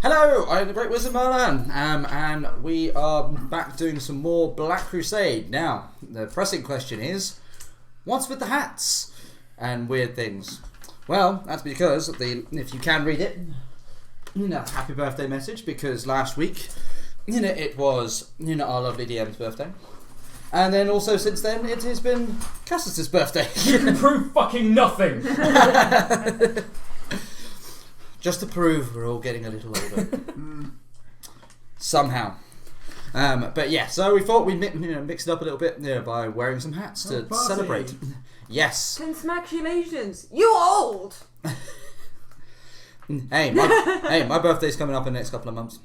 Hello, I'm the Great Wizard Merlan, and we are back doing some more Black Crusade. Now, the pressing question is, what's with the hats and weird things? Well, that's because if you can read it, happy birthday message, because last week, it was, our lovely DM's birthday. And then also since then, it has been Cassius's birthday. You can prove fucking nothing! Just to prove we're all getting a little older. Somehow. But yeah, so we thought we'd mix it up a little bit by wearing some hats to celebrate. Yes. Congratulations, you old! Hey, my birthday's coming up in the next couple of months.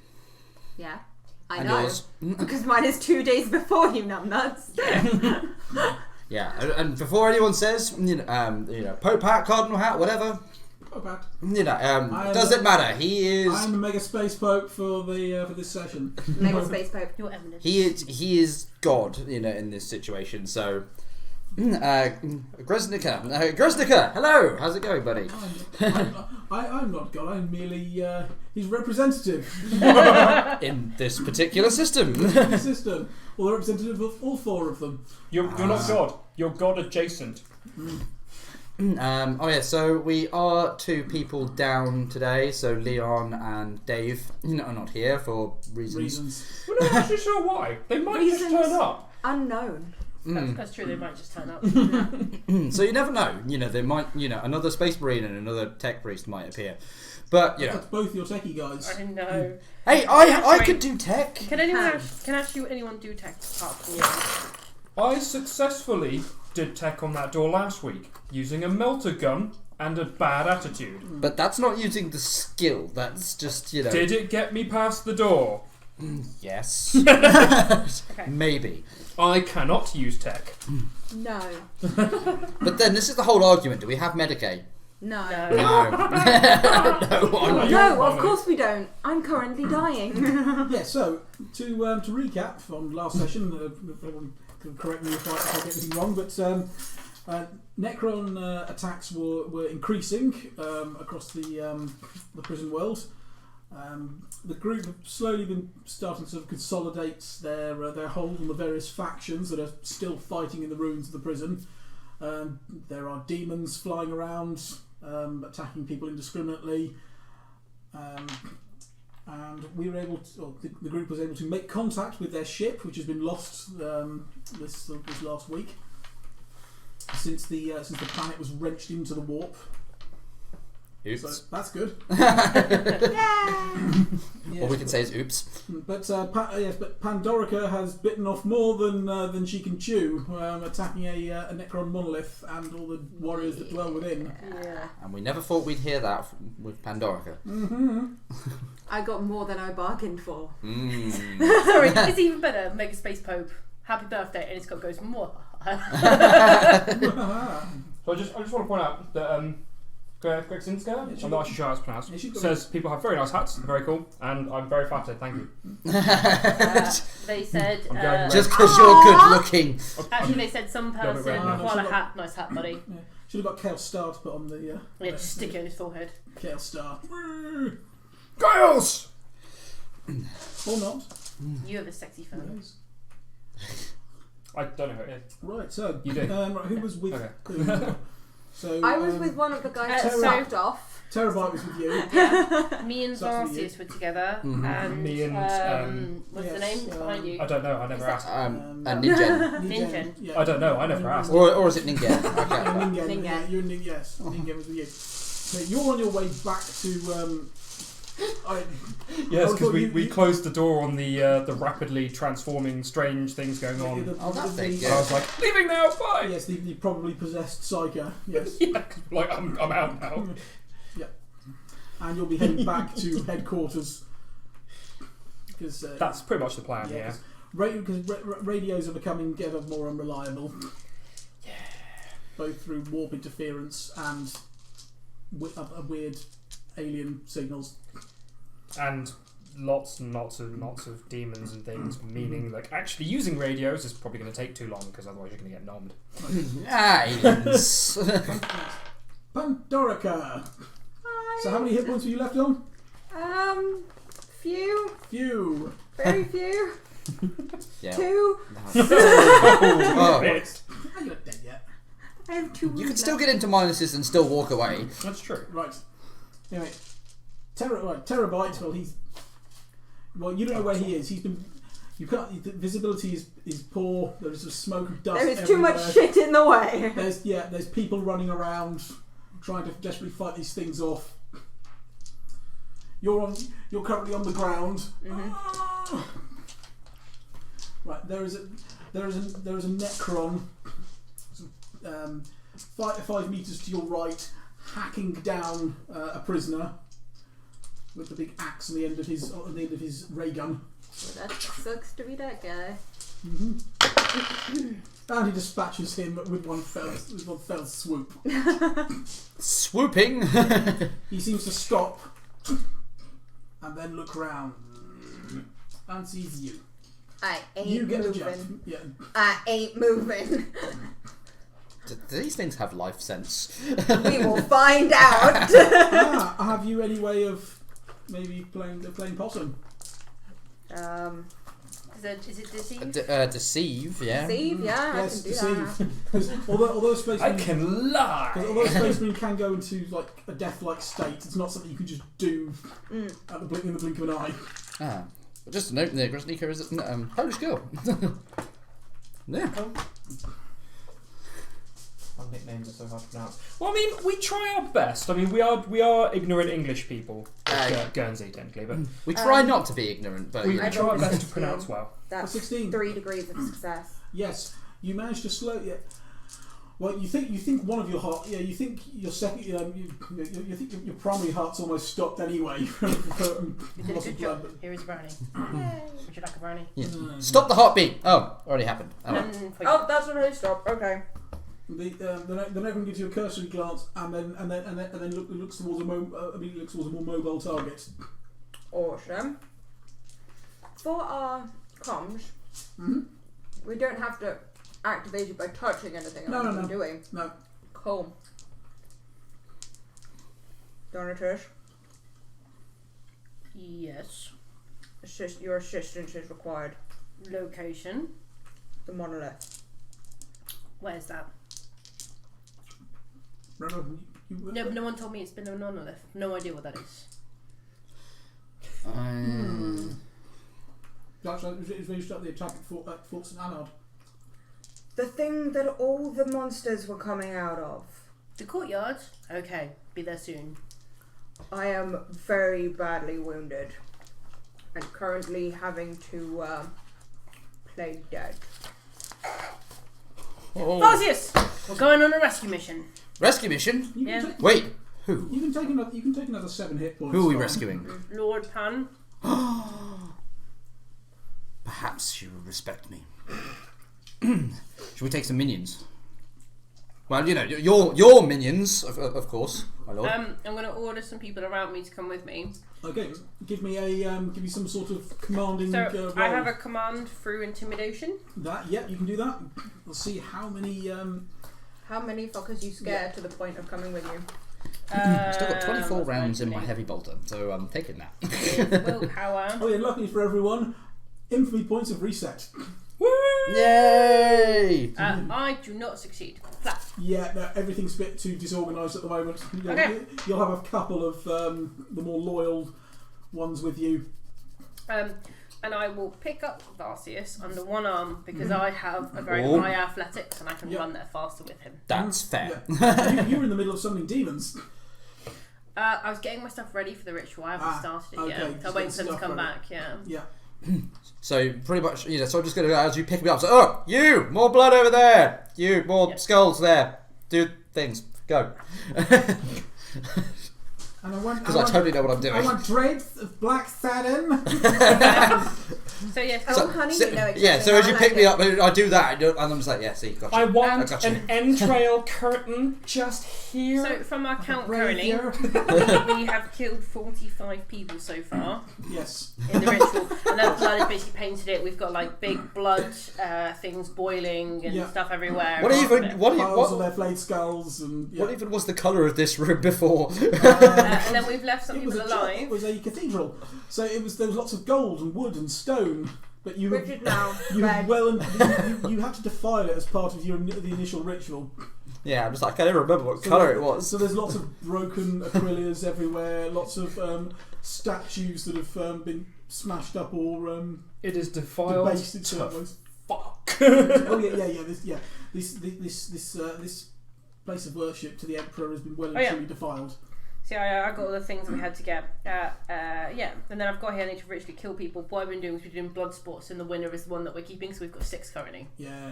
Yeah, I And know. yours. Because mine is 2 days before you, numbnuts. Yeah, and before anyone says, Pope hat, Cardinal hat, whatever, does it matter? He is. I'm the Mega Space Pope for this session. Mega Space Pope. Your eminence. He is God, in this situation. So, Gresnica, hello. How's it going, buddy? I'm not God. I'm merely his representative In this particular system. in the system, or the representative of all four of them. You're not God. You're God adjacent. So we are 2 people down today. So Leon and Dave, are not here for reasons. We're not actually sure why. They might just turn up. Unknown. That's true, they might just turn up. So you never know. They might, another Space Marine and another Tech Priest might appear. But That's both your techie guys. I know. Hey, I could do tech. Can anyone do tech apart from you? I successfully did tech on that door last week using a melter gun and a bad attitude. But that's not using the skill. That's just, Did it get me past the door? Yes. Okay. Maybe. I cannot use tech. No. But then this is the whole argument. Do we have Medicaid? No. No. No, of course we don't. I'm currently dying. Yeah. So to recap from last session, everyone can correct me if I get anything wrong, but Necron attacks were increasing across the prison world. The group have slowly been starting to sort of consolidate their hold on the various factions that are still fighting in the ruins of the prison. There are demons flying around, attacking people indiscriminately, and we were able to, the group was able to make contact with their ship, which has been lost this last week, since the planet was wrenched into the warp. Oops. So that's good. All we can say is oops. But but Pandorica has bitten off more than she can chew, attacking a Necron monolith and all the warriors that dwell within. Yeah. And we never thought we'd hear that with Pandorica. Mm-hmm. I got more than I bargained for. Sorry, it's even better. Mega Space Pope. Happy birthday, and it's got goes more. So I just want to point out that Gregsinska, I'm not actually sure how it's pronounced, says people have very nice hats, very cool, and I'm very flattered, thank you. They said... Just because you're good looking. Actually, they said some person, koala hat, nice hat, buddy. Yeah. Should have got Chaos Star to put on the... Yeah, just stick it on his forehead. Chaos Star. Chaos! Or not. You have a sexy phone. Yes. I don't know who it is. Right, so... You do? Right, who was with... Okay. Who? So, I was with one of the guys who sucked off. Terabyte was with you. Yeah. Me and So that's with Zarcius were together, Mhm. and Me and, what's the yes, name behind you? I don't know, I never asked. Ningen. Ningen. Yeah. I don't know, I never asked. Or is it Ningen? Yeah, Okay. Ningen. Ningen. Yeah, you and Ningen, yes. Ningen was with you. So you're on your way back to... Yes, because you- we closed the door on the rapidly transforming strange things going on. Oh, that's big, So I was like, leaving now, bye! Yes, the probably possessed psycho. Yes. Yeah, 'cause, like, I'm out now. Yeah. And you'll be heading back to headquarters. Because That's pretty much the plan, yeah. Because radios are becoming ever more unreliable. Yeah. Both through warp interference and weird alien signals. And lots and lots of demons and things, meaning like actually using radios is probably going to take too long because otherwise you're going to get nommed. Aliens. Pandorica! So how many hit points were you left on? Few. Few. Very few. Yeah. 2. Oh, You're not dead yet. I have 2. you can still get into minuses and still walk away. That's true. Right. Anyway, Terabyte. Well, he's. Well, you don't know where he is. He's been. You can't. The visibility is poor. There's smoke and dust. There is everywhere. too much shit in the way. There's people running around trying to desperately fight these things off. You're currently on the ground. Mm-hmm. Right. There is a Necron. 5 meters to your right, hacking down a prisoner with the big axe on the end of his ray gun. Well, that sucks to be that guy. Mm-hmm. And he dispatches him with one fell swoop. Swooping. He seems to stop and then look round and sees you. I ain't You get moving. the jump. Yeah. I ain't moving. Do these things have life sense? We will find out. Have you any way of maybe playing possum? Is it deceive? Deceive, yeah. Deceive, yeah, Yes, I can do deceive. that. although spacemen, I can lie. although spacemen can go into like a death-like state, it's not something you can just do in the blink of an eye. Ah, just a note there. Grosnika is a Polish girl. Yeah. Our nicknames are so hard to pronounce. Well, I mean, we try our best. I mean, we are ignorant English people. Guernsey, technically, but We try not to be ignorant, but we you know. try our best to pronounce well. That's 16. 3 degrees of success. Yes, you managed to slow. Yeah. Well, you think one of your heart. Yeah, you think your second. You think your primary heart's almost stopped anyway. You did a good job. Here is a brownie. Would you like a brownie? Yeah. Stop the heartbeat. Oh, already happened. Oh. Oh, that's already stopped. Okay. The Necron gives you a cursory glance and then looks towards a more mobile target. Awesome. For our comms, Mhm. we don't have to activate it by touching anything. No. Do we? No. Cool. Donatus, Yes. your assistance is required. Location. The monolith. Where's that? Remember, No one told me it's been a monolith. No idea what that is. That's when you start the attack at Fort St. Anard. The thing that all the monsters were coming out of. The courtyard? Okay, be there soon. I am very badly wounded and currently having to play dead. Oh. Celsius! We're going on a rescue mission. Rescue mission? You Yeah. can take, Wait, who? you can take another 7 hit points. Who are we fine. rescuing? Lord Pan. Perhaps you will respect me. Should we take some minions? Well, you know, your minions, of course, my lord. I'm going to order some people around me to come with me. Okay, give me some sort of commanding. So roll. I have a command through intimidation. That. Yep, you can do that. We'll see how many. How many fuckers you scared to the point of coming with you? I've still got 24 what's rounds in my name? heavy bolter, so I'm taking that. Willpower. Oh yeah, luckily for everyone, infamy points have reset. Woo! Yay! I do not succeed. Flap. Yeah, no, everything's a bit too disorganised at the moment. Okay. You'll have a couple of the more loyal ones with you. And I will pick up Varsius under one arm because I have a very Oh. high athletics and I can Yep. run there faster with him. That's fair. Yeah. you were in the middle of summoning demons. I was getting my stuff ready for the ritual. I haven't started it yet. okay. So I'm waiting for them to Stuff come ready. back. Yeah. Yeah. So pretty much, you know. So I'm just gonna, as you pick me up, so you more blood over there, you more skulls there. Do things. Go. And I want. Because I totally know what I'm doing. I want drapes of black satin. So yeah. Oh, honey, you know exactly so as how you I pick like me it. up, I do that, and I'm just like, yeah, see, gotcha. I want gotcha. an entrail curtain just here. So from our count currently, Rapier. we have killed 45 people so far Yes. in the ritual, and that blood is basically painted it. We've got like big blood things boiling and Yeah. stuff everywhere. Piles of their flayed skulls and. Yeah. What even was the colour of this room before? And then we've left some It was people a alive. it was a cathedral, so there was lots of gold and wood and stone, but you Richard now. you Red. you had to defile it as part of the initial ritual. Yeah, I'm just like, I can't even remember what colour it was. So there's lots of broken acrylias everywhere, lots of statues that have been smashed up or It is defiled debased in certain to ways. fuck. Oh this place of worship to the emperor has been well and truly defiled. See, I got all the things we had to get. Yeah, and then I've got here I need to ritually kill people. What I've been doing is we're doing blood sports, and the winner is the one that we're keeping. So we've got 6 currently. Yeah.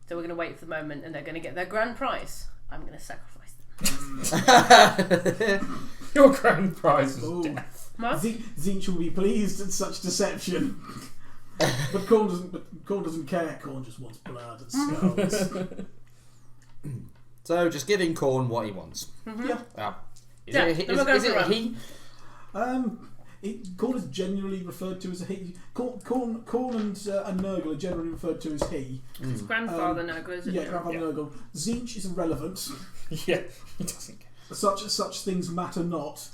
So we're going to wait for the moment, and they're going to get their grand prize. I'm going to sacrifice them. Your grand prize is Ooh. What? Zinch will be pleased at such deception. But Corn doesn't care. Corn just wants blood and skulls. So just giving Corn what he wants. Mm-hmm. Yeah. Is Yeah, it then we're going is for it a a run. he? Corn is generally referred to as a he. Corn and Nurgle are generally referred to as he. It's grandfather Nurgle, isn't Yeah, it? grandfather Nurgle. Zinch is irrelevant. Yeah, he doesn't care. Such things matter not.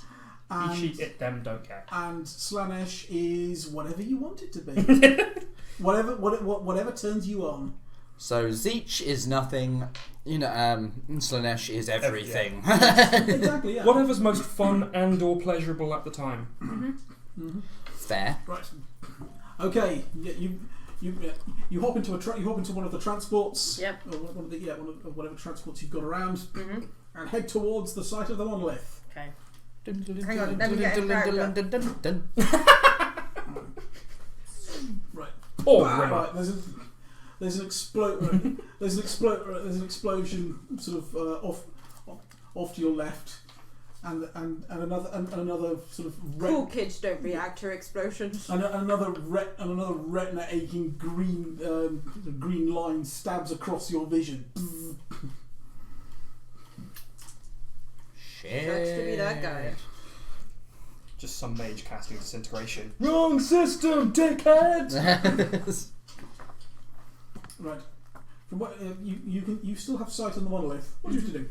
And, Them don't care. and Slanesh is whatever you want it to be. whatever turns you on. So Zeech is nothing, Slanesh is everything. Exactly. Yeah. Whatever's most fun and or pleasurable at the time. Fair. Right. Okay. Yeah, you hop into one of the transports. Yep. Or whatever transports you've got around, Mm-hmm. and head towards the site of the monolith. Okay. Hang on, let me get in character. Right. Oh, Right. There's an explosion sort of off to your left, and another sort of Cool kids don't react to explosions. another retina aching green line stabs across your vision. Shit. Sucks to be that guy. Just some mage casting disintegration. Wrong system, dickhead! Right. From what you still have sight on the monolith. What do you have to do?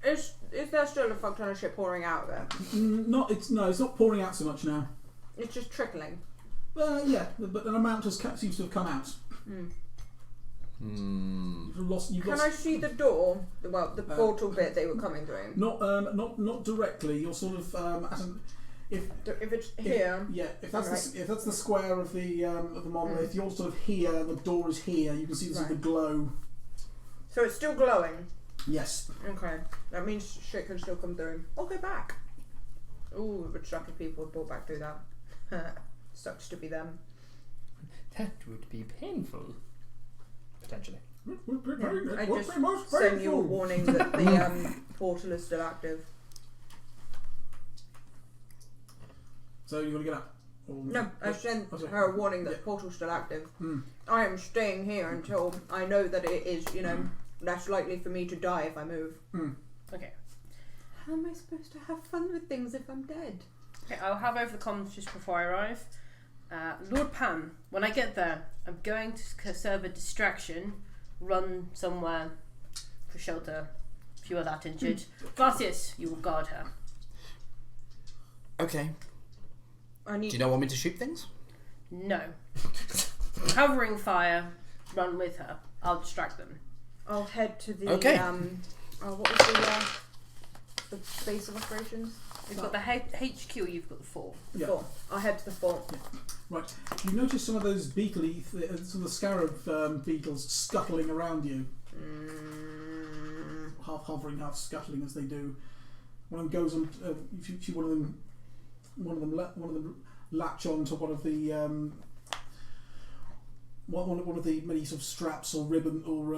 Is there still a fuck ton of shit pouring out there? It's not pouring out so much now. It's just trickling. Yeah, but an amount seems to have come out. Hmm. Can I see the door? The portal bit they were coming through. Not directly. You're sort of if it's here. if that's the square of the monolith, you're sort of here, and the door is here. You can see the glow. So it's still glowing. Yes. Okay, that means shit can still come through. I'll go back. Ooh, it would suck if people would pull back through that. Sucks to be them. That would be painful. Potentially. I just send you a warning that the portal is still active. So you're gonna get up. No, I sent her a warning that the portal's still active. I am staying here until I know that it is, less likely for me to die if I move. Okay. How am I supposed to have fun with things if I'm dead? Okay, I'll have over the comms just before I arrive. Lord Pan, when I get there, I'm going to serve a distraction, run somewhere for shelter if you are that injured. Garcius, you will guard her. Okay. I need. Do you not want me to shoot things? No. Covering fire, run with her. I'll distract them. I'll head to the. Okay. What was the base of operations? We've got the HQ, you've got the 4. The 4. I'll head to the 4. Right. You notice some of those beetly, some of the scarab beetles scuttling around you, half hovering, half scuttling as they do. One of them goes on. You see one of them latch on to one of the one of the many sort of straps or ribbon or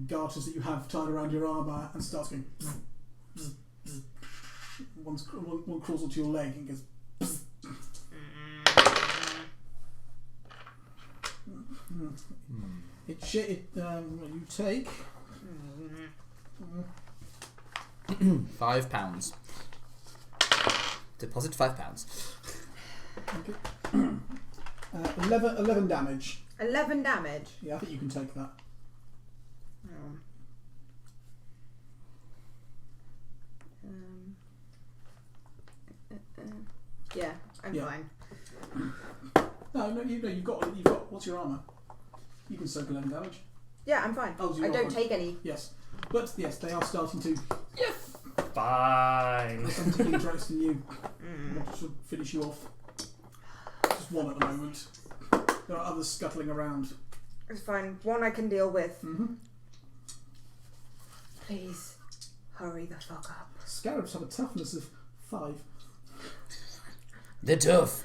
garters that you have tied around your armour and starts going. Bzz, bzz, bzz. One crawls onto your leg and goes. Bzz. You take £5. Deposit £5. okay. 11 damage. 11 damage. Yeah, I think you can take that. Yeah, I'm Yeah. fine. No, you've got. What's your armour? You can soak 11 damage. Yeah, I'm fine. Oh, so I you're don't fine. take any. Yes, but yes, they are starting to. Fine. Some taking interest in you. I want to sort of finish you off. Just one at the moment. There are others scuttling around. It's fine. One I can deal with. Mm-hmm. Please, hurry the fuck up. Scarabs have a toughness of 5. They're tough.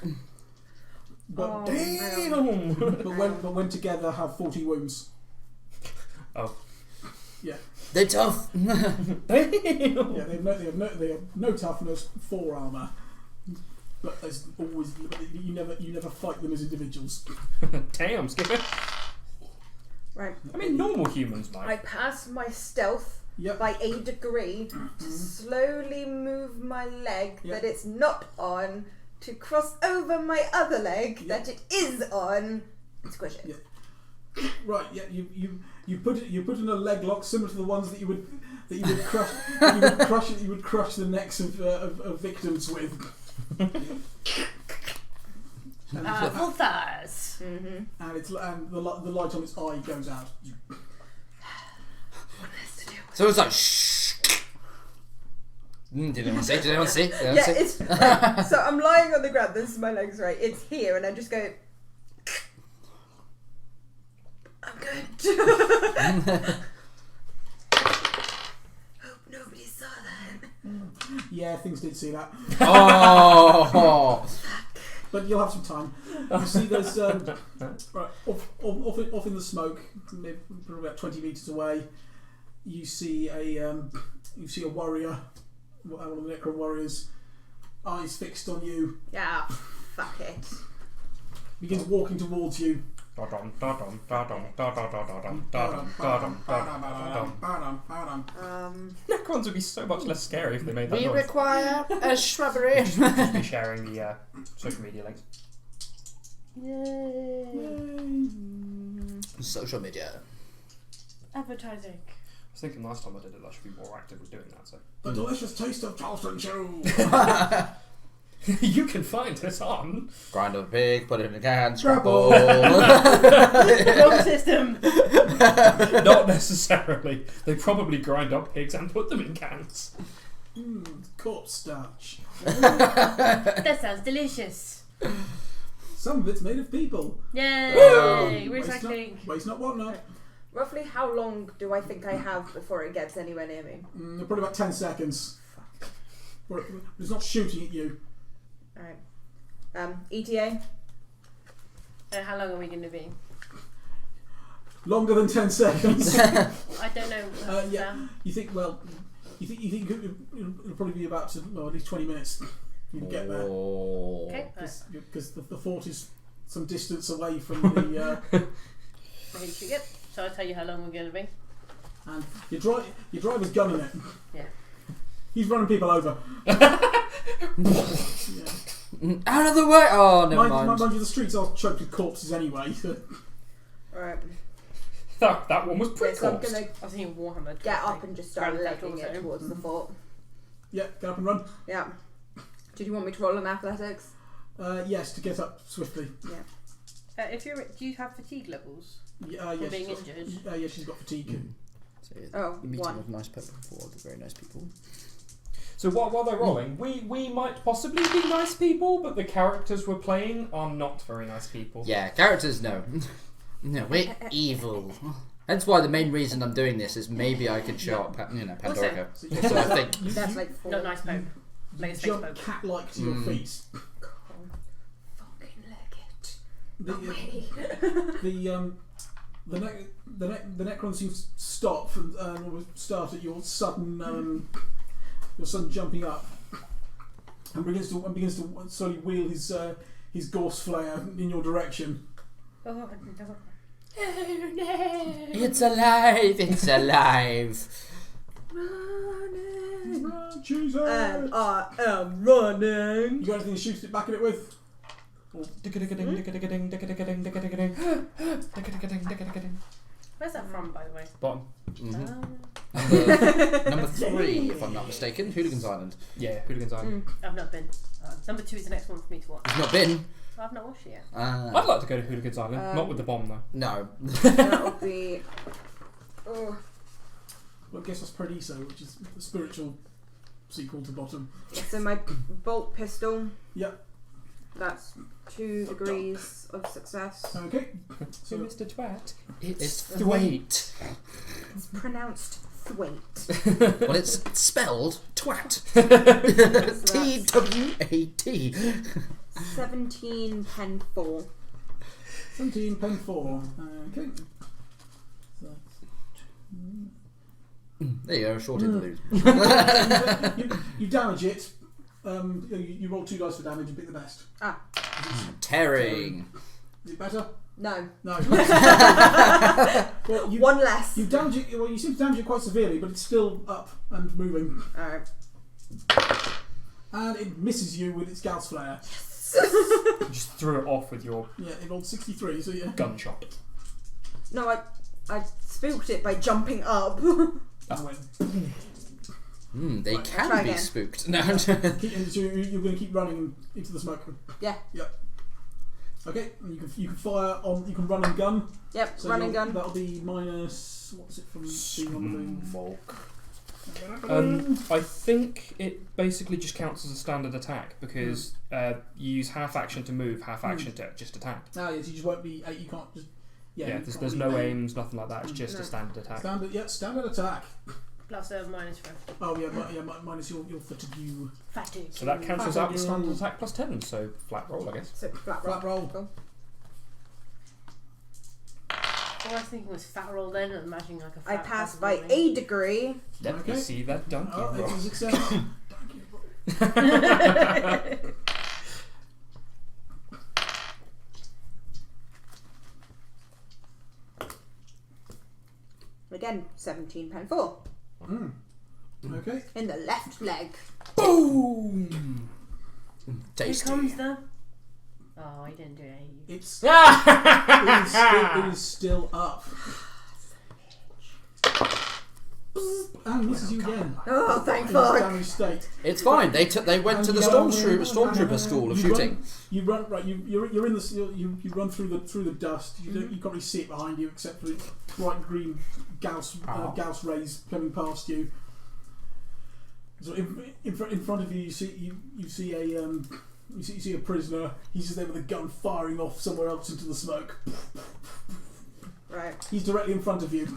But, Damn. but when together have 40 wounds. Oh. Yeah. They're tough. Damn. Yeah, they have no toughness, 4 armour. But there's always you never fight them as individuals. Damn, Skipper. Right. I mean, normal humans I might. pass my stealth Yep. by a degree to slowly move my leg Yep. that it's not on to cross over my other leg Yep. that it is on and squish it. Yep. Right. Yeah. You put in a leg lock similar to the ones that you would crush you would crush the necks of victims with. Full thighs. Mm-hmm. And the light on its eye goes out. So it's like shh. Did anyone see? Yeah, it's right. So I'm lying on the ground. This is my legs, right? It's here, and I just go. I'm good. Hope nobody saw that. Yeah, things did see that. Oh. But you'll have some time. You see, there's right off in the smoke, maybe probably about 20 meters away. You see a warrior, one of the Necron warriors, eyes fixed on you. Yeah, fuck it. Begins walking towards you. Necrons would be so much less scary if they made that We noise. require a shrubbery. Just be sharing the social media links. Yay. Social media. Advertising. I was thinking last time I did it, I should be more active with doing that. So The delicious taste of Charleston Chew. you can find us on. Grind up a pig, put it in a can, scrabble. Wrong system. Not necessarily. They probably grind up pigs and put them in cans. Corpse starch. That sounds delicious. Some of it's made of people. Yay! Recycling. Waste not, want not. Roughly how long do I think I have before it gets anywhere near me? Probably about 10 seconds. It's not shooting at you. Alright. ETA? How long are we going to be? Longer than 10 seconds. I don't know. Yeah. You think it'll probably be about at least 20 minutes. You can get there. Okay. Because the fort is some distance away from the. Yep. So I'll tell you how long we're going to be. And your driver's gunning it. Yeah. He's running people over. Yeah. Out of the way! Oh, never mind. Mind you, the streets are choked with corpses anyway. Alright. That one was So I'm pre-corpsed. gonna I was thinking Warhammer. get up and just start Grand Theft legging it Auto. towards the fort. Yeah, get up and run. Yeah. Did you want me to roll an athletics? Yes, to get up swiftly. Do you have fatigue levels? Yeah, From yes, being she's got- injured? yeah, she's got fatigue. So, Oh, you're meeting one. with nice people, the very nice people. So while they're rolling, we might possibly be nice people, but the characters we're playing are not very nice people. Yeah, characters, no. No, we're evil. Hence why the main reason I'm doing this is maybe I could show up, Pandorica. So So I think That's like 4. Not nice poke. Like a space jump poke. cat-like to your feet. Fucking leg it. The Necron seems to stop and will start at your sudden jumping up, and begins to slowly wheel his gorse flare in your direction. Oh, no. Oh no! It's alive! It's alive! Running. Run, choose And it. I am running. You got anything to shoot it back at it with? Where's that from, by the way? Bottom. Number 3, if I'm not mistaken, Hooligans Island. Yeah, Hooligans Island. I've not been. Number 2 is the next one for me to watch. You've not been? I've not watched it yet. I'd like to go to Hooligans Island, not with the bomb though. No. That would be. Oh. Well, I guess that's Paradiso, which is the spiritual sequel to Bottom. So my bolt pistol. Yep. That's 2 degrees of success. Okay. So, So Mr. Twat, It's Thwaite. It's pronounced Thwaite. Well, it's spelled twat. So T-W-A-T. 17 pen 4. 17 pen 4. Okay. So, There you go, short interlude. you damage it. You roll 2 dice for damage and pick the best. Ah, Tearing. Is it better? no. No. Well, you, 1 less. you damage it. Well, you seem to damage it quite severely, but it's still up and moving, Alright. and it misses you with its Gauss flare. you just threw it off with your Yeah, it rolled 63. So yeah. gunshot. No, I spooked it by jumping up. That went. They Right, can try be again. spooked. No. You're going to keep running into the smoke. Yeah. Yep. Okay. And you can fire on. You can run and gun. Yep, So running gun. That'll be minus. What's it from being on the thing? Smoke. I think it basically just counts as a standard attack because you use half action to move, half action to just attack. Ah, yes. You just won't be. You can't just. Yeah, you can't there's be no aim. aims, nothing like that. It's just No. a standard attack. Standard. Yeah, standard attack. Plus minus 5. Oh yeah, minus your fatigue. Fatigue. So that cancels out the standard attack plus 10, so flat roll, I guess. So flat Flat roll. Cool. All I was thinking was fat roll then, and imagining like a I fat passed person by rolling. a degree. Let me Okay. see that donkey Oh, roll. it is success. Again, 17 pen 4. Okay. In the left leg. Boom! Here Tasty. comes the. Oh, I didn't do it. It's Ah! it is still up. And misses you again. Oh, thank In its fuck. damaged state. It's fine. They went to the stormtrooper school of You shooting. You run right. You're in the you run through the dust. You can't really see it behind you except for the bright green Gauss rays coming past you. So in front of you, you see a prisoner. He's just there with a gun firing off somewhere else into the smoke. Right, He's directly in front of you.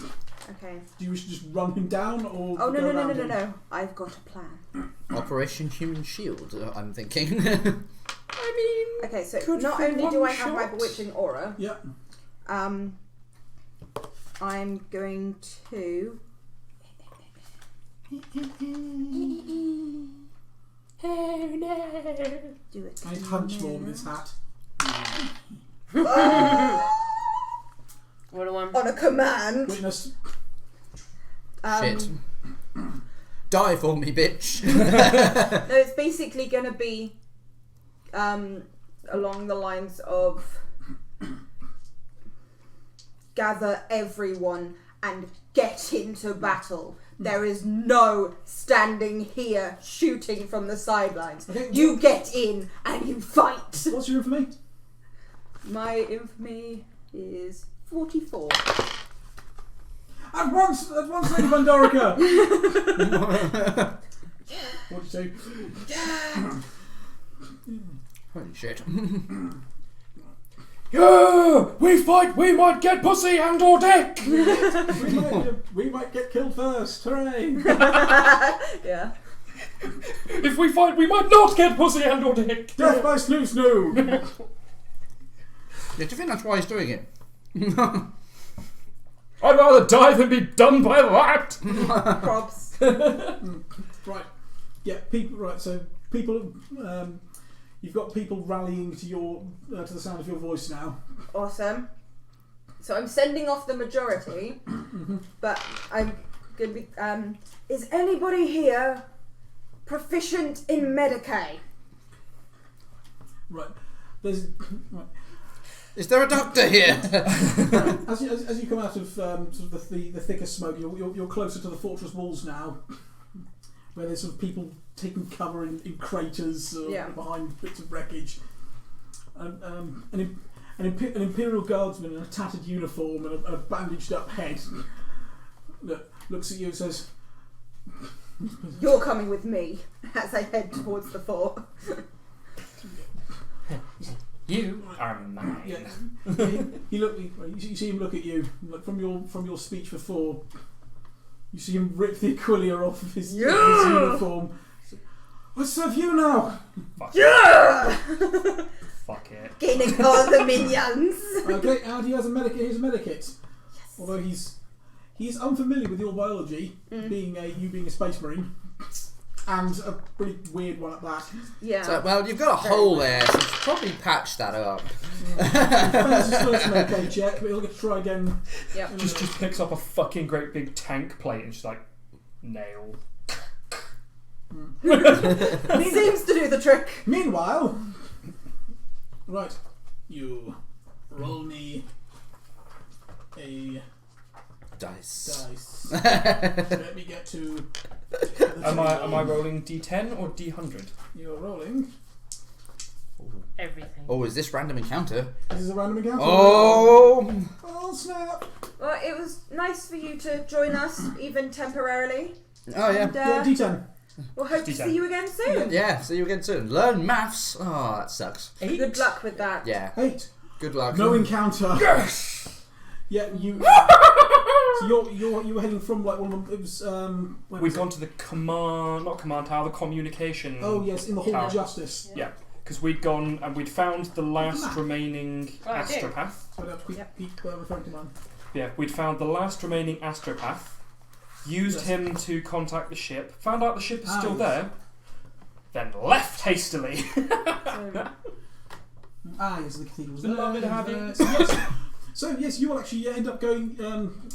okay. Do you wish to just run him down or? Oh, go around him? no. I've got a plan. Operation Human Shield, I'm thinking. Okay, so Good not for only do one I have my shot. bewitching aura, Yeah. I'm going to. Oh no! Do it. I punch more with his hat. What do I? On a command. Witness. Shit. Die for me, bitch. No, it's basically going to be along the lines of gather everyone and get into battle. There is no standing here shooting from the sidelines. Okay, You get in and you fight. What's your infamy? My infamy is 44. At once, Lady Vandorica! What did you say? Holy shit. Yeah! We fight, we might get pussy and or dick! We might get killed first. Hooray! Yeah. If we fight, we might not get pussy and or dick! Death by snoo snoo! Do you think that's why he's doing it? I'd rather die than be done by that! Props. Right. Yeah, people. Right. So people. You've got people rallying to your to the sound of your voice now. Awesome. So I'm sending off the majority, but I'm going to be. Is anybody here proficient in Medicaid? Right. There's. Right. Is there a doctor here? As you come out of sort of the thicker smoke, you're closer to the fortress walls now, where there's sort of people taking cover in craters behind bits of wreckage. An Imperial Guardsman in a tattered uniform and a bandaged up head looks at you and says, You're coming with me as I head towards the fort. You are mine. Yeah. You see him look at you like from your speech before. You see him rip the Aquilia off of his uniform. I serve you now. Fuck Yeah! Fuck it. Gaining all the minions. Okay, and he has a medikit. Here's a medikit. Yes. Although he's unfamiliar with your biology, being a space marine, and a pretty weird one at that. Yeah. So, well, you've got a hole there, so you should probably patch that up. Fails his first medikit check, but he'll get to try again. Yep. Just picks up a fucking great big tank plate and just like nail. Seems to do the trick. Meanwhile, right, you roll me a Dice. Let me get to. Am I rolling D10 or D100? You're rolling. Everything. Oh, is this random encounter? This is a random encounter. Oh! Oh snap! Well, it was nice for you to join us, even temporarily. Oh, yeah. And, Yeah, D10. we'll hope to D10. see you again soon. Yeah, see you again soon. Learn maths. Oh, that sucks. 8. Good luck with that. Yeah, 8. good luck. No encounter. Yes! Yeah, you. So you were heading from like one of them. It was We'd gone to the not command tower, the communication. Oh yes, in the Hall tower. of Justice. Yeah, because we'd gone and we'd found the last remaining Oh, I did. astropath. So I'd have to keep referring to mine. Yeah, we'd found the last remaining astropath. Used him to contact the ship. Found out the ship is still yes. there. Then left hastily. Yes, the cathedral's there. Lovely to have you. So yes, you will actually end up going.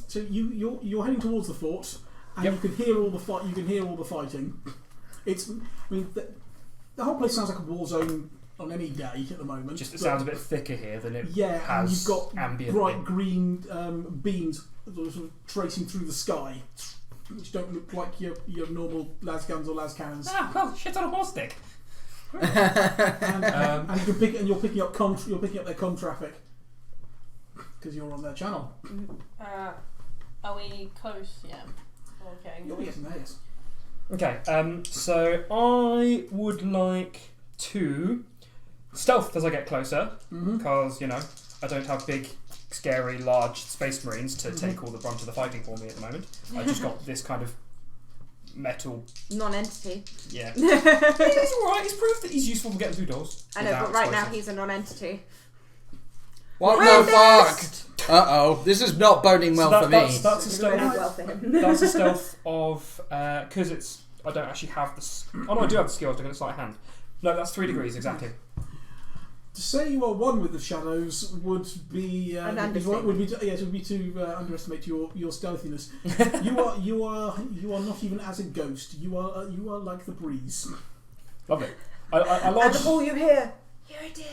So you're heading towards the fort, and Yep. you can hear all the fight. You can hear all the fighting. It's. I mean, the whole place sounds like a war zone on any day at the moment. Just it but- sounds a bit thicker here than it Yeah, and has you've got ambiently. bright green beams sort of tracing through the sky, which don't look like your normal las guns or las cannons. Ah, well, shit on a horse dick. And you can you're picking up their com traffic because you're on their channel. Are we close? Yeah. Okay. You'll be getting there, yes. Okay, so I would like to stealth as I get closer, because, you know, I don't have big, scary, large space marines to take all the brunt of the fighting for me at the moment. I just got this kind of metal... Non-entity. Yeah. He's alright, he's proved that he's useful for getting through doors. I know, without but right now explosives. he's a non-entity. What We're the fuck? missed! Uh-oh, this is not boding well for me. That's a It stealth. went well for him. That's a stealth of... because it's... I don't actually have the... Oh no, I do have the skills, I'm going to sleight of hand. No, that's 3 degrees, exactly. To say you are one with the shadows would be An would be to underestimate your stealthiness. you are not even as a ghost. You are like the breeze. Lovely. I And all you hear, you're dead.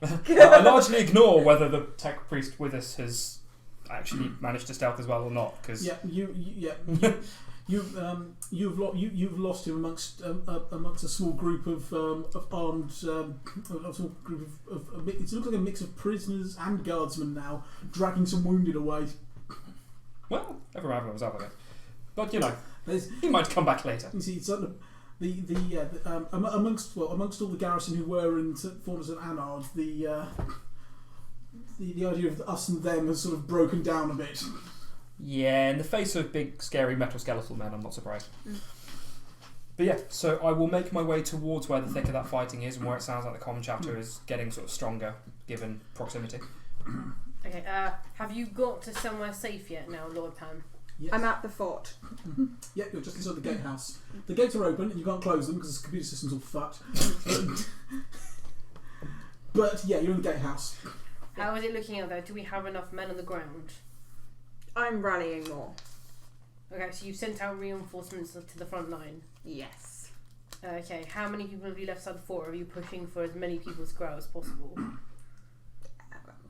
I largely ignore whether the tech priest with us has actually managed to stealth as well or not. Because you've lost him amongst a small group of armed a small group of it looks like a mix of prisoners and guardsmen now, dragging some wounded away. well, everyone was up with it. But you know, There's, he might come back later. you see, it's sort of amongst all the garrison who were in St. Faunus and Anard, the idea of us and them has sort of broken down a bit. Yeah, in the face of big, scary metal skeletal men, I'm not surprised. But yeah, so I will make my way towards where the thick of that fighting is and where it sounds like the common chapter is getting sort of stronger, given proximity. Okay. Have you got to somewhere safe yet now, Lord Pan? Yes. I'm at the fort. Yeah, you're just inside the gatehouse. The gates are open and you can't close them because the computer system's all fucked. But yeah, you're in the gatehouse. How is it looking out there? Do we have enough men on the ground? I'm rallying more. Okay, so you've sent out reinforcements to the front line. Yes. Okay, how many people have you left side the fort? Are you pushing for as many people to grow as possible?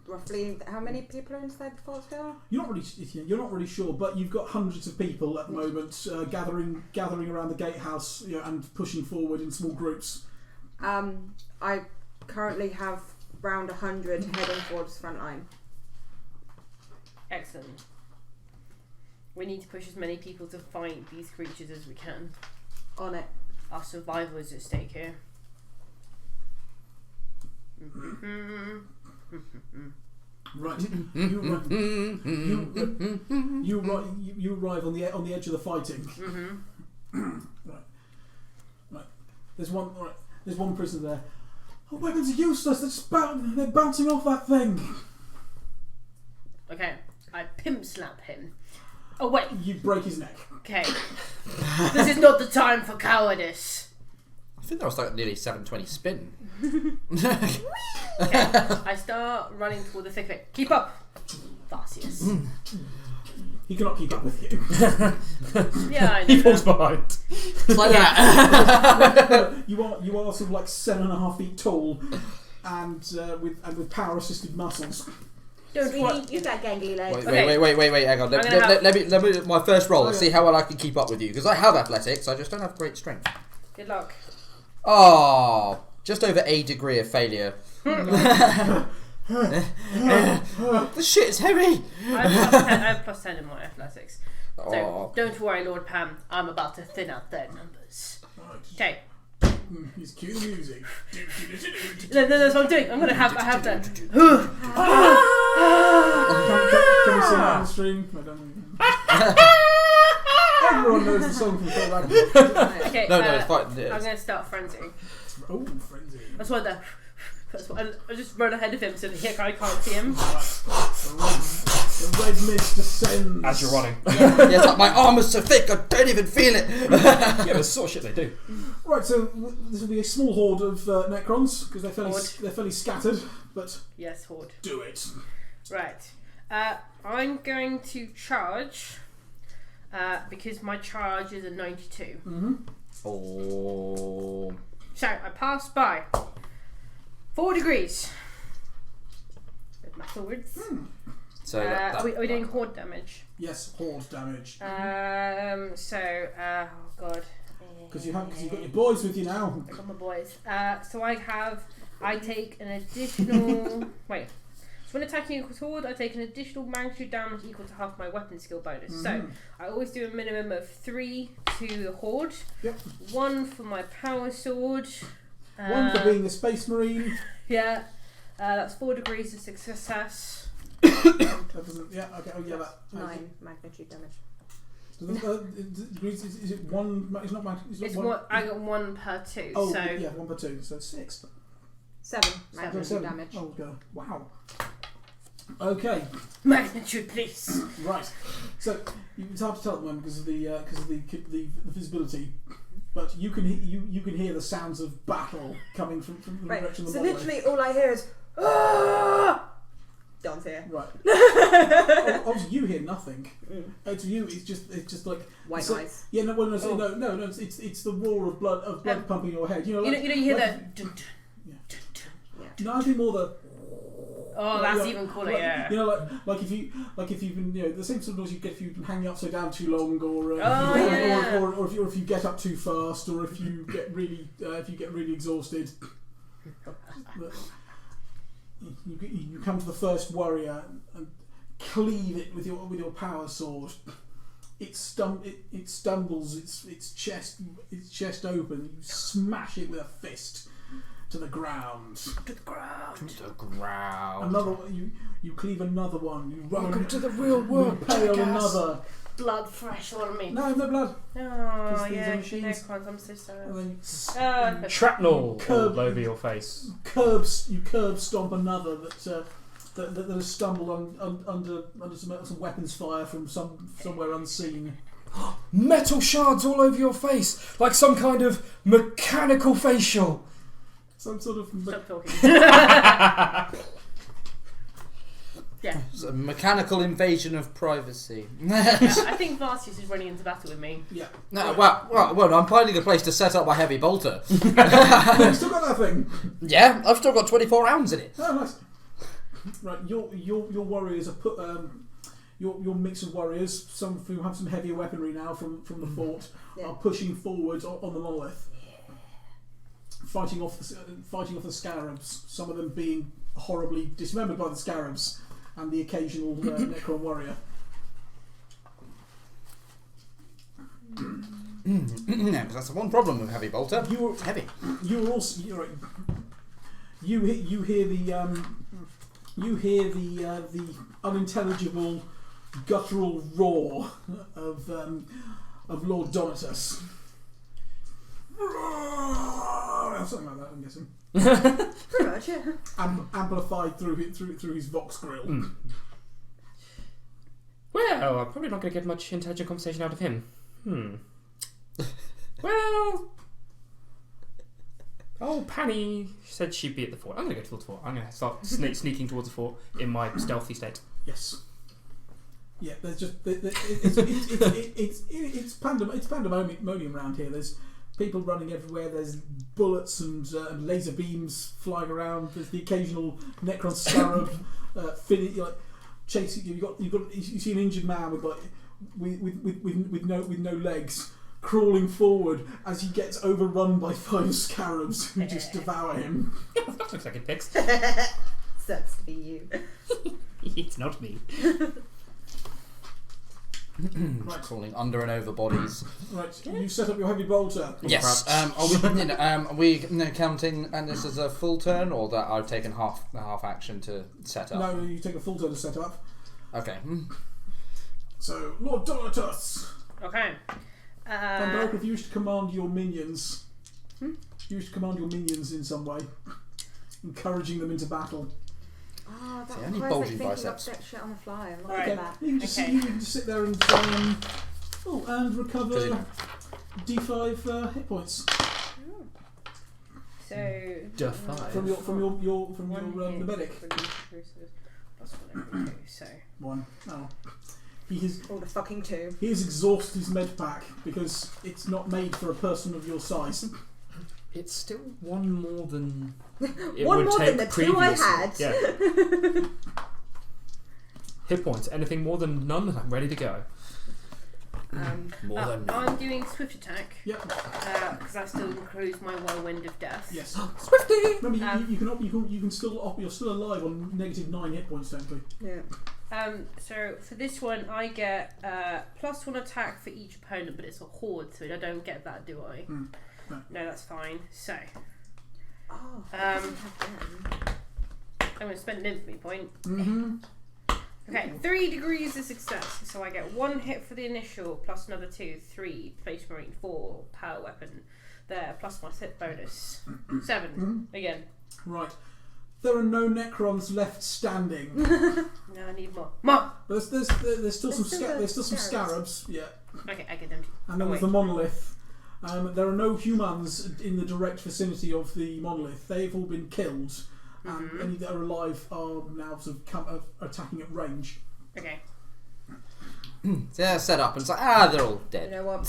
Roughly, how many people are inside the fort still? You're not really sure, but you've got hundreds of people at the moment gathering around the gatehouse, and pushing forward in small groups. I currently have round 100 heading towards the front line. Excellent. We need to push as many people to fight these creatures as we can. On it. Our survival is at stake here. Right. You arrive on the edge of the fighting. Right. There's one prisoner there. Our weapons are useless. They're bouncing off that thing. Okay, I pimp slap him. Oh wait. You break his neck. Okay. This is not the time for cowardice. I think that was like nearly 720 spin. Okay, I start running toward the thick of it. Keep up, Varsius. He cannot keep up with you. Yeah, I know. He falls behind. It's like that. You are sort of like 7.5 feet tall, and with power assisted muscles. Don't worry. You've got gangly legs. Wait, hang on. Let me my first roll. See how well I can keep up with you, because I have athletics. I just don't have great strength. Good luck. Oh, just over a degree of failure. The shit is heavy. I have plus 10 in my athletics. So don't worry, Lord Pam. I'm about to thin out their numbers. Okay. He's cue the music. No, that's what I'm doing. I have to. Can we sing that on the stream? Everyone knows the song from Thor Ragnarok. Okay. No, it's fine. I'm going to start frenzy. Oh, frenzy. That's what I just run ahead of him so that I can't see him. The red mist descends. As you're running. Yeah, it's like my arm is so thick I don't even feel it. Yeah, that's the sort of shit they do. Right, so this will be a small horde of Necrons because they're fairly scattered, but Yes, horde. do it. Right. I'm going to charge because my charge is a 92. Mm-hmm. Oh. So I pass by 4 degrees with my swords. So Are we doing horde damage? Yes, horde damage. Oh god. Because you've got your boys with you now. I got my boys. So I take an additional. Wait. So when attacking a horde, I take an additional magnitude damage equal to half my weapon skill bonus. Mm-hmm. So I always do a minimum of 3 to the horde. Yep. 1 for my power sword. 1 for being a space marine. Yeah. That's 4 degrees of success. That doesn't. Yeah. Okay. Oh yeah. That. 9 magnitude damage. Is it 1? It's not magnitude. It's one. I got 1 per 2. Oh so yeah, 1 per 2. So 6. 7 magnitude 7 damage. Oh god. Wow. Okay. magnitude, please. Right. So it's hard to tell at the moment because of the visibility, but you can hear the sounds of battle coming from the direction of the So modelway. literally all I hear is Don's here. Right. Obviously you hear nothing. To you it's just like White so, noise. Yeah. No. Well, no. It's the roar of blood pumping your head. You know. You hear that. No, I think more the. Oh, that's even cooler. Yeah. You know, like if you've been, the same sort of noise you get if you've been hanging upside down too long, or if you get up too fast, or if you get really exhausted. You come to the first warrior and cleave it with your power sword. It stumbles. Its chest open. You smash it with a fist. To the ground. To the ground. Another you cleave another one. You run. Welcome to the real world. Pale another. Blood fresh on me. No blood. Oh these yeah, are machines. I'm so sorry. And then Shrapnel Curb- all over your face. you curb stomp another that has stumbled under some weapons fire from somewhere unseen. Metal shards all over your face, like some kind of mechanical facial. Some sort of Stop talking. Yeah. It's a mechanical invasion of privacy. Yeah, I think Vartius is running into battle with me. Yeah. No, well, I'm finding a place to set up my heavy bolter. You still got that thing? Yeah, I've still got 24 rounds in it. Oh, nice. Right, your warriors are put. Your mix of warriors, some of whom have some heavier weaponry now from the fort, are pushing forward on the monolith, fighting off the scarabs. Some of them being horribly dismembered by the scarabs, and the occasional Necron warrior. Yeah, because that's the one problem with heavy bolter. It's heavy. You were also you hear the unintelligible guttural roar of Lord Donatus. Something like that, I'm guessing. Pretty much, yeah. Amplified through his Vox grill. Well, I'm probably not going to get much intelligent conversation out of him. Well, Panny said she'd be at the fort. I'm going to go towards the fort. I'm going to start sneaking towards the fort in my stealthy state. Yes. Yeah, there's just it's pandemonium around here. There's people running everywhere. There's bullets and laser beams flying around. There's the occasional Necron scarab chasing you. You see an injured man with no legs crawling forward as he gets overrun by 5 scarabs who just devour him. That looks like it picks. Sucks to be you. It's not me. Right. Crawling under and over bodies. Right, you set up your heavy bolter. Yes. Are we counting? And this is a full turn, or that I've taken half action to set up? No, you take a full turn to set up. Okay. So, Lord Donatus. Okay. Van Berk, if you wish to command your minions, you wish to command your minions in some way, encouraging them into battle. Oh, that only requires bulging thinking biceps. up shit on the fly. I'm not Right. doing that. You can just, Okay. you can just sit there and recover D5 hit points So D5. from your one hit medic. from Cruces, plus whatever we do. So One. Oh. He has All the fucking 2. exhausted his med pack because it's not made for a person of your size. It's still one more than it One would more take than the 2 I previously. had. Yeah. Hit points. Anything more than none, I'm ready to go. More than none. I'm doing swift attack Yep. because I still include my whirlwind of death. Yes. Swifty! Remember, you can still you're still alive on -9 hit points technically. Yeah. So for this one, I get +1 attack for each opponent, but it's a horde, so I don't get that, do I? No, that's fine. So Oh, I'm going to spend an infamy point. Mm-hmm. Okay, 3 degrees of success. So I get 1 hit for the initial, plus another 2, 3, Place Marine, 4, power weapon, there, plus my hit bonus. 7, again. Right. There are no Necrons left standing. No, I need more. More! There's still some scarabs. Yeah. Okay, I get them. And then with the monolith, there are no humans in the direct vicinity of the monolith. They've all been killed, and any that are alive are now sort of attacking at range. Okay. They're set up and it's like, they're all You dead. know what?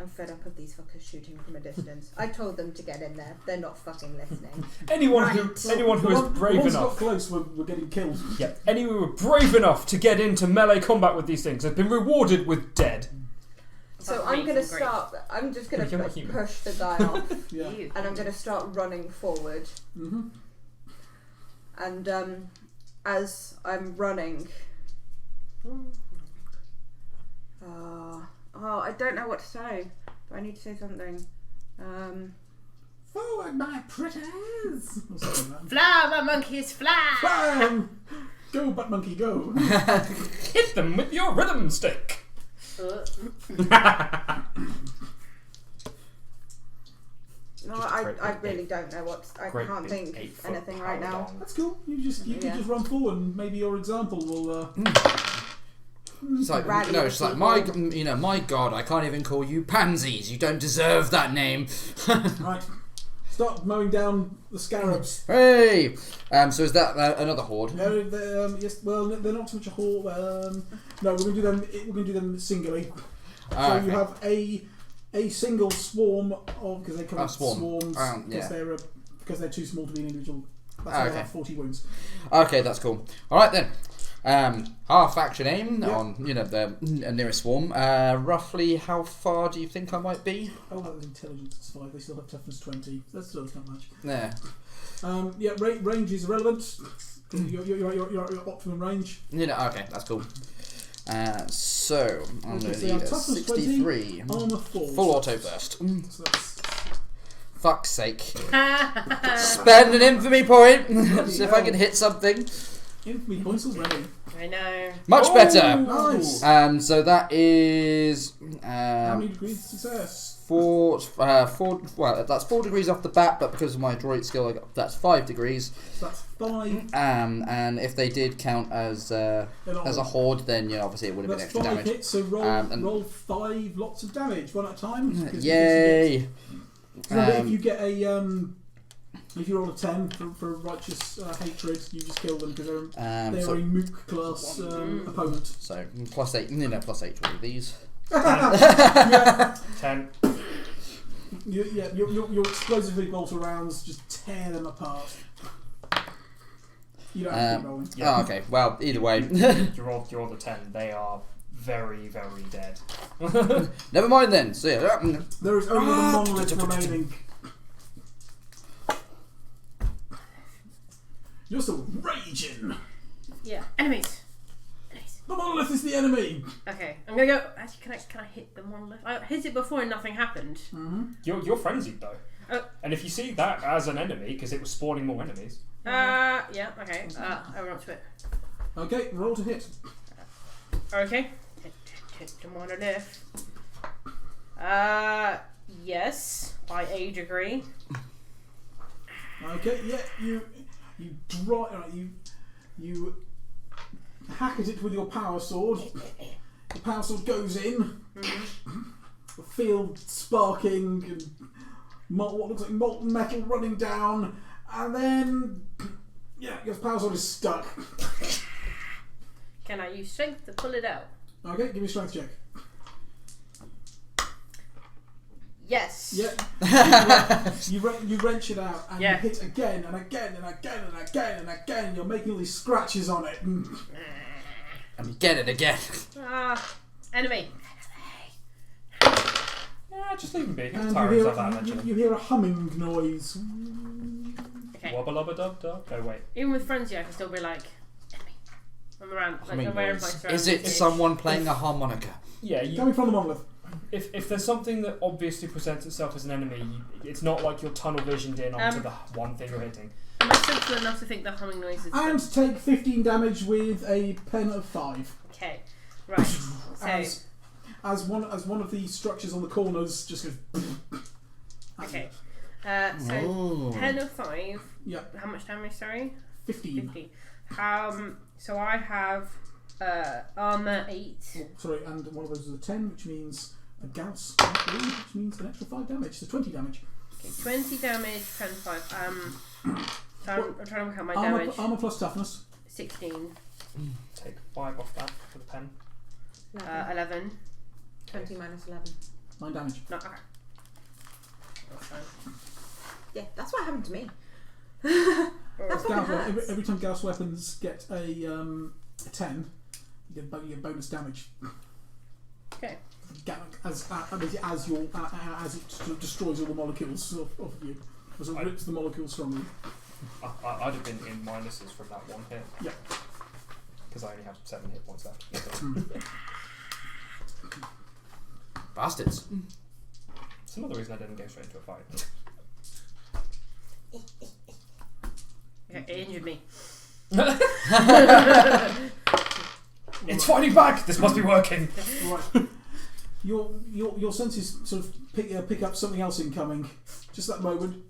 I'm fed up of these fuckers shooting from a distance. I told them to get in there. They're not fucking listening. Anyone who is brave the ones enough. got close were getting killed. Yeah, anyone who were brave enough to get into melee combat with these things has been rewarded with dead. So I'm going to start. I'm just going to push the guy off, Yeah. and I'm going to start running forward. Mm-hmm. And as I'm running, I don't know what to say. Do I need to say something? Forward, my pretties! Or something like that. Fly, my monkeys, fly! Bam! Go, butt monkey, go! Hit them with your rhythm stick. No, I really don't know what. I Great can't big think 8-foot anything right power now. dong. That's cool. You can just run forward, and maybe your example will. It's like, Rally it's like my God, I can't even call you pansies. You don't deserve that name. Right. start mowing down the scarabs. Hey! So is that another horde? No, yes. Well, they're not so much a horde. No, we're going to do them. We're going to do them singly. So you have a single swarm of, because they come in swarms because they're too small to be an individual. That's why they have 40 wounds. Okay, that's cool. All right then. Half action aim on the nearest swarm. Roughly how far do you think I might be? Oh, that was intelligence. It's 5. They still have toughness 20. That's still not much. Yeah. Range is irrelevant. Your optimum range. Okay, that's cool. So I'm going to need a toughness 63. 20, armor 4. Full auto burst. So that's Fuck's sake. Spend an infamy point. See if I can hit something. infamy points already. I know. Much better. Nice. So that is How many degrees of success? 4. Well, that's 4 degrees off the bat, but because of my droid skill, that's 5 degrees. So that's 5. And if they did count as a horde, then obviously it would have been extra damage. Hits, so roll 5 lots of damage, one at a time. Yay! If you get a if you roll a 10 for righteous hatred, you just kill them because they're a mook class opponent. So +8, +8 to all of these. 10. Your explosively bolter rounds just tear them apart. You don't have to keep rolling. Yeah. Oh, okay. Well, either way. You roll the 10. They are very, very dead. Never mind then. So yeah. There is only the monolith remaining. You're still raging. Yeah. Enemies. The monolith is the enemy. Okay, I'm gonna go. Actually, can I hit the monolith? I hit it before and nothing happened. Mm-hmm. You're frenzied though. Oh. And if you see that as an enemy, because it was spawning more enemies. Yeah. Okay. I run up to it. Okay, roll to hit. Okay. Hit the monolith. Yes. I age agree. Okay, yeah, you hack at it with your power sword. The power sword goes in. The field sparking and what looks like molten metal running down, and then your power sword is stuck. Can I use strength to pull it out? Okay, give me a strength check. Yes. Yeah. You wrench it out and Yeah. you hit again and again and again and again and again. You're making all these scratches on it. And you get it again. Enemy. Yeah, just leave him be. He'll And tire himself out eventually. you hear a humming noise. Okay. Wobble lobba dub dub. Oh wait. Even with frenzy, I can still be like, enemy. I'm around. Like, I'm wearing my Is it someone playing a harmonica? Yeah, Coming from the monolith. if there's something that obviously presents itself as an enemy, it's not like you're tunnel visioned in onto the one thing you're hitting. Am I sensible enough to think the humming noise is... And take 15 damage with a pen of 5. Okay, right. So, as one of the structures on the corners just goes. okay. So 10 of 5. Yeah. How much damage? Sorry. 15. 50. So I have armor 8. Oh, sorry, and one of those is a 10, which means a Gauss, which means an extra 5 damage, so 20 damage. Okay, 20 damage, 10, 5. So I'm trying to work out my damage. Armor plus toughness. 16. Take 5 off that for the pen. 11. 20 minus 11. 9 damage. No, okay. That's fine. Yeah, that's what happened to me. Gauss, fucking hurts. every time Gauss weapons get a 10, you get bonus damage. Okay. As it destroys all the molecules of you, as it rips the molecules from you. I'd have been in minuses from that one hit. Yeah. Because I only have 7 hit points left. Bastards. It's another reason I didn't go straight into a fight. Okay, it injured me. It's fighting back! This must be working! Right. Your senses sort of pick up something else incoming. Just that moment,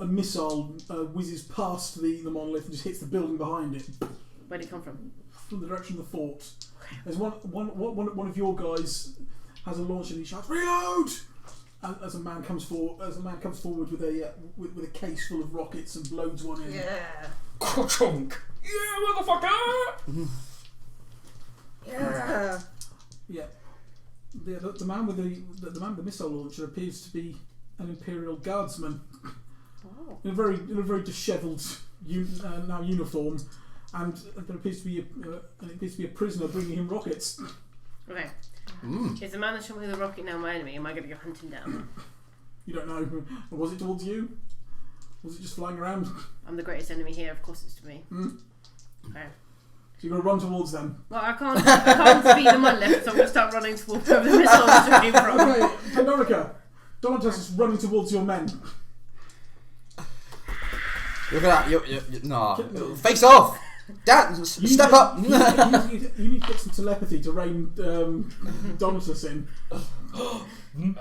a missile whizzes past the monolith and just hits the building behind it. Where'd it come from? From the direction of the fort. There's one of your guys has a launcher and he shouts, "Reload!" as a man comes forward with a case full of rockets and loads one in. Yeah. Chunk. Yeah, motherfucker. Yeah. Yeah. The man with the missile launcher appears to be an Imperial Guardsman Oh. in a very dishevelled uniform, and there appears to be a prisoner bringing him rockets. Okay. Is the man that shot me with a rocket now my enemy? Am I going to go hunting down? You don't know. Was it towards you? Was it just flying around? I'm the greatest enemy here. Of course, it's to me. Okay. So you're going to run towards them. Well, I can't feed them on left, so I'm going to start running towards where the missiles are coming from. Okay, Pandorica, Donatus is running towards your men. Look at that. No. Face off! Dad, step up! You need to get some telepathy to rein Donatus in.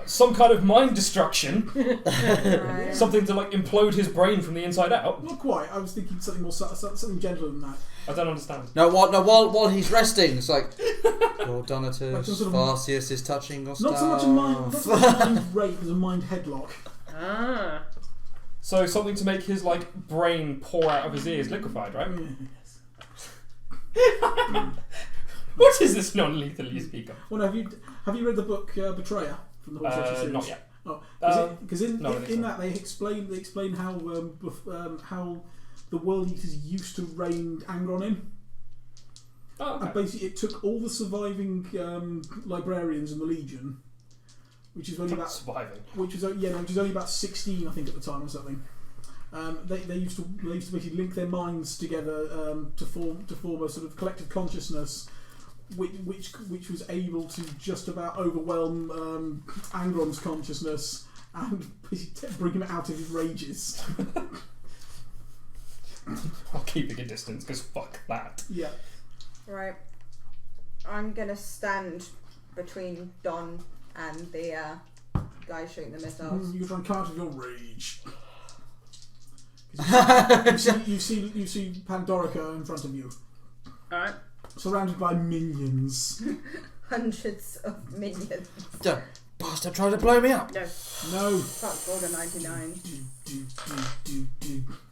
Some kind of mind destruction. Right. Something to like implode his brain from the inside out. Not quite. I was thinking something more, something gentler than that. I don't understand. No, while he's resting, it's like, oh, Donatus, Like some sort of- Farcius is touching your stuff. Not so much a mind rape as a mind headlock. Ah. So something to make his like brain pour out of his ears liquefied, right? What is this non-lethal you speak of? Well, have you read the book Betrayer from the Horse series? Not yet. Oh, because no, I don't think in so. that they explain how the World Eaters used to reign Angron in. Oh, okay. And basically, it took all the surviving librarians in the Legion, which is only about Surviving. which was only about 16, I think, at the time or something. They used to basically link their minds together to form a sort of collective consciousness, which was able to just about overwhelm Angron's consciousness and basically bring him out of his rages. I'll keep it a distance because fuck that. Yeah. Right. I'm gonna stand between Don and the guy shooting the missiles. You can try and counter your rage. You see Pandorica in front of you, Alright. surrounded by minions. Hundreds of minions. The bastard tried to blow me up. No. No. Fuck order 99. Do.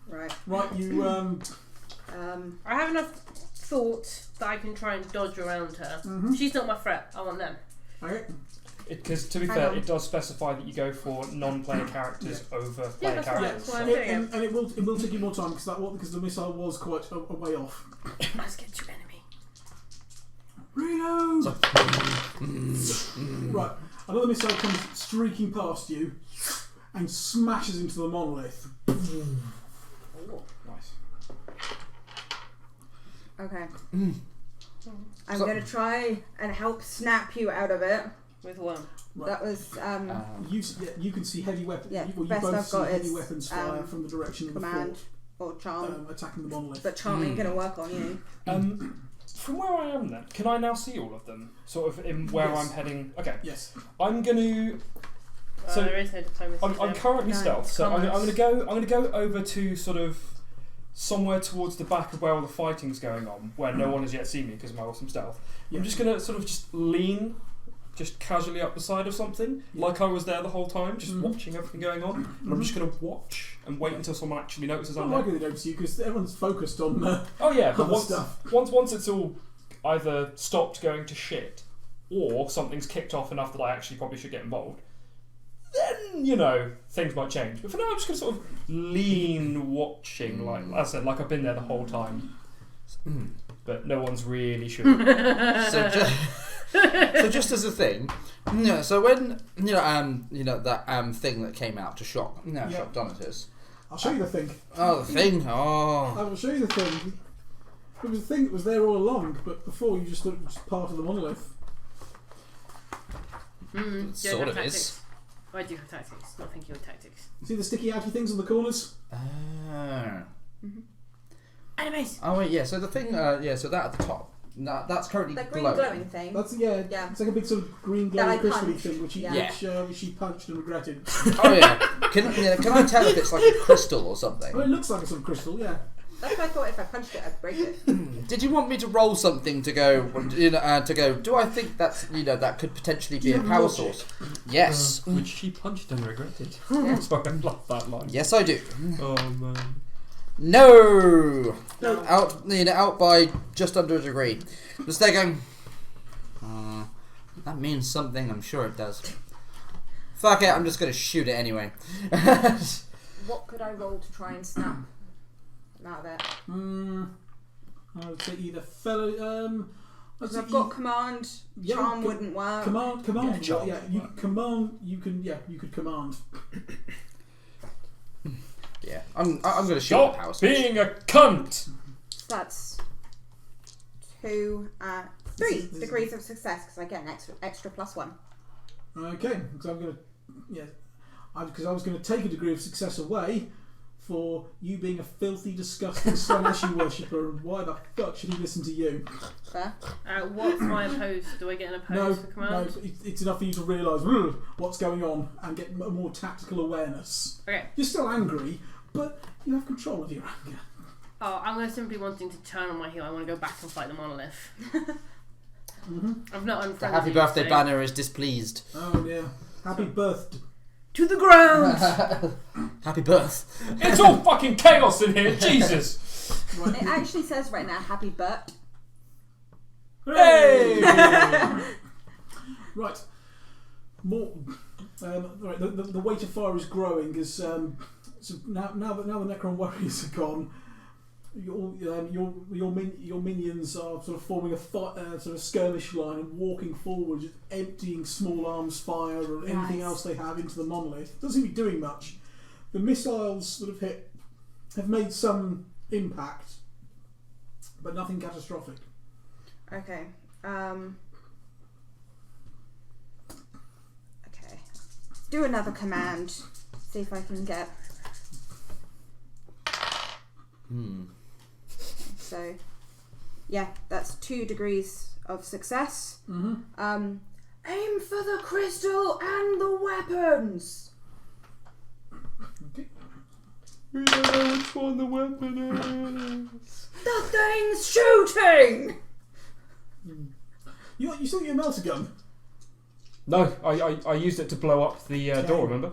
Right. Right, you I have enough thought that I can try and dodge around her. She's not my threat. I want them. okay. Because to be Hang fair, on. it does specify that you go for non-player characters over Yeah, player that's right. characters. That's why I'm doing it. And it will take you more time because the missile was quite a way off. Let's get your enemy. Reload! Right, another missile comes streaking past you and smashes into the monolith. Nice. Okay. I'm gonna try and help snap you out of it. With one. Right. That was You can see heavy weapons. Yeah, You best both I've see got heavy is, weapons fire from the direction of the command fort, or charm, attacking the monolith. but charm ain't gonna work on you. From where I am then, can I now see all of them? Sort of in where Yes. I'm heading. Okay. Yes. I'm gonna. So there is no diplomacy. I'm there. currently No, stealth, so I'm commerce. gonna go over to sort of somewhere towards the back of where all the fighting's going on, where no one has yet seen me because of my awesome stealth. Yeah. I'm just gonna sort of just lean, just casually up the side of something, like I was there the whole time, just watching everything going on. And I'm just gonna watch and wait until someone actually notices I'm I'm there. likely they notice you because everyone's focused on. Oh yeah, but other once, stuff. once it's all either stopped going to shit, or something's kicked off enough that I actually probably should get involved, then things might change. But for now, I'm just gonna sort of lean, watching, like I said, like I've been there the whole time. But no one's really sure. So just as a thing, so when that thing that came out to shock Donatus. I'll show you the thing. Oh, the thing. I Oh, will show you the thing. It was a thing that was there all along, but before you just thought it was just part of the monolith. sort of is. I do have tactics. Not thinking of tactics. See the sticky outy things on the corners? Enemies! Oh wait, yeah. So the thing, so that at the top, that's currently That green glowing. glowing thing. That's Yeah. It's like a big sort of green That I glowing crystally punched. thing, which she punched and regretted. Oh yeah. Can I tell if it's like a crystal or something? Well, it looks like a sort of crystal, yeah. That's what I thought. If I punched it, I'd break it. Did you want me to roll something to go? Do I think that's that could potentially be a power source? Yes. Which she punched and regretted. Yeah. Sorry, I loved that line. Yes, I do. Oh man. No. Out by just under a degree. Just there going. That means something. I'm sure it does. Fuck it. I'm just gonna shoot it anyway. What could I roll to try and snap them out of it? I would say either fellow. Because I've got command. Charm wouldn't work. Command. Yeah, charm. You command. You can. Yeah, you could command. Yeah, I'm gonna shoot the power Stop source. being a cunt. That's 2, 3 degrees of success because I get an extra +1. Okay, because I'm gonna. Yeah, because I was going to take a degree of success away for you being a filthy, disgusting Slaaneshi worshipper, and why the fuck should he listen to you? Fair. What's my opposed? Do I get an opposed for command? No, it's enough for you to realise what's going on and get a more tactical awareness. Okay. You're still angry, but you have control of your anger. Oh, I'm going to simply wanting to turn on my heel. I want to go back and fight the monolith. I've not unfriended The happy you, birthday so- banner is displeased. Oh yeah, happy birthday. To the ground! Happy birth. It's all fucking chaos in here. Jesus. Right. It actually says right now, happy Bert. Hey. Right. More. Right. The weight of fire is growing as so now that the Necron warriors are gone. Your minions are sort of forming a sort of skirmish line and walking forward, just emptying small arms fire or anything else they have into the monolith. Doesn't seem to be doing much. The missiles that have hit have made some impact, but nothing catastrophic. Okay. Okay. Do another command. See if I can get. So, yeah, that's 2 degrees of success. Aim for the crystal and the weapons. Okay. We don't know which one the weapon is. The thing's shooting. You still get your melter gun? No, I used it to blow up the door. Remember?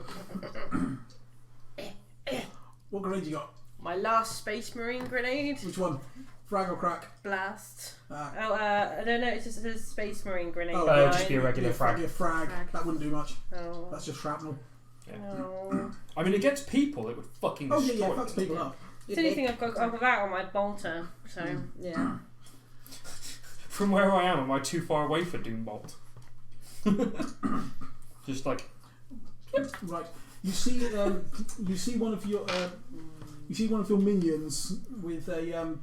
What grenade you got? My last Space Marine grenade. Which one? Frag or crack? Blast. Ah. I don't know, it's just a Space Marine grenade. Oh, it'd just be a regular Yeah, frag. Yeah, frag. Frag. That wouldn't do much. Oh. That's just shrapnel. No. I mean, against people, it would fucking Oh destroy yeah, fucks them. people up. It's the only thing I've got that on my bolter, so Yeah. From where I am I too far away for Doombolt? Just like Right. You see one of your minions with a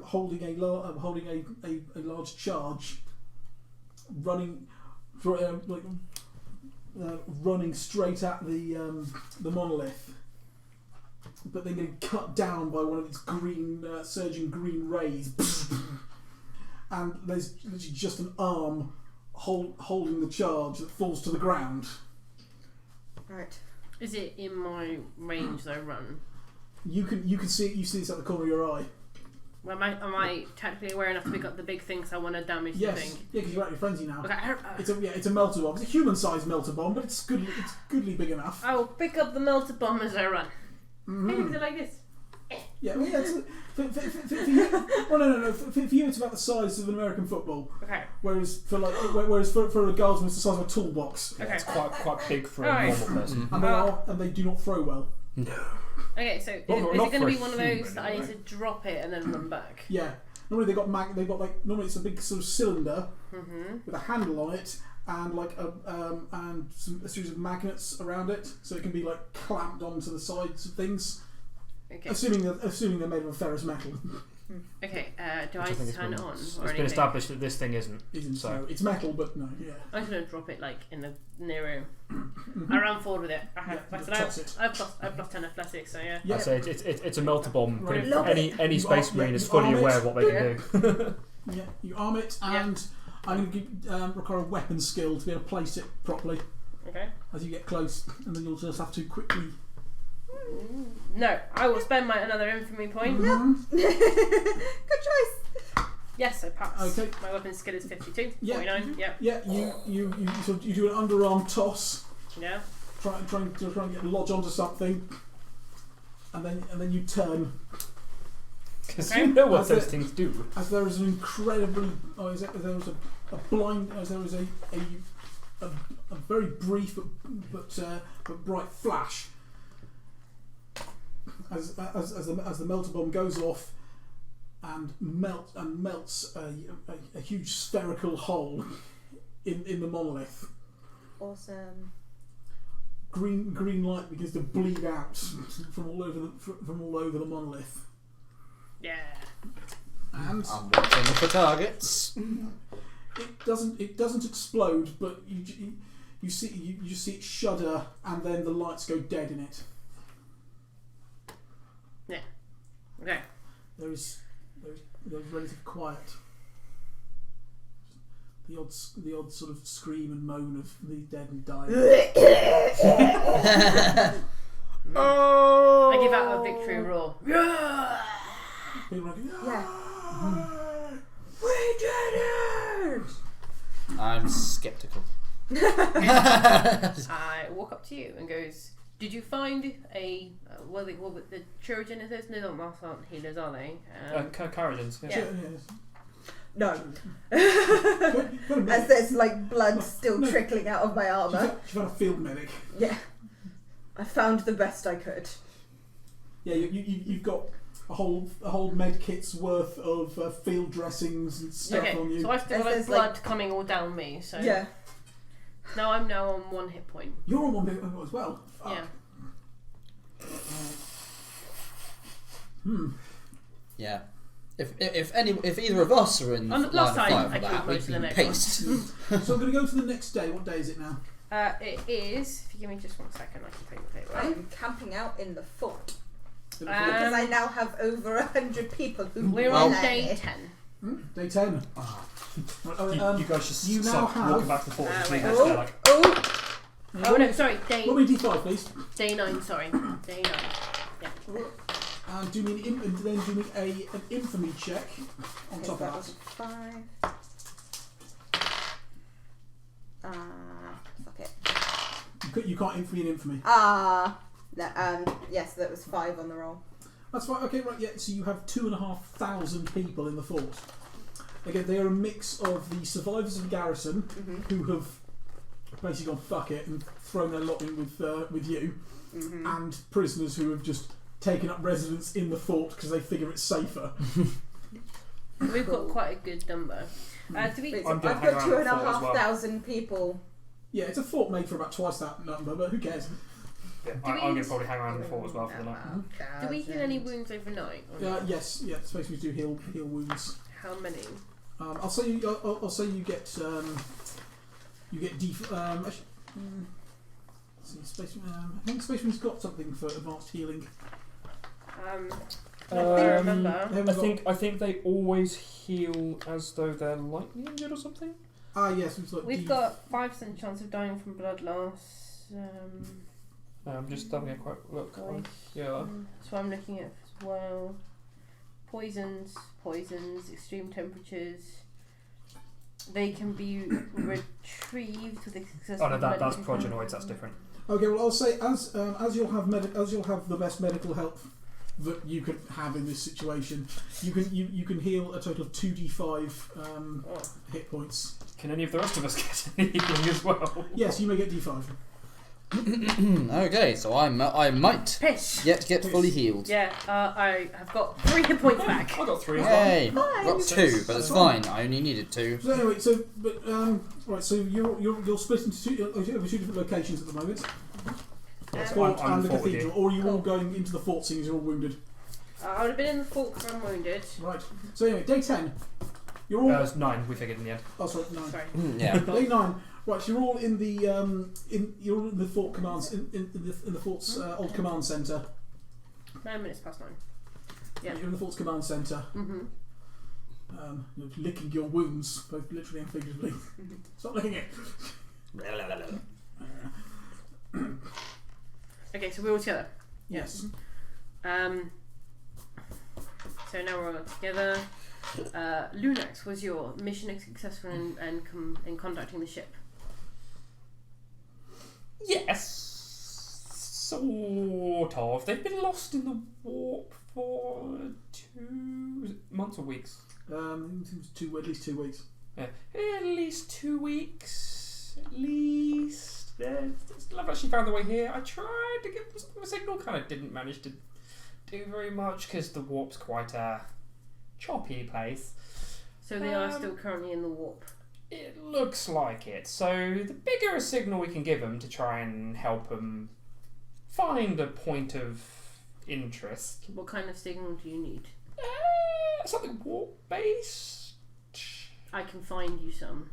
holding a large charge, running straight at the monolith, but then getting cut down by one of its surging green rays, and there's literally just an arm holding the charge that falls to the ground. Right. is it in my range that I run? You can see it. You see this at the corner of your eye. Am I tactically aware enough to pick up the big thing so I want to damage the Yes. thing? Yeah, because you're at your frenzy now. Okay, It's a melter bomb. It's a human-sized melter bomb, but it's goodly big enough. I will pick up the melter bomb as I run. Mm-hmm. Hey, is it like this? Yeah, well, yeah. For you, well, no. For you, it's about the size of an American football. Okay. Whereas for a guardsman, it's the size of a toolbox. Okay. it's quite big for a Alright. normal person. And they do not throw well. Okay, so is Not it for going to a be one of those human, that I need anyway. to drop it and then run back? Yeah. Normally normally it's a big sort of cylinder Mm-hmm. with a handle on it and a series of magnets around it, so it can be like clamped onto the sides of things. Okay. Assuming they're made of a ferrous metal. Okay. Do I Which I think turn it on it's or been anything? established that this thing isn't. So So it's metal, but no, yeah. I'm just going to drop it like in the near room. I ran forward with it. I have, Yeah, like I said, toss it. I've plus 10 athletics, so yeah. Yeah. I say it's a melter bomb. Right. Pretty- any You space arm- marine yeah, is you fully arm it. aware of what they can do. Yeah, you arm it, and I'm going to require a weapon skill to be able to place it properly Okay. as you get close, and then you'll just have to quickly. No, I will spend another infamy point. Good choice. Yes, I pass. Okay. My weapon skill is 52. Yeah. 49. Yep. Yeah, you do an underarm toss, Yeah. trying to get lodge onto something, and then you turn. Because Okay. you know what As those it- things do. As there is an incredibly, there was a blind, as there was a very brief but bright flash. As the melter bomb goes off and melts a huge spherical hole in the monolith. Awesome. Green light begins to bleed out from all over the monolith. Yeah. And I'm watching for targets. it doesn't explode, but you see it shudder, and then the lights go dead in it. Yeah. Okay. There's relative quiet. The odd sort of scream and moan of the dead and dying. Oh! I give out a victory roar. Yeah. People are like, Yeah. We did it! I'm skeptical. I walk up to you and goes, did you find a what the Chirurgeon is this? No, not aren't healers, are they? Carriagins. Yeah. No. Got a As there's like blood still trickling out of my armour. She's got a field medic. Yeah. I found the best I could. Yeah, you've got a whole med kit's worth of field dressings and stuff Okay, on you. so I still have There's, blood like- coming all down me. So Yeah. now I'm on 1 hit point. You're on one bit as well. Fuck. Yeah. Yeah. If either of us are in the line Last of time fire I for that, killed we'd most be of the paced. So I'm going to go to the next day. What day is it now? It is. If you give me just 1 second, I can take the paper. I'm camping out in the fort. Is it Because I now have over 100 people who We're Well- on live day here. 10. Day 10. You guys just you now start have- walking back to the fort. Just wait, leave us there like, Oh! Oh no, sorry, day Roll me a d5, please. day 9. Sorry, day 9. Yeah. And do me an infamy check on Okay, top that of was that. 5. Fuck it. You can't infamy an infamy. Yes, that was 5 on the roll. That's fine. Okay, right. Yeah. So you have 2,500 people in the fort. Again, they are a mix of the survivors of the garrison who have basically gone fuck it and thrown their lot in with you, and prisoners who have just taken up residence in the fort because they figure it's safer. We've got quite a good number. Do we? Wait, so I'm I've gonna hang got around the fort as well. 2,500 people. Yeah, it's a fort made for about twice that number, but who cares? yeah, Do I'm going we- to probably hang around in the fort as well for the night. Do we heal any wounds overnight? Or not? Yes. Yeah. Space Marines do heal wounds. How many? I'll say you get actually, see, I think Space Marine's got something for advanced healing. I remember. They haven't got- I think they always heal as though they're lightly injured or something. Yes, it's like We've got 5% chance of dying from blood loss. I'm just having a quick look. Guys. Yeah. So I'm looking at as well. Poisons, extreme temperatures. They can be retrieved with a successful. Oh no, that's medical- progenoids. That's different. Okay, well, I'll say as you'll have the best medical help that you could have in this situation, you can heal a total of 2d5 hit points. Can any of the rest of us get any healing as well? Yes, you may get d5. Okay, so I might Pish. yet get fully healed. Yeah, I have got 3 hit points back. I got 3 as well. Yay! Fine. Got 2, but it's fine. I only needed 2. So anyway, right, so you're split into two different locations at the moment. Yes, Fort I'm and the in the fort with cathedral, you. or are you all going into the fort seeing as you're all wounded? I would have been in the fort because I'm wounded. Right. So anyway, day 10. You're all. It's 9. We figured in the end. Oh, sorry, 9. Sorry. Yeah. Day 9. Right, so you're all in the you're all in the fort commands in the fort's old command centre. 9 minutes past 9. Yeah. You're in the fort's command centre. You're licking your wounds, both literally and figuratively. Stop licking it. Okay, so we're all together. Yes. So now we're all together. Lunax, was your mission successful in contacting the ship? Yes, sort of. They've been lost in the warp for 2 months or weeks. At least 2 weeks. Yeah. At least 2 weeks. At least. I've actually found the way here. I tried to give them a signal, kind of didn't manage to do very much because the warp's quite a choppy place. So they are still currently in the warp. It looks like it. So the bigger a signal we can give them to try and help them find a point of interest. What kind of signal do you need? Something warp based. I can find you some.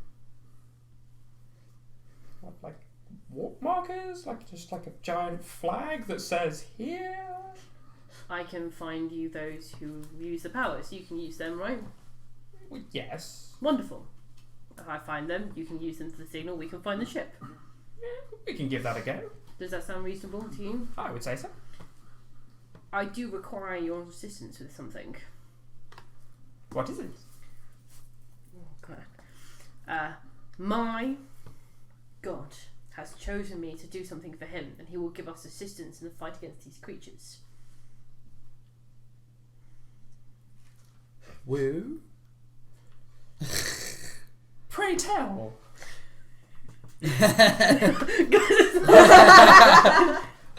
Like warp markers, just like a giant flag that says here. I can find you those who use the powers. You can use them, right? Well, yes. Wonderful. If I find them, you can use them for the signal. We can find the ship. Yeah, we can give that a go. Does that sound reasonable to you? I would say so. I do require your assistance with something. What is it? Oh, God. My God has chosen me to do something for him, and he will give us assistance in the fight against these creatures. Woo. Pray tell.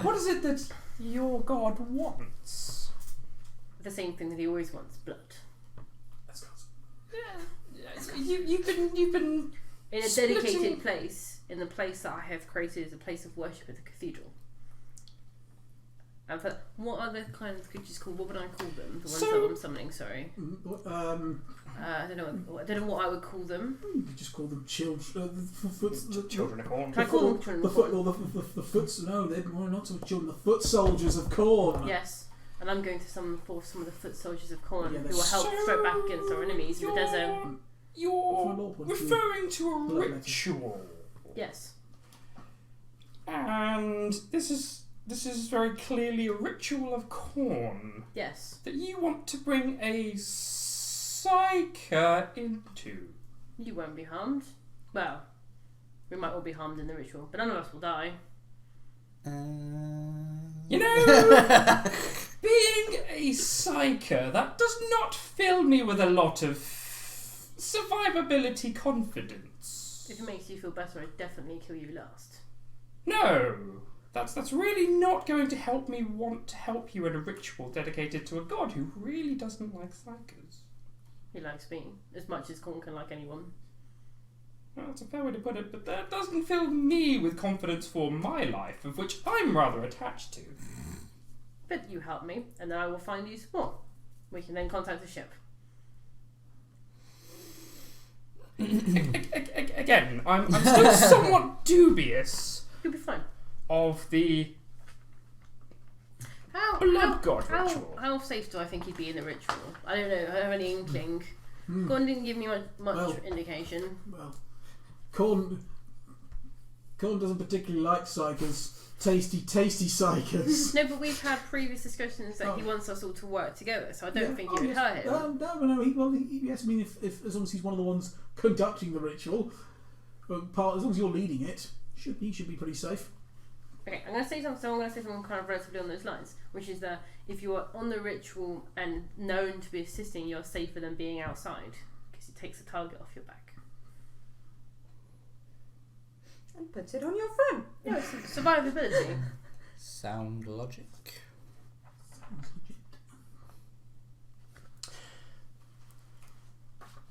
What is it that your God wants? The same thing that he always wants: blood. That's close. Yeah. You've been In a splitting- dedicated place, in the place that I have created as a place of worship at the cathedral. And for what are the kind of creatures called? What would I call them? The ones that I'm summoning. Sorry. I don't know. I don't know what I would call them. You could just call them children. Children of Corn. Can I call them children The of foot, Corn? or the foot. No, they're not so much children. The foot soldiers of Corn. Yes. And I'm going to summon forth some of the foot soldiers of Corn Yeah, who will help strike back against our enemies in the desert. You're referring to a ritual. Yes. And this is very clearly a ritual of Corn Yes. that you want to bring a psyker into. You won't be harmed. Well, we might all be harmed in the ritual, but none of us will die. You know, being a psyker, that does not fill me with a lot of survivability confidence. If it makes you feel better, I'd definitely kill you last. No, that's really not going to help me want to help you in a ritual dedicated to a god who really doesn't like psykers. He likes me as much as Corn can like anyone. Well, that's a fair way to put it, but that doesn't fill me with confidence for my life, of which I'm rather attached to. But you help me, and then I will find you some more. We can then contact the ship. Again, I'm still somewhat dubious You'll be fine. of the blood god ritual. How safe do I think he'd be in the ritual? I don't know. I don't have any inkling. Hmm. Corn didn't give me much Well- indication. Well, Corn doesn't particularly like psychers. Tasty psychers. No, but we've had previous discussions that he wants us all to work together, so I don't think he would yes. hurt him. No. Yes. I mean, if as long as he's one of the ones conducting the ritual, as long as you're leading it, he should be pretty safe. Okay, I'm going to say something kind of relatively on those lines, which is that if you are on the ritual and known to be assisting, you're safer than being outside, because it takes the target off your back. And puts it on your friend. Yeah, it's survivability. Sound logic.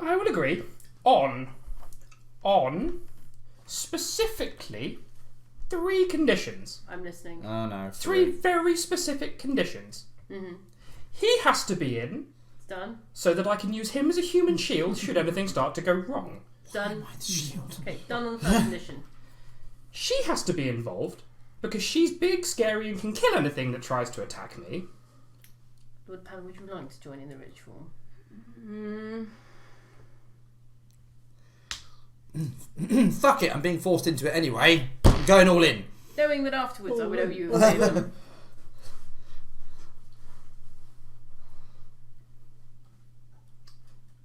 I would agree on specifically 3 conditions. I'm listening. Oh no. 3 very specific conditions. Mm-hmm. He has to be in It's done. so that I can use him as a human shield should anything start to go wrong. Done. The shield. Okay, done on the first condition. She has to be involved because she's big, scary, and can kill anything that tries to attack me. Lord Pan, would you like to join in the ritual? Fuck it, I'm being forced into it anyway. I'm going all in. Knowing that afterwards I would owe you a favour.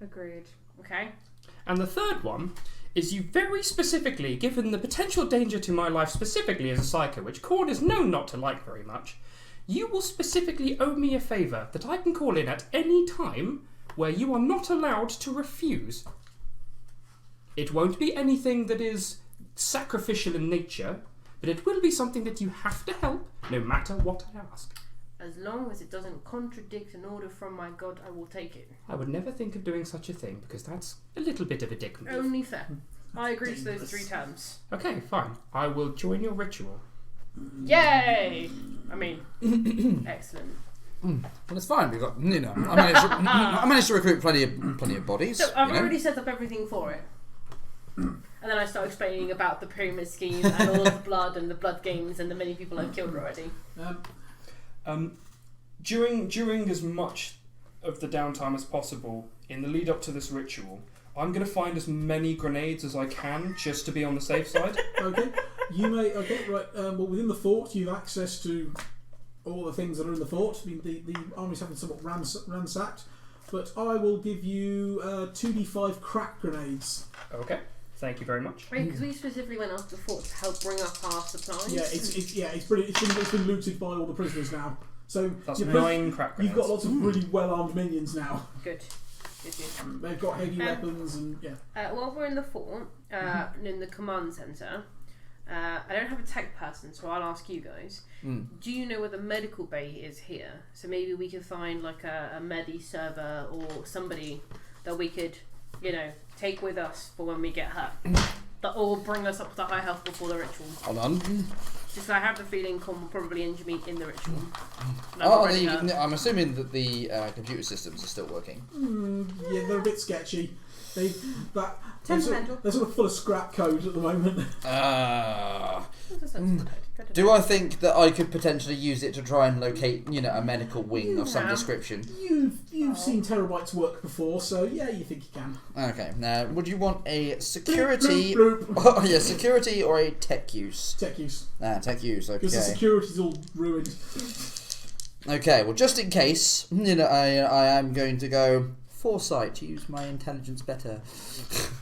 Agreed. Okay. And the third one is you very specifically, given the potential danger to my life specifically as a psycho, which Corn is known not to like very much, you will specifically owe me a favour that I can call in at any time where you are not allowed to refuse. It won't be anything that is sacrificial in nature, but it will be something that you have to help no matter what I ask. As long as it doesn't contradict an order from my god, I will take it. I would never think of doing such a thing because that's a little bit of a dick move. Only fair. I agree to those 3 terms. Okay, fine. I will join your ritual. Yay! I mean, excellent. Well, it's fine. We've got, I managed to recruit plenty of bodies. So I've already set up everything for it. And then I start explaining about the pyramid scheme and all of the blood and the blood games and the many people I've killed already. During as much of the downtime as possible in the lead up to this ritual, I'm going to find as many grenades as I can just to be on the safe side. Okay. You may. Okay. Right. Well, within the fort, you have access to all the things that are in the fort. I mean, the army's having somewhat ransacked, but I will give you 2d5 crack grenades. Okay. Thank you very much. Right, because we specifically went up to the fort to help bring up our supplies. Yeah, it's brilliant. It's been looted by all the prisoners now. So that's 9 crack grenades. You've got lots of really well-armed minions now. Good. They've got heavy weapons and while we're in the fort, in the command centre, I don't have a tech person, so I'll ask you guys. Do you know where the medical bay is here? So maybe we could find like a medi server or somebody that we could, take with us for when we get hurt. That will bring us up to high health before the ritual. Hold on. Just I have the feeling Con will probably injure me in the ritual. I'm assuming that the computer systems are still working. Yeah, they're a bit sketchy. They're Temperamental. sort of full of scrap code at the moment. Do I think that I could potentially use it to try and locate, a medical wing of some description? You've seen terabytes work before, so yeah, you think you can. Okay. Now, would you want a security? Bloop, bloop. Oh, yeah, security or a tech use? Tech use. Tech use. Okay. Because the security's all ruined. Okay. Well, just in case, I am going to go foresight to use my intelligence better.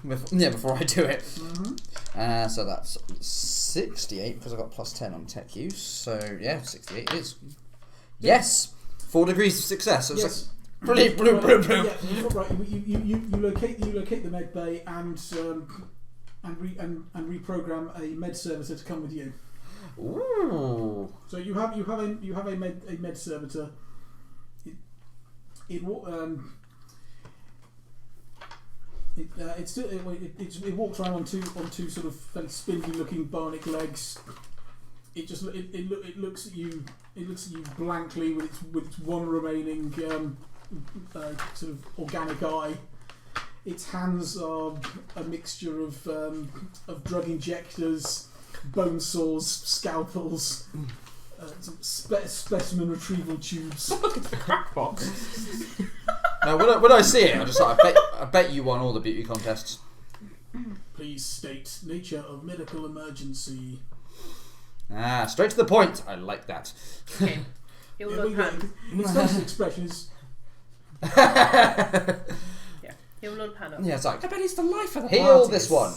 Before I do it. Mm-hmm. So that's 68 because I got plus 10 on tech use. So yeah, 68 is yes, 4 degrees of success. So it's Yes. like brilliant. Yeah, right. You locate the med bay and reprogram a med servitor to come with you. Ooh. So you have a med servitor. It walks around on two sort of fairly spindly looking bionic legs. It looks at you blankly with its one remaining sort of organic eye. Its hands are a mixture of drug injectors, bone saws, scalpels, some specimen retrieval tubes. Look at the crack box. Now, when I see it, I bet you won all the beauty contests. Please state nature of medical emergency. Straight to the point. I like that. Okay. He'll load pan. Its facial expression is. Yeah. He'll load pan up. Yeah, it's like I bet it's the life of the party. heal this one.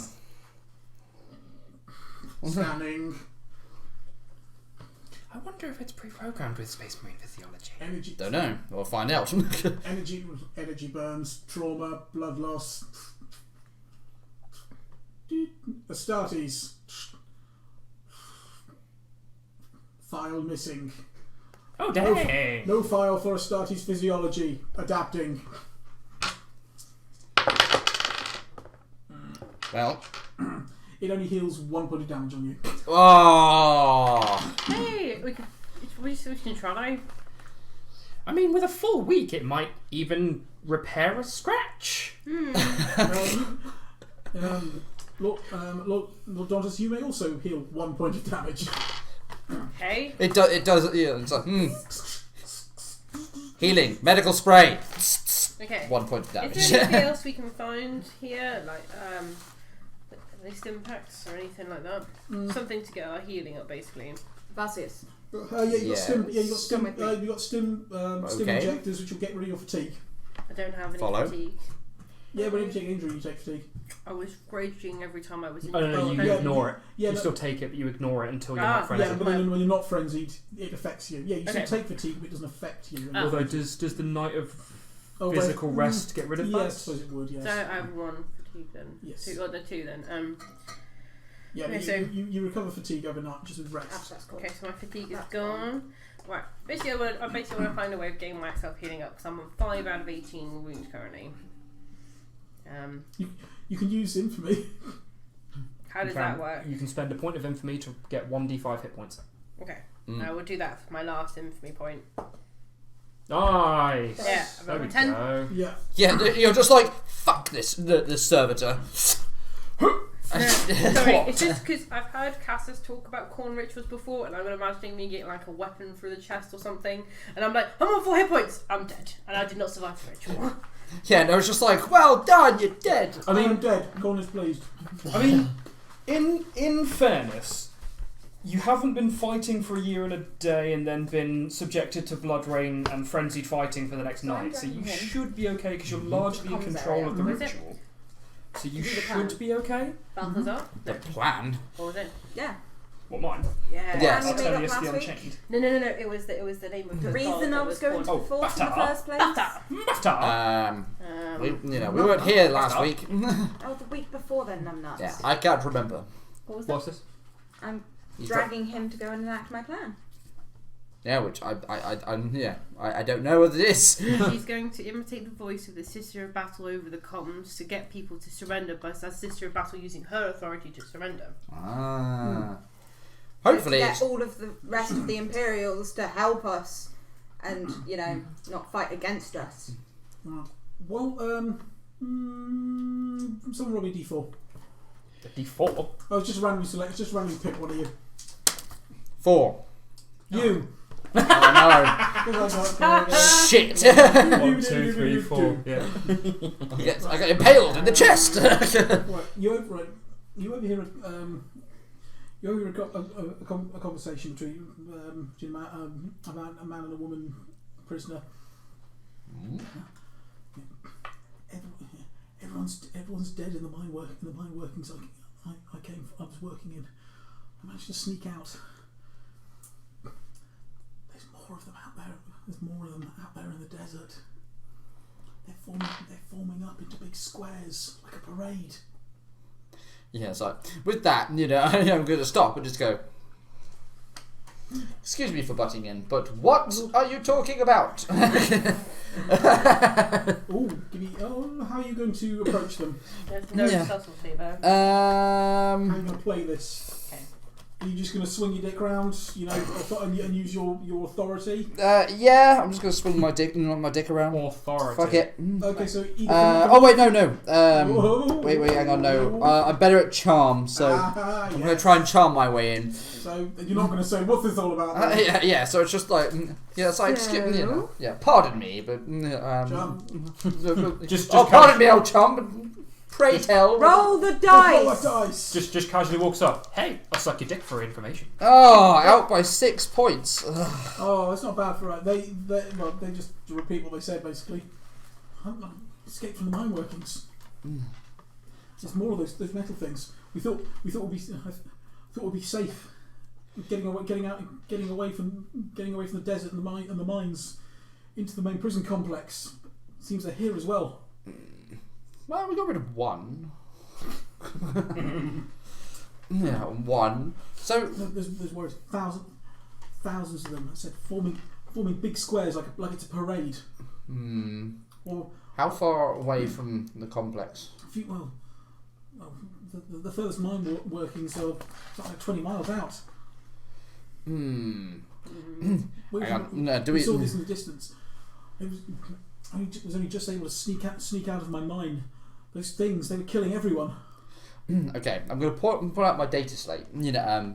Scanning. I wonder if it's pre-programmed with Space Marine physiology. Energy. Don't know. We'll find out. Energy burns, trauma, blood loss. Astartes. File missing. Oh, dang! No file for Astartes physiology. Adapting. Well. It only heals 1 point of damage on you. Oh. Hey, we can try. I mean, with a full week, it might even repair a scratch. Lord Dantas, you may also heal 1 point of damage. Okay. It does. Yeah. It's like healing medical spray. Okay. 1 point of damage. Is there anything else we can find here, like at least impacts or anything like that? Something to get our healing up, basically. Vasius. You got stim Okay. injectors, which will get rid of your fatigue. I don't have any Follow. fatigue. Yeah, whenever you take an injury, you take fatigue. I was raging every time I was in Oh, no, you yeah, ignore it. Yeah, You no, still take it, but you ignore it until you're Ah, not frenzied. yeah, but then when you're not frenzied, it affects you. Yeah, you Okay. still take fatigue, but it doesn't affect you. Ah. Although, does the night of Oh, physical rest get rid of Yeah, I that? suppose it would, yes. So I have 1 fatigue then. Yes. 2, the 2 then. Yeah, Okay, but so- you recover fatigue overnight just with rest. That's cool. Okay, so my fatigue is That's gone. Right. Basically, I want to find a way of getting myself healing up because I'm on 5 out of 18 wounds currently. You can use infamy. How does that work? You can spend a point of infamy to get 1d5 hit points. Okay. I will do that for my last infamy point. Nice! Yeah, There we 10. go. Yeah. Yeah, you're just like, fuck this servitor. Sorry, it's just because I've heard Cassus talk about corn rituals before, and I'm imagining me getting like a weapon through the chest or something, and I'm like, I'm on 4 hit points, I'm dead, and I did not survive the ritual. Yeah, no, it's just like, well done, you're dead. I mean, I'm dead. Corn is pleased. I mean, in fairness, you haven't been fighting for a year and a day and then been subjected to blood rain and frenzied fighting for the next night, so you should be okay because you're largely in control of the What is it? ritual. So you Is it the plan? should be okay. Balthazar? The plan? What was it? Yeah. What, mine? Yeah. Yes. Plan we made up Artelius last the week. Unchained. No. It was the name of The the reason god I that was going to Oh, the force in the Bata. first place. Bata. Bata! We weren't here last Stop. week. Oh, the week before then, numbnuts. Yeah, I can't remember. What was that? What's this? I'm He's dragging him to go and enact my plan. Yeah, which I don't know what it is. She's going to imitate the voice of the Sister of Battle over the comms to get people to surrender, but as Sister of Battle using her authority to surrender. Hopefully, To it's, get all of the rest of the Imperials to help us and, not fight against us. Well, someone roll me D4. The D4? Oh, just randomly select. Just randomly pick one of you. 4. You. Oh1, Shit! 2, 3, 4. Yeah. I got impaled in the chest. Right, you overhear a conversation between a man and a woman prisoner. Everyone's dead in the mine workings I was working in. I managed to sneak out. There's more of them out there. There's more of them out there in the desert. They're forming up into big squares like a parade. Yeah, so with that, I'm going to stop and just go. Excuse me for butting in, but what are you talking about? How are you going to approach them? There's no Yeah. subtlety there. How are you going to play this? Okay. Are you just going to swing your dick around, and use your authority? Yeah, I'm just going to swing my dick around. Authority. Fuck it. Okay, so either. Oh wait, no. Whoa. Wait, hang on, no. I'm better at charm, so I'm going to try and charm my way in. So you're not going to say what's this all about? then? Yeah. So it's just like, it's like, yeah. Pardon me, but Chum. Just pardon me, old chum. But pray tell. Roll the Roll dice! that dice. Just casually walks up. Hey, I'll suck your dick for information. Oh, out by 6 points. Oh, that's not bad for right. They just repeat what they said basically. Escape from the mine workings. There's more of those metal things. We thought we'd be safe. Getting away from the desert and the mines into the main prison complex. Seems they're here as well. Well, we got rid of 1. Yeah, 1. So There's worries. Thousands of them. I said forming big squares like it's a parade. Or how far away from the complex? the furthest mine workings are like 20 miles out. Hang We on. No, do we? saw this in the distance. I was only just able to sneak out of my mine. Those things, they were killing everyone. Okay, I'm going to pull out my data slate.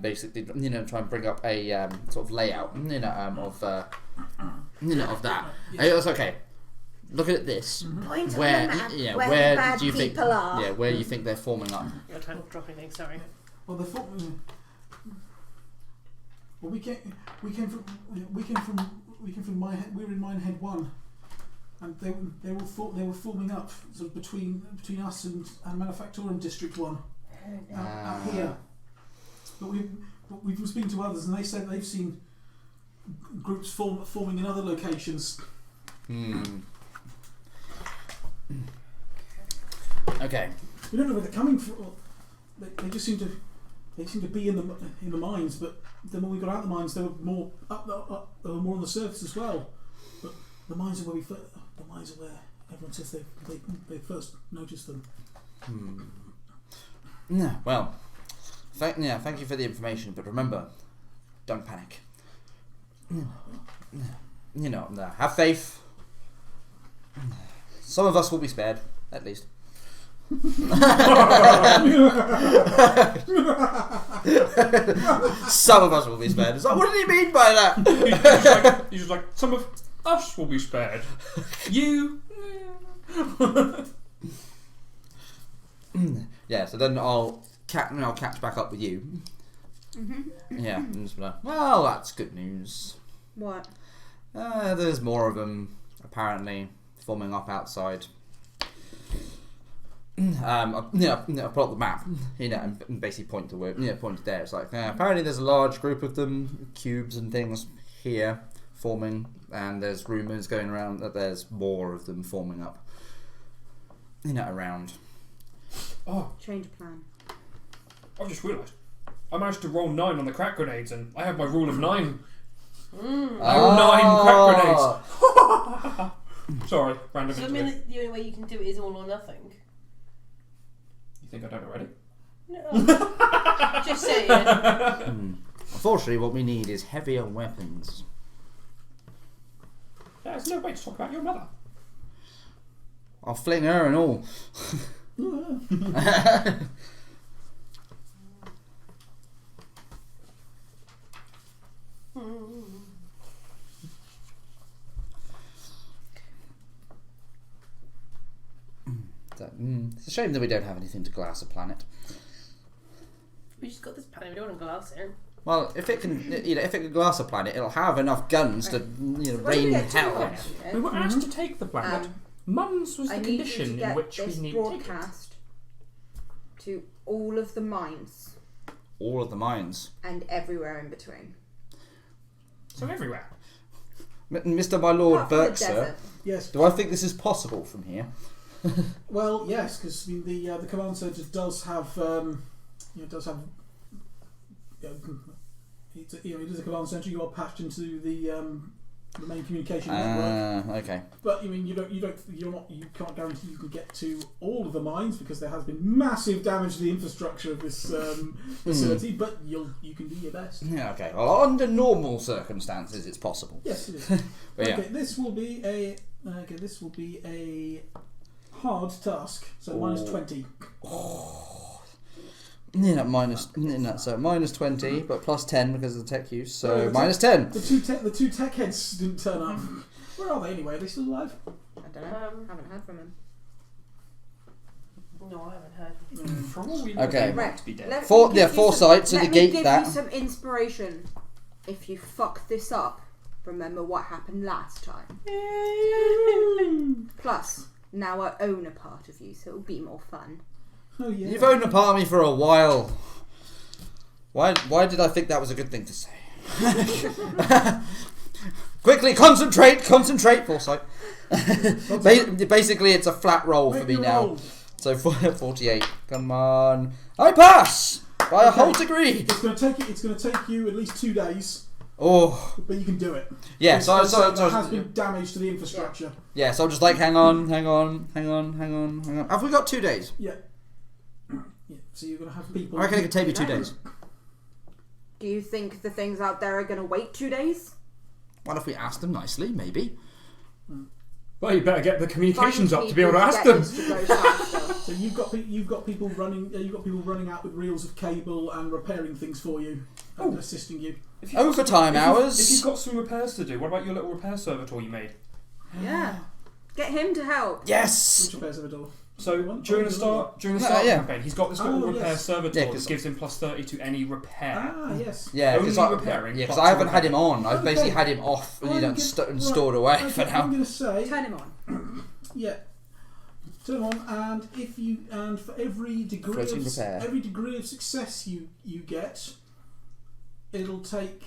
Basically, try and bring up a sort of layout. Of that. Hey, that's okay. Looking at this, Point on where the map yeah, where where the bad do you think? people are. Yeah, where you think they're forming up? Your time of dropping things, sorry. Well, we came from we were in Minehead 1. and they were forming up sort of between us and Manufactorum District 1 out here. But we've been speaking to others, and they said they've seen groups forming in other locations. Okay. We don't know where they're coming from. They just seem to be in the mines, but then when we got out the mines, they were more they were more on the surface as well. But the mines are where everyone says they first noticed them. Yeah, well, thank you for the information, but remember, don't panic. You know, have faith. Some of us will be spared, at least. Some of us will be spared. It's like, what did he mean by that? He's just like, some of us will be spared. You. Yeah, so then I'll catch back up with you. Yeah, and just be like, well, that's good news. What? There's more of them apparently forming up outside. I pull up the map, and basically point to where, point to there. It's like apparently there's a large group of them, cubes and things here forming, and there's rumours going around that there's more of them forming up, around. Oh, Change of plan. I've just realised I managed to roll 9 on the crack grenades, and I have my rule of 9. I roll 9 crack grenades. Sorry, random. So I mean, the only way you can do it is all or nothing. You think I don't already? No. Just saying. Unfortunately, what we need is heavier weapons. There's no way to talk about your mother. I'll fling her and all. It's a shame that we don't have anything to glass a planet. We just got this planet. We don't want to glass it. Well, if it can, if it can glass a planet, it'll have enough guns to, rain hell. We were asked to take the planet. Mums was the condition in which we need to take it. Broadcast to all of the mines. All of the mines. And everywhere in between. So everywhere. Mr. My Lord Apart from the Berkser, desert. Yes. do I think this is possible from here? Well, yes, because the command centre does have it is a command centre. You are patched into the main communication network. Okay. But you can't guarantee you can get to all of the mines because there has been massive damage to the infrastructure of this facility. But you can do your best. Yeah. Okay. Well, under normal circumstances, it's possible. Yes, it is. But Okay, this will be a hard task. So minus 20. So minus 20, but plus 10 because of the tech use. So minus 10. The two tech heads didn't turn up. Where are they anyway? Are they still alive? I don't know. Haven't heard from him. No, I haven't heard. For all we know, Okay. they Right. might be dead. Let me Foresight to let me negate give that. you some inspiration. If you fuck this up, remember what happened last time. Plus, now I own a part of you, so it'll be more fun. Oh yeah. You've owned a part of me for a while. Why did I think that was a good thing to say? Quickly, concentrate, Foresight. Basically, it's a flat roll for me now. Roll. So 48. Come on, I pass by a whole degree. It's going to take you at least 2 days. Oh, But you can do it. yeah. So there has been damage to the infrastructure. yeah. So I'm just like, hang on. Have we got 2 days? Yeah. Yeah. So you're going to have people. I reckon it could take me 2 days. Do you think the things out there are going to wait 2 days? What if we ask them nicely? Maybe. Well, you better get the communications Find up to be able to people ask get them. this to go faster. So you've got people running out with reels of cable and repairing things for you and assisting you. Overtime hours. If you've got some repairs to do, what about your little repair servitor you made? Yeah. Get him to help. Yes. Which repairs of it all? So during the start Yeah. of the campaign, he's got this little Oh, repair yes. servitor Yeah, that gives him +30 to any repair. Ah, yes. Yeah, because Only repairing, I but haven't had repairing. him on. I've Okay. basically had him off and Right, stored away okay, for I'm now. going to say, Turn him on. yeah, turn on, and for every degree Floating repair. of success you get, it'll take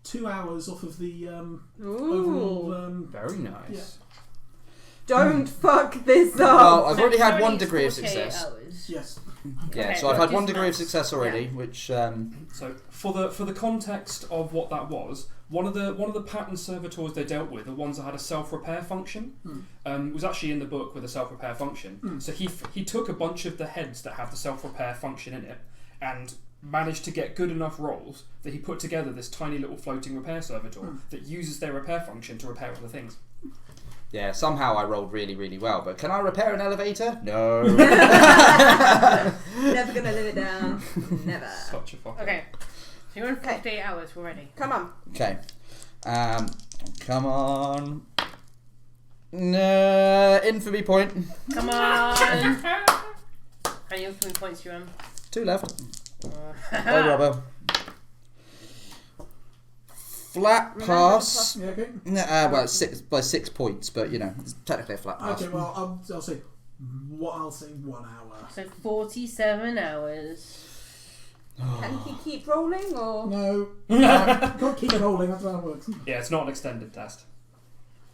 2 hours off of the overall. Very nice. Yeah. Don't fuck this Well, up. I've already had Already one degree of 48 success. hours. Yes. Yeah, Okay, so I've but had one this degree of month- success already, which So for the context of what that was, one of the pattern servitors they dealt with, the ones that had a self-repair function, was actually in the book with a self-repair function. So he took a bunch of the heads that have the self-repair function in it and managed to get good enough rolls that he put together this tiny little floating repair servitor that uses their repair function to repair other things. yeah, somehow I rolled really, really well. But can I repair an elevator? No. Never gonna live it down. Never. Such a fucker. Okay. So you're in 48 hours already. Come on. Okay. Come on. No, infamy point. Come on! How many infamy points do you have? 2 left. By rubber. Flat pass. Yeah. Okay. Well, it's by 6 points, but it's technically a flat pass. Okay. Well, I'll say 1 hour. So 47 hours. Can he keep rolling or? No. Can't keep rolling. That's how it works. Yeah, it's not an extended test.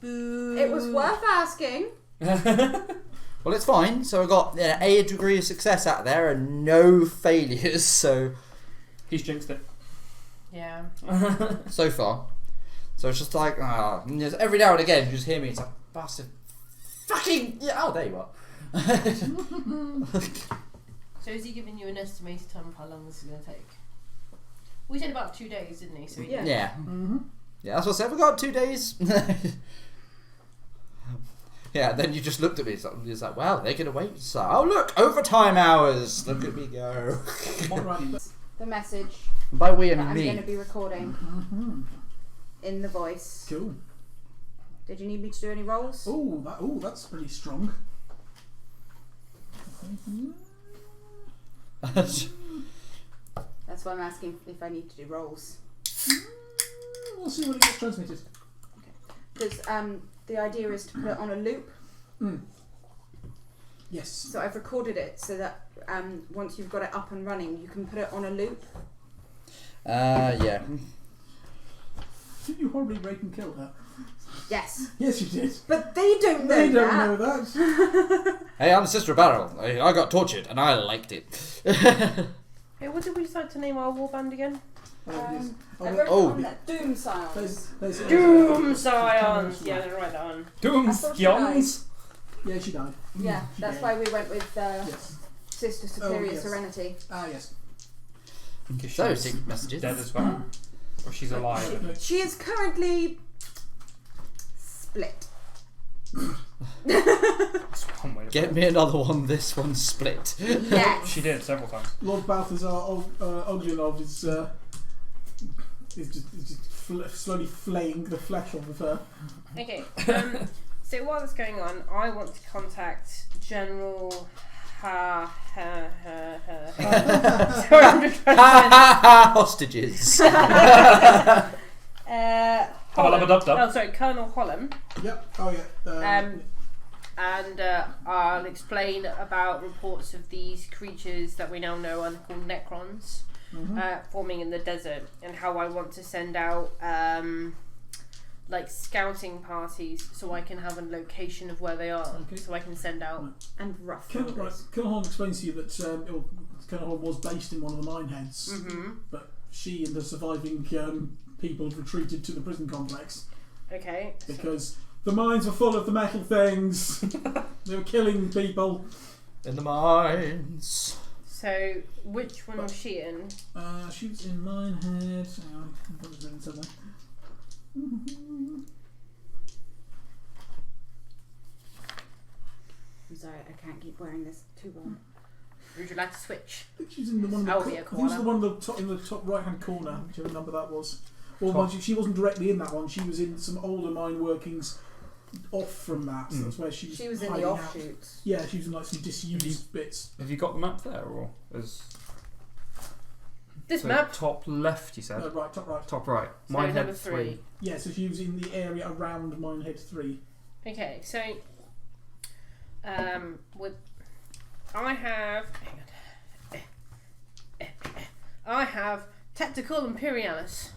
Boo. It was worth asking. Well, it's fine. So I got a degree of success out there and no failures. So He's jinxed it. Yeah. so far, so it's just like just every now and again you just hear me. It's like bastard, fucking yeah. Oh, there you are. So is he giving you an estimated time of how long this is going to take? We said about 2 days, didn't he? So Yeah. Yeah, Mm-hmm. yeah. That's what I said. We got 2 days. Yeah, then you just looked at me. It's like, wow, they're gonna wait. So, oh look, overtime hours. Look at me go. Alright. The message By we that and I'm going to me. be recording Mm-hmm. in the voice. Cool. Did you need me to do any rolls? That's pretty strong. That's why I'm asking if I need to do rolls. We'll see when it gets transmitted. Because the idea is to put it on a loop. Yes. So I've recorded it so that once you've got it up and running, you can put it on a loop. Yeah. Did you horribly rape and kill her? Yes. Yes, you did. But they don't know They don't that. know that. Hey, I'm Sister Barrel. I got tortured and I liked it. Hey, what did we decide to name our warband again? Yes. I wrote Oh. it on there. Doom Science. Doom Scions! Yeah, they're right on. Doom I thought she Scions! Yeah, she died. Yeah, She that's died. why we went with Yes. Sister Superior yes. Serenity. Ah, yes. So, secret messages. Dead as well. Or she's alive. She is currently split. That's one way to Get put me another one. This one's split. Yes. it. She did several times. Lord Balthazar Ogilov is just slowly flaying the flesh off of her. Okay, so while that's going on, I want to contact General Sorry, I'm just trying to find... Hostages. Holland. Dub-dub. Oh, sorry, Colonel Holland. Yep. Oh yeah. And I'll explain about reports of these creatures that we now know are called Necrons, forming in the desert, and how I want to send out like scouting parties so I can have a location of where they are, Okay. so I can send out. And rough. Colonel Horn explains to you that Colonel Horn was based in one of the mine heads, but she and the surviving people have retreated to the prison complex Okay. because the mines were full of the metal things. They were killing people. In the mines. So which one was she in? She was in Minehead. Hang on, I've got it written somewhere. I'm sorry, I can't keep wearing this too warm. Would you like to switch? I think she's in the one. I'll be a I think it's the koala. one in the top right hand corner, whichever number that was. Or Top. she wasn't directly in that one. She was in some older mine workings off from that. So that's where she's She was in hiding the out. offshoots. Yeah, she was in like some disused bits. Have you got the map there, or is This so map. top left? You said Right, top right. top right. So Mine number had 3. Yeah, so she was in the area around Minehead 3. Okay, so with I have Tactical Imperialis.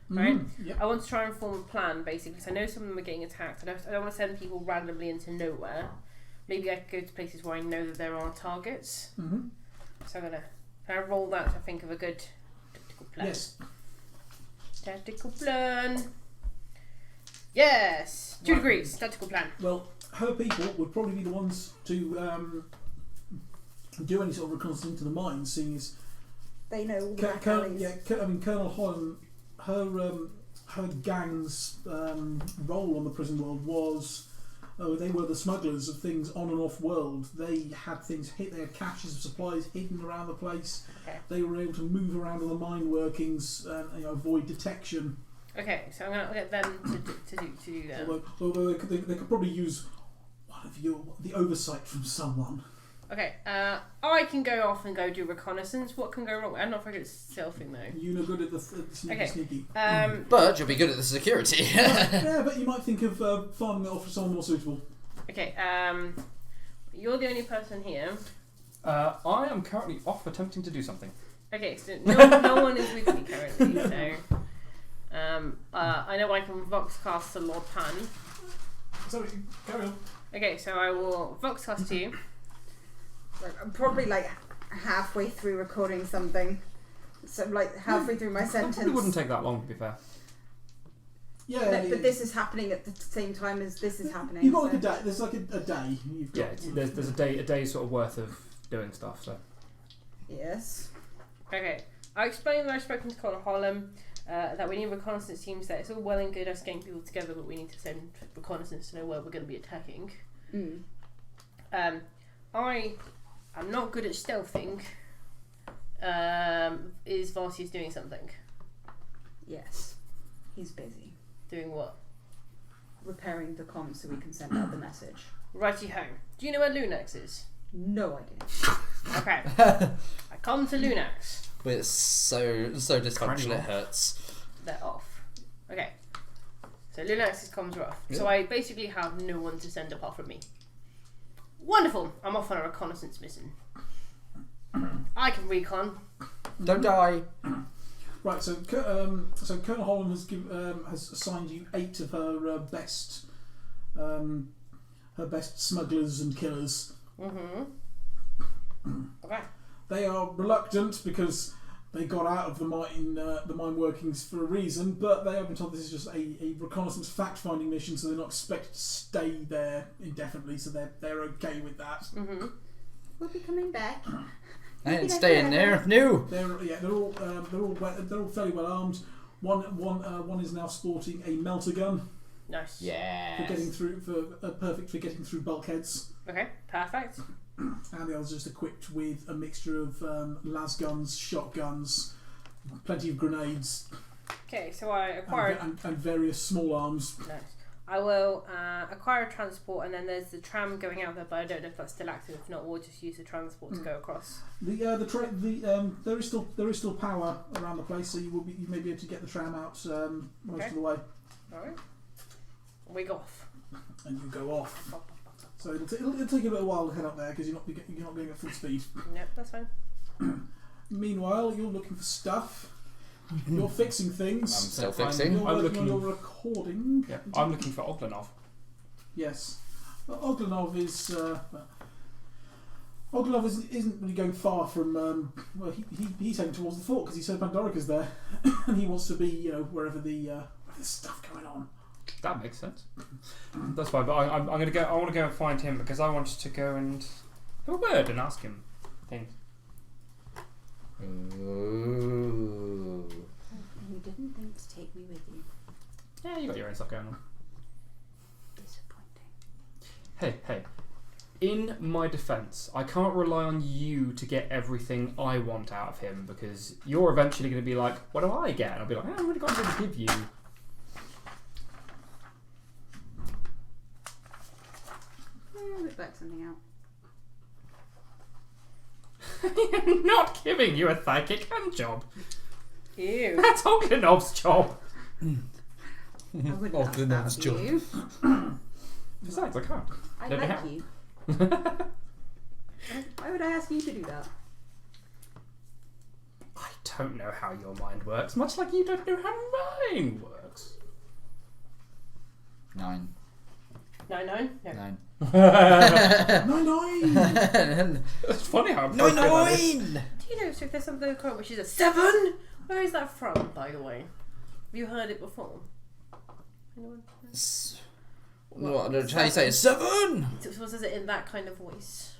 Right? Yep. I want to try and form a plan, basically, because I know some of them are getting attacked. I don't want to send people randomly into nowhere. Maybe I could go to places where I know that there are targets. Mm-hmm. So I'm gonna roll that to think of a good tactical plan. Yes. Tactical plan. Yes, 2 Right. degrees. Tactical plan. Well, her people would probably be the ones to do any sort of reconnaissance into the mines, seeing as They know all the back alleys. Colonel Holland, her gang's role on the prison world was they were the smugglers of things on and off world. They had things they had caches of supplies hidden around the place. Okay. They were able to move around in the mine workings and avoid detection. Okay, so I'm gonna get them to do that. Although they could probably use the oversight from someone. Okay, I can go off and go do reconnaissance. What can go wrong? I'm not very good at stealthing though. You're no good at the sneaky. But you'll be good at the security. Yeah, but you might think of farming it off for someone more suitable. Okay, you're the only person here. I am currently off attempting to do something. Okay, so no one is with me currently. So, I know I can vox cast the Lord Pan. Sorry, carry on. Okay, so I will vox cast you. I'm probably like halfway through recording something. So like halfway through my It sentence. probably wouldn't take that long, to be fair. Yeah, No, but this is happening at the same time as this is happening. You've got like so- a day. There's like a day. You've got. Yeah, there's a day sort of worth of doing stuff. So Yes. Okay, I explained that I've spoken to Colin Holland, that we need reconnaissance teams there. It's all well and good us getting people together, but we need to send reconnaissance to know where we're going to be attacking. Mm. I'm not good at stealthing. Is Varsius doing something? Yes. He's busy Doing what? repairing the comms so we can send out the message. Righty ho. Do you know where Lunax is? No idea. Okay. I come to Lunax. But it's so dysfunctional it hurts. They're off. Okay. So Lunax's comms are off. Yeah. So I basically have no one to send apart from me. Wonderful. I'm off on a reconnaissance mission. I can recon. Don't die. Right, so Colonel Holland has assigned you 8 of her best smugglers and killers. Mm-hmm. Okay. They are reluctant because they got out of the mine workings for a reason, but they have been told this is just a reconnaissance fact-finding mission, so they're not expected to stay there indefinitely. So they're okay with that. Mm-hmm. We'll be coming back. I ain't staying there. No. They're all fairly well armed. One is now sporting a melter gun Nice. Yeah. perfect for getting through bulkheads, Okay. Perfect. and the other's just equipped with a mixture of las guns, shotguns, plenty of grenades, Okay. So I acquired. and various small arms. Nice. I will acquire a transport, and then there's the tram going out there, but I don't know if that's still active. If not, we'll just use the transport to go across. There is still power around the place, so you may be able to get the tram out most of the way, All right. We go off. and you go off. So it'll take you a little while to head up there because you're not going at full speed. Yep, that's fine. Meanwhile, you're looking for stuff. You're fixing things. I'm still You're fixing. working on your recording. Yeah, I'm looking for Oglanov. Yes. Well, Oglanov isn't really going far from. He's heading towards the fort because he said Pandorica's there, and he wants to be wherever there's stuff going on. That makes sense. That's fine, but I'm gonna go. I want to go and find him because I wanted to go and have a word and ask him things. Ooh. You didn't think to take me with you. Yeah, you got your own stuff going on. Disappointing. Hey. In my defence, I can't rely on you to get everything I want out of him because you're eventually going to be like, what do I get? And I'll be like, I haven't really got anything to give you. work something out. Not giving you a psychic hand job. Ew. That's Oglenov's job. I wouldn't ask that Oglenov's of job. you. Besides, I can't. I Let me like have- you. Why would I ask you to do that? I don't know how your mind works, much like you don't know how mine works. 9. 9? No. 9. 9. It's funny how appropriate that is. 9. Do you know if there's something current which is a 7? Where is that from, by the way? Have you heard it before? Anyone? What? How you say it? 7. So was it in that kind of voice?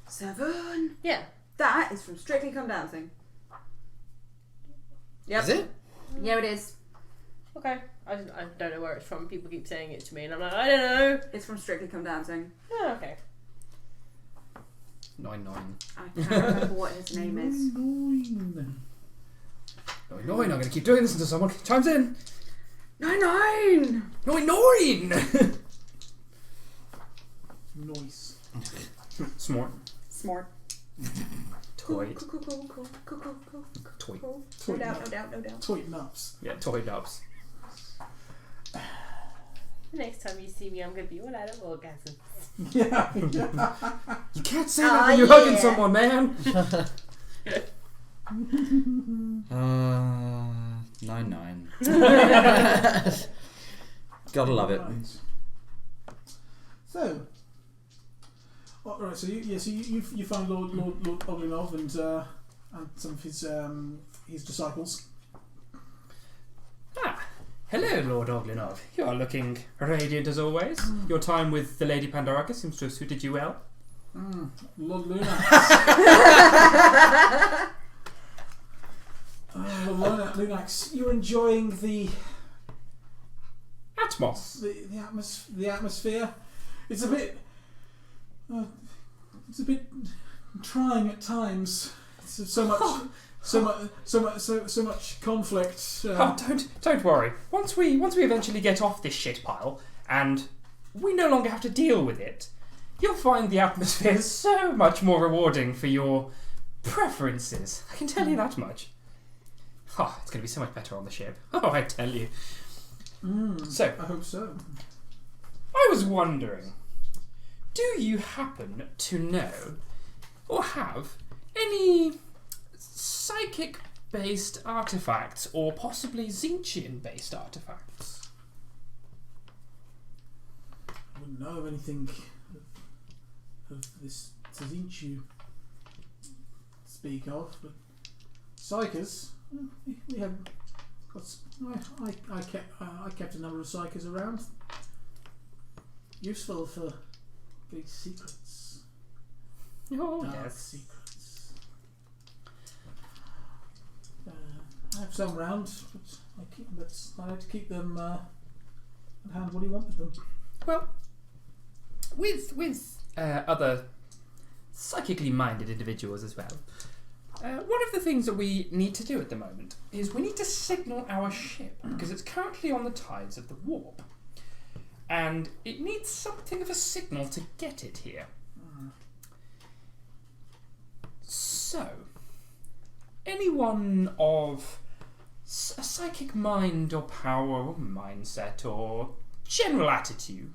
7. Yeah. That is from Strictly Come Dancing. Yep. Is it? Yeah, it is. Okay. I don't know where it's from. People keep saying it to me, and I'm like, I don't know. It's from Strictly Come Dancing. Oh, okay. 9. I can't remember what his name is. 9. I'm going to keep doing this until someone chimes in. 9. 9. Noise. Smart. Smart. Toy. Cool. Toy. No doubt. Toy nuts. Yeah, toy dubs. Next time you see me, I'm going to be all out of orgasm. Yeah. You can't say that when you're hugging someone, man. 9. Gotta love it. Right. So, right. So you found Lord Oglinov and some of his disciples. Hello, Lord Oglinov. You are looking radiant as always. Your time with the Lady Pandoraka seems to have suited you well. Lord Lunax. Lord Lunax, you're enjoying the atmosphere. It's a bit trying at times. So much conflict. Don't worry. Once we eventually get off this shit pile and we no longer have to deal with it, you'll find the atmosphere so much more rewarding for your preferences. I can tell you that much. Oh, it's going to be so much better on the ship. Oh, I tell you. So, I hope so. I was wondering, do you happen to know or have any psychic-based artifacts or possibly Zinchian-based artifacts? I wouldn't know of anything of this Zinch you speak of, but Psychers, we have got. I kept a number of Psychers around. Useful for big secrets. Oh, Dark yes. secrets. I have some around, but I like to keep them at hand. What do you want with them? Well, with other psychically minded individuals as well, one of the things that we need to do at the moment is we need to signal our ship because it's currently on the tides of the warp, and it needs something of a signal to get it here. So, anyone of a psychic mind or power or mindset or general attitude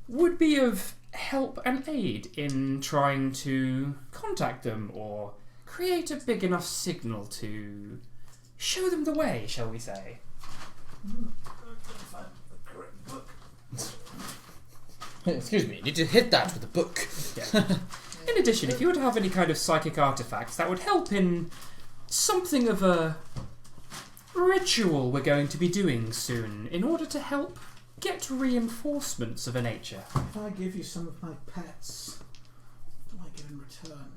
would be of help and aid in trying to contact them or create a big enough signal to show them the way, shall we say. Excuse me, you need to hit that with a book. Yeah. In addition, if you were to have any kind of psychic artifacts, that would help in something of a ritual we're going to be doing soon in order to help get reinforcements of a nature. If I give you some of my pets, what do I get in return?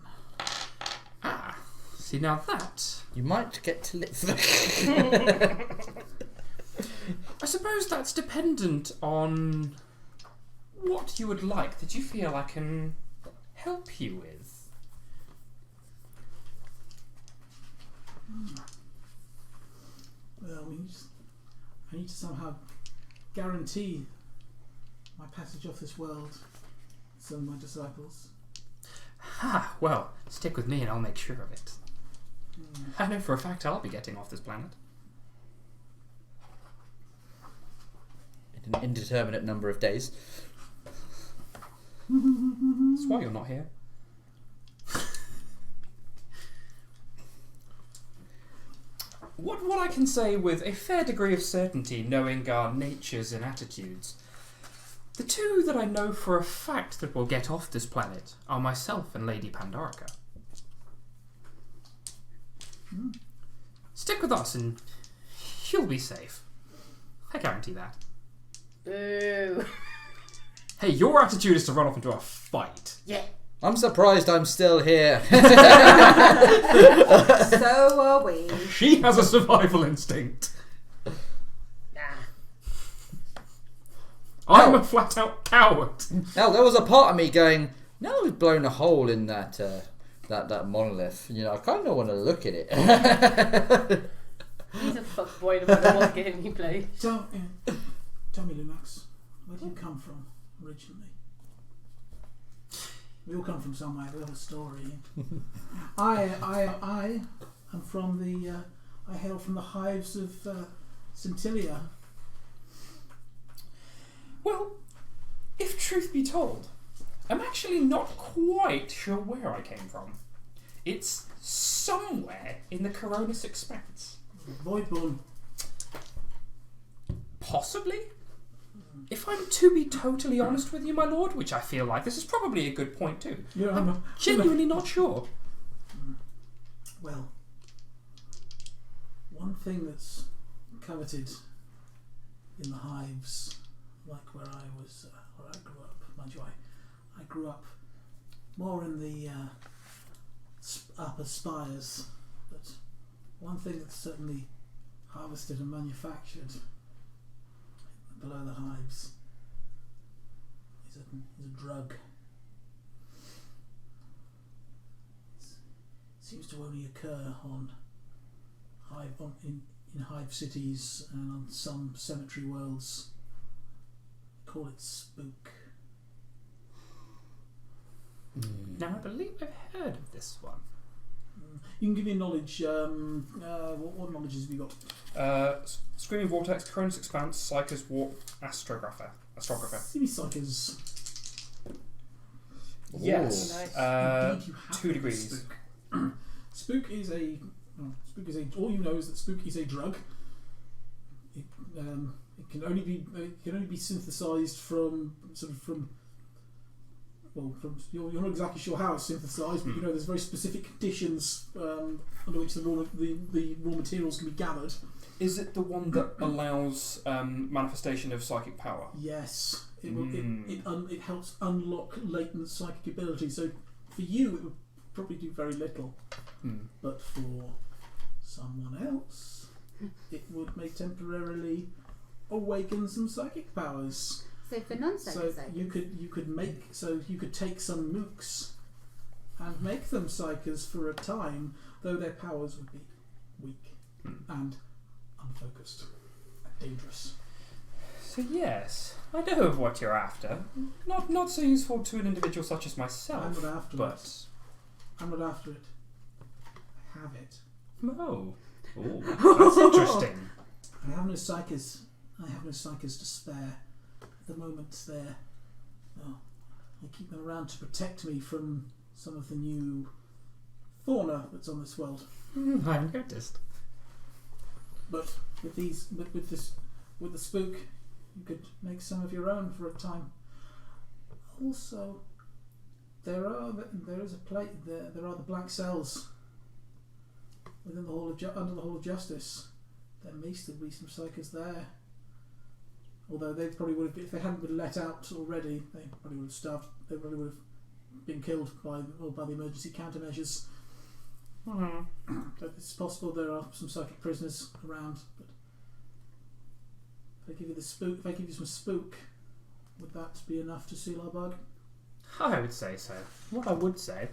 Ah, see now that... You might get to live. I suppose that's dependent on what you would like that you feel I can help you with. Well, I need to somehow guarantee my passage off this world. some of my disciples. Ha! Well, stick with me and I'll make sure of it. I know for a fact I'll be getting off this planet. In an indeterminate number of days. That's why you're not here. What I can say with a fair degree of certainty, knowing our natures and attitudes, the two that I know for a fact that will get off this planet are myself and Lady Pandorica. Stick with us and you'll be safe. I guarantee that. Boo. Hey, your attitude is to run off into a fight. Yeah. I'm surprised I'm still here. So are we. She has a survival instinct. Nah. I'm a flat-out coward. Now, there was a part of me going, now we've blown a hole in that monolith. You know, I kind of want to look at it. He's a fuckboy no matter what game he plays. Tell me, Lunax, where do you come from originally? We all come from somewhere. We have a story. I am from the. I hail from the hives of Centillia. Well, if truth be told, I'm actually not quite sure where I came from. It's somewhere in the Coronis Expanse. Voidborn. Possibly? If I'm to be totally honest with you, my lord, which I feel like this is probably a good point too. Yeah, I'm genuinely not sure. Well, one thing that's coveted in the hives, like where I was, where I grew up. Mind you, I grew up more in the upper spires, but one thing that's certainly harvested and manufactured below the hives is a drug. It seems to only occur in hive cities and on some cemetery worlds. Call it spook. Now, I believe I've heard of this one. You can give me knowledge. What knowledges have you got? Screaming Vortex, Cronus Expanse, Psychers, Warp, Astrographer. Give me psychers. Yes. Nice. Indeed, you have 2 degrees. Spook. Spook is a. All you know is that spook is a drug. It can only be synthesized from. Well, you're not exactly sure how it's synthesized, but you know there's very specific conditions under which the raw materials can be gathered. Is it the one that allows manifestation of psychic power? Yes, it helps unlock latent psychic ability. So for you, it would probably do very little, but for someone else, it would may temporarily awaken some psychic powers. So for non-psychic, you could take some mooks and make them psychers for a time, though their powers would be weak and unfocused and dangerous. So yes, I know of what you're after. Not so useful to an individual such as myself. I'm not after but it. I'm not after it. I have it. Oh, that's interesting. I have no psychers. I have no psychers to spare. At the moment, I keep them around to protect me from some of the new fauna that's on this world. I've noticed. But with the spook, you could make some of your own for a time. Also, there are the black cells within the under the Hall of Justice. There may still be some psychers there. Although they probably would have, if they hadn't been let out already, they probably would have starved. They probably would have been killed by the emergency countermeasures. But it's possible there are some psychic prisoners around. But if I give you some spook, would that be enough to seal our bug? I would say so. What I would say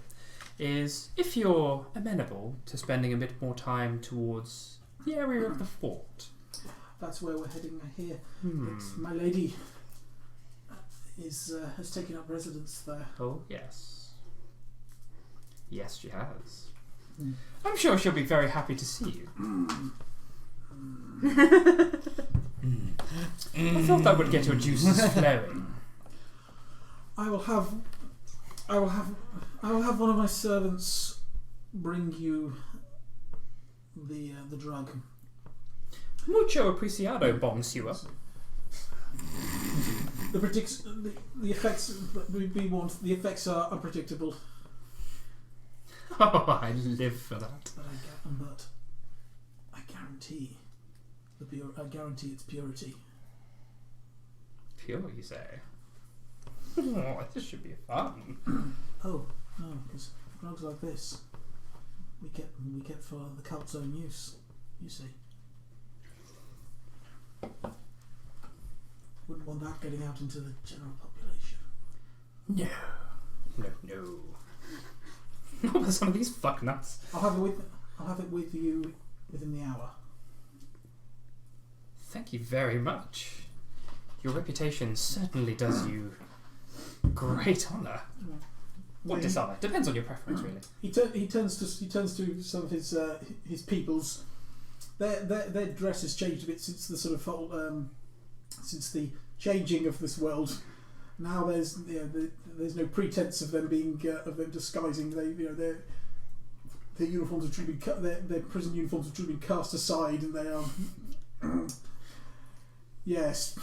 is, if you're amenable to spending a bit more time towards the area of the fort. That's where we're heading here. But my lady, has taken up residence there. Oh, yes. Yes, she has. Hmm. I'm sure she'll be very happy to see you. I thought that would get your juices flowing. I will have one of my servants bring you the drug. Mucho apreciado, bonsieur. The effects we want. The effects are unpredictable. Oh, I live for that. But I guarantee its purity. Pure, you say? Oh, this should be fun. Oh no, because drugs like this we get for the cult's own use. You see. Wouldn't want that getting out into the general population. No. Not with some of these fucknuts. I'll have it with you within the hour. Thank you very much. Your reputation certainly does you great honour. Or dishonour. Depends on your preference, really. He turns to some of his peoples. Their dress has changed a bit since the sort of whole, since the changing of this world. Now there's no pretense of them being of them disguising. Their uniforms have truly been their prison uniforms have truly been cast aside, and they are yes,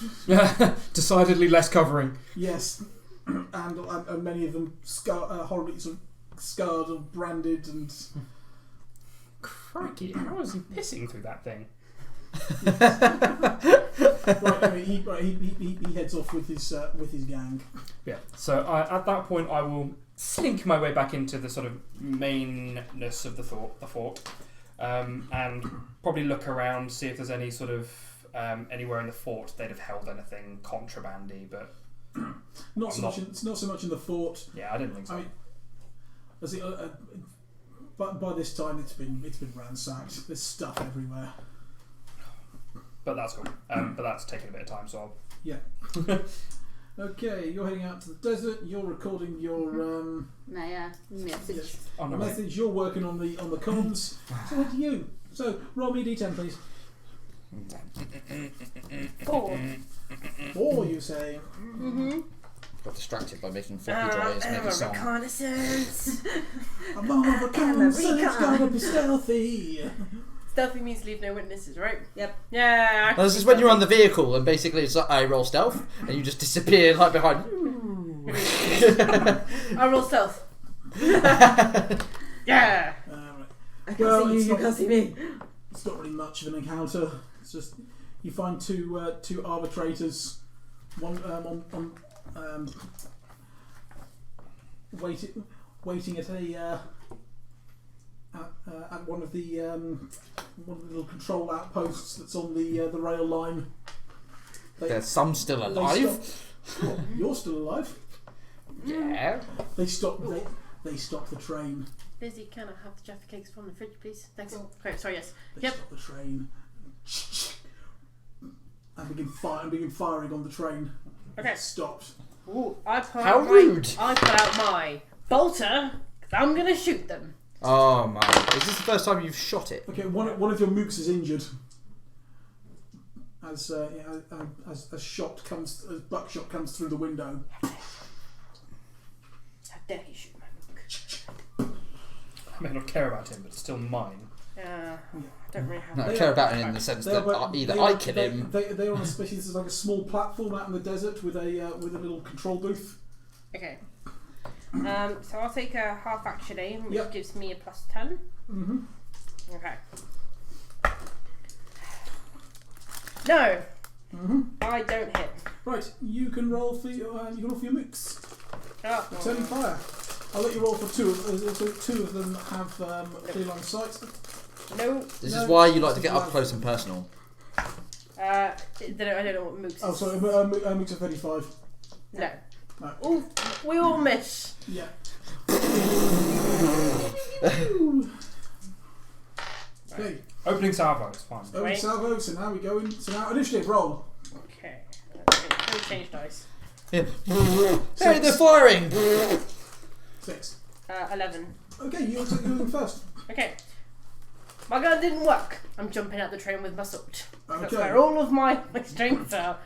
decidedly less covering. Yes, and many of them horribly sort of scarred or branded and. Crikey! How is he pissing through that thing? Right, anyway, he heads off with his gang. Yeah. So at that point, I will slink my way back into the sort of mainness of the fort, and probably look around, see if there's any sort of anywhere in the fort they'd have held anything contrabandy, but not so much in the fort. Yeah, I didn't think so. I mean, but by this time it's been ransacked. There's stuff everywhere. But that's cool. But that's taking a bit of time, so I'll... Yeah. Okay, you're heading out to the desert. You're recording your My message. yes, on the the way. message. You're working on the comms. So what do you? So roll me a d10, please. 4. 4, you say. Mm-hmm. Got distracted by making floppy dryers make a song. Reconnaissance. I'm on a reconnaissance, it's gotta be stealthy. Stealthy means leave no witnesses, right? Yep. Yeah. Well, this is when you're on the vehicle and basically it's like I roll stealth and you just disappear like behind. I roll stealth. Yeah. Right. I can Well, see you, it's you not- can't see me. It's not really much of an encounter. It's just you find two arbitrators, one waiting at a at one of the little control outposts that's on the rail line. There's some still alive. Well, you're still alive. Yeah. They stop the train. Lizzie, can I have the Jaffa cakes from the fridge, please? Thanks. Okay, sorry, yes. They Yep. stop the train and begin firing on the train. Okay. It stopped. Ooh, I put How out rude. I put out my bolter, 'cause I'm gonna shoot them. Oh my! Is this the first time you've shot it? Okay, one of your mooks is injured as buckshot comes through the window. How dare you shoot my mook? I may not care about him, but it's still mine. Yeah, don't really have. No, I They care are- about him in the sense that either I kill him. They're on a species. There's like a small platform out in the desert with a little control booth. Okay. So I'll take a half action aim, which Yep. gives me a +10. Mm-hmm. Okay. No, Mm-hmm. I don't hit. Right, you can roll for your mooks. Oh. Returning fire. I'll let you roll for two. So two of them have clear line of sight. No. This No, is why you like to this get is Uh, up close and personal. I don't know what mooks is. Oh, sorry, mooks are 35. No. No. Ooh, we all miss. Yeah. Okay. Opening salvo, it's fine. Open salvo. So now we go in. So now initiative roll. Okay. We'll change dice. Yeah. Hey, they're firing! 6. 11. Okay, you're going first. Okay. My gun didn't work. I'm jumping out the train with my sword. That's Okay. where all of my strengths are.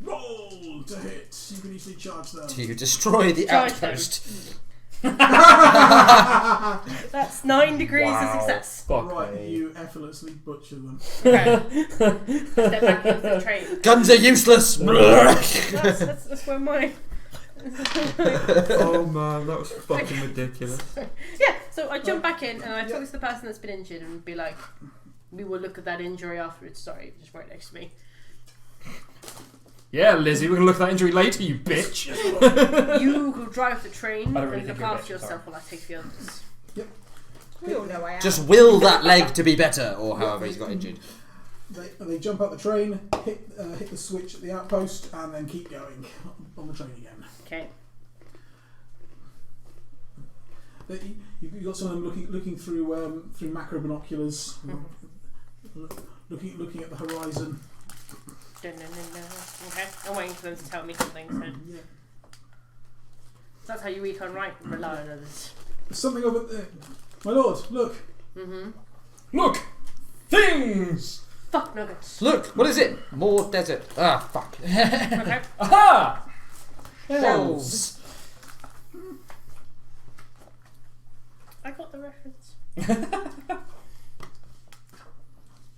Roll to hit. You can easily charge them. Do you destroy the Charge outpost? That's 9 degrees of success. Fuck Right, me. you effortlessly butcher them. Okay. Step back into the train. Guns are useless! That's where my... Oh man, that was fucking ridiculous. Yeah, so I jump back in and I talk to the person that's been injured and be like, we will look at that injury afterwards. Sorry, just right next to me. Yeah, Lizzie, we're gonna look at that injury later, you bitch. You who drive the train I don't really and think look you're a after bitch, yourself while I take the others. We all know I am. Just will that leg to be better, or however he's got injured. They jump up the train, hit the switch at the outpost, and then keep going on the train again. Okay. You've got some of them looking through macro binoculars, looking at the horizon. Okay, I'm waiting for them to tell me something. So Yeah. that's how you recon, right? Rely on others. There's something over there. My lord, look. Look! Things! Fuck nuggets. Look, what is it? More desert. Ah, fuck. Okay. Aha! Hells. I got the reference.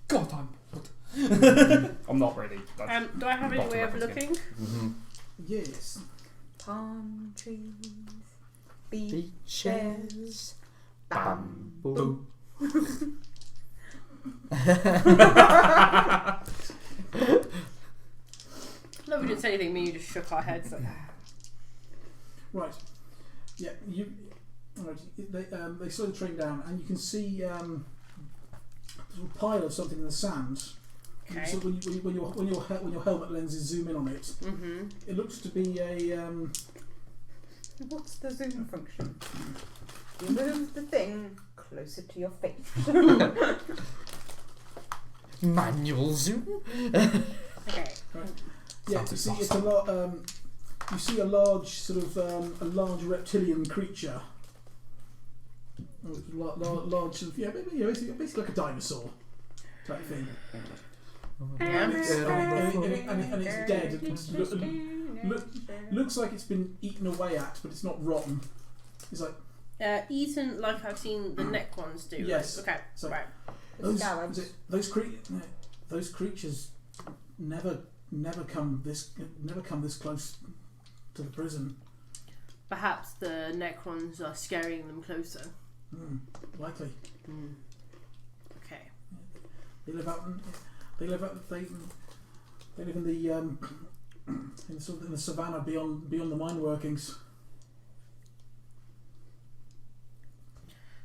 God, I'm not ready. Do I have any Bottom way of reference again. looking? Yes. Palm trees, Beaches. bamboo. Bamboo. No, we didn't say anything. Me, you just shook our heads. Like, Right. Yeah. Right. They slow the train down, and you can see a pile of something in the sand. okay. So when your helmet lenses zoom in on it, it looks to be a. What's the zoom function? You move the thing closer to your face. Manual zoom. Okay. Right. Yeah, Sounds you see, awesome. it's a lot. You see a large sort of a large reptilian creature. Large, sort of, basically like a dinosaur type thing. And it's dead. Looks like it's been eaten away at, but it's not rotten. It's like Eaten like I've seen the neck ones do. Yes. Okay. So- right. those creatures never come this close to the prison. Perhaps the Necrons are scaring them closer. Likely. Okay. They live in the in the savannah beyond the mine workings.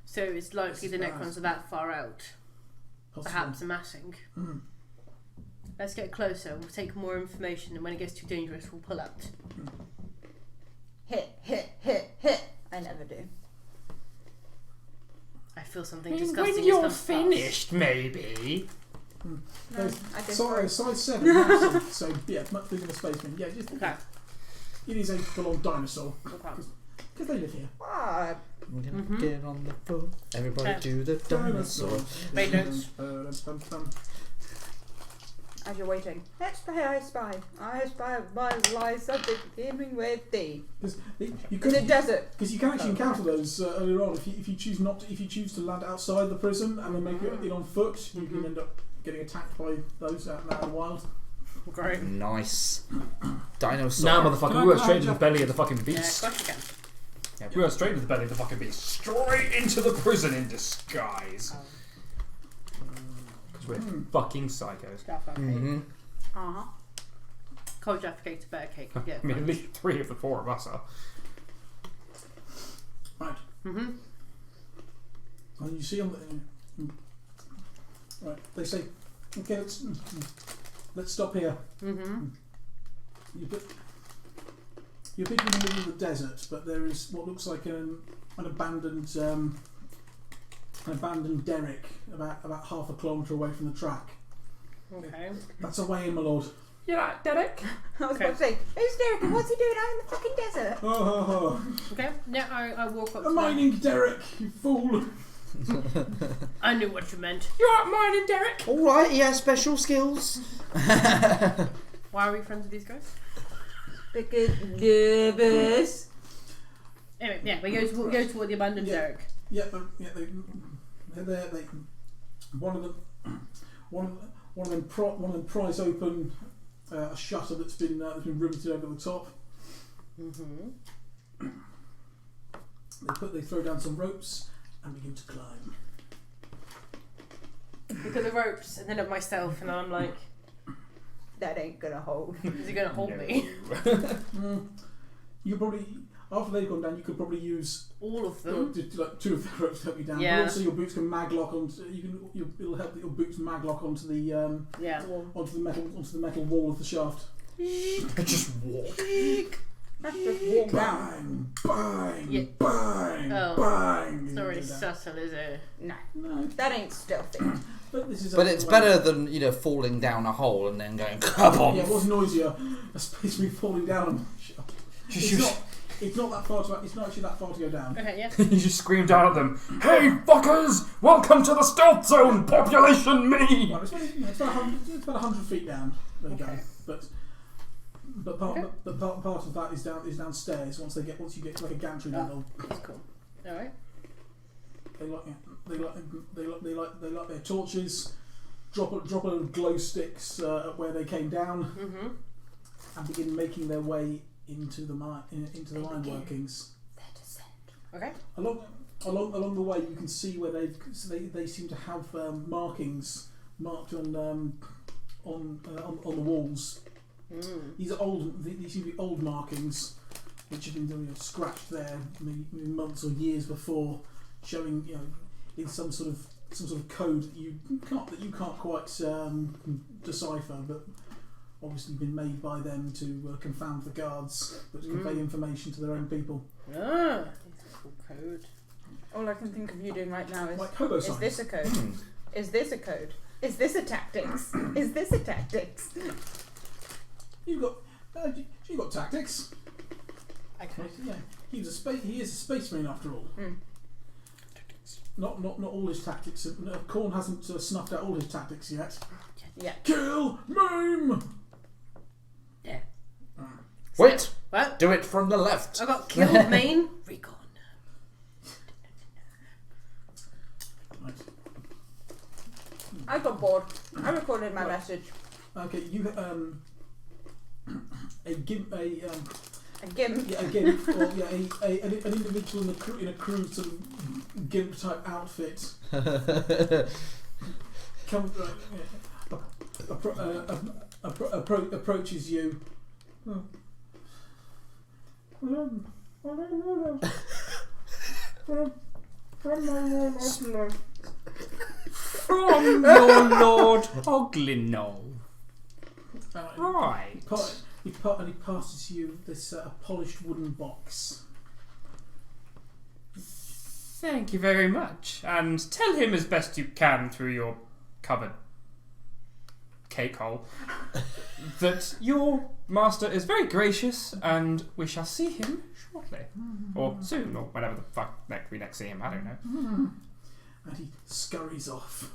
So it's likely the Necrons are that far out, Possibly. perhaps amassing. Let's get closer. We'll take more information, and when it gets too dangerous, we'll pull out. Hit, hit, hit, hit. I never do. I feel something disgusting. When you're has come past. finished, maybe. No, I did. Size 7, massive, so yeah, much bigger than a spaceman. Yeah, just Okay. it is a full-on dinosaur Okay. because they live here. Ah, Get on the boat. Everybody Okay. do the dinosaur. Wait, notes. as you're waiting. I spy my lies something teeming with thee. You In the could, desert. because you can actually encounter those earlier on if you choose not to, if you choose to land outside the prison and then make it in on foot, you can end up getting attacked by those out in the wild. Great. Nice. Dinosaur. Now, motherfucker, Can I- we went can I straight into the jump- belly of the fucking Yeah, beast. of course you can. We went straight into the belly of the fucking beast. Straight into the prison in disguise. Because we're fucking psychos. Jaffa cake. Uh-huh. Cold Jaffa cake's a better cake. I Yeah. mean, at least 3 of the 4 of us are. Right. Mhm. And you see on the right, they say, okay, let's stop here. Mhm. You're picking in the middle of the desert, but there is what looks like an abandoned derrick about half a kilometre away from the track. Okay. That's a way in, my lord. You like Derek? I was about to say, who's Derek and what's he doing out in the fucking desert? Okay. Yeah, I walk up A to them. mining Derek, you fool. I knew what you meant. You aren't mining, Derek? Alright, he has special skills. Why are we friends with these guys? Because nervous. Anyway, yeah, we go toward the abandoned Derek. Yeah, they're there. One of them pries open a shutter that's been riveted over the top. Mm-hmm. They throw down some ropes and begin to climb. Look at the ropes and then at myself, and I'm like, That ain't gonna hold. is he gonna hold me? You probably, after they've gone down, you could probably use All of them. like 2 of the ropes to help you down. Yeah. But also your boots can maglock onto. It'll help that your boots maglock onto the Yeah. onto the metal wall of the shaft. Just walk. That's just walk down. Bang, Yeah. bang, Oh. bang. It's not really subtle, is it? No, No, that ain't stealthy. but this is. But it's better than, falling down a hole and then going, come on. Yeah, what's noisier? A space marine falling down on my shaft. It's not that far to. It's not actually that far to go down. Okay, yeah. You just scream down at them, "Hey fuckers! Welcome to the stealth zone, population me!" Well, it's about 100 feet down. There you go. Okay. But part of that is downstairs. Once you get to like a gantry level, That's cool. Alright. they light their torches, drop a load of glow sticks at where they came down, Mm-hmm. and begin making their way into the mine workings. Their descent. Okay. Along the way, you can see where they seem to have markings marked on the walls. Mm. These seem to be old markings, which have been scratched there maybe months or years before, showing in some sort of code that you can't quite decipher, but obviously been made by them to confound the guards, but to convey information to their own people. Ah, it's a cool code. All I can think of you doing right now is, Like hobo is signs. this a code? Is this a code? Is this a tactics? Is this a tactics? You've got tactics. Okay. Yeah, he is a space marine after all. Mm. Not all his tactics. Korn hasn't snuffed out all his tactics yet. Yeah. Kill, maim. Yeah. Wait, What? do it from the left. I got killed, main. Recon. Right. I got bored. I recorded my Right. message. Okay, you a gimp, Again. an individual in a crew sort of gimp type outfit approaches you. From your Lord Oglinol. Right. He passes you this polished wooden box. Thank you very much. And tell him as best you can through your cupboard cake hole that your master is very gracious and we shall see him shortly. Or soon, or whenever the fuck we next see him, I don't know. And he scurries off.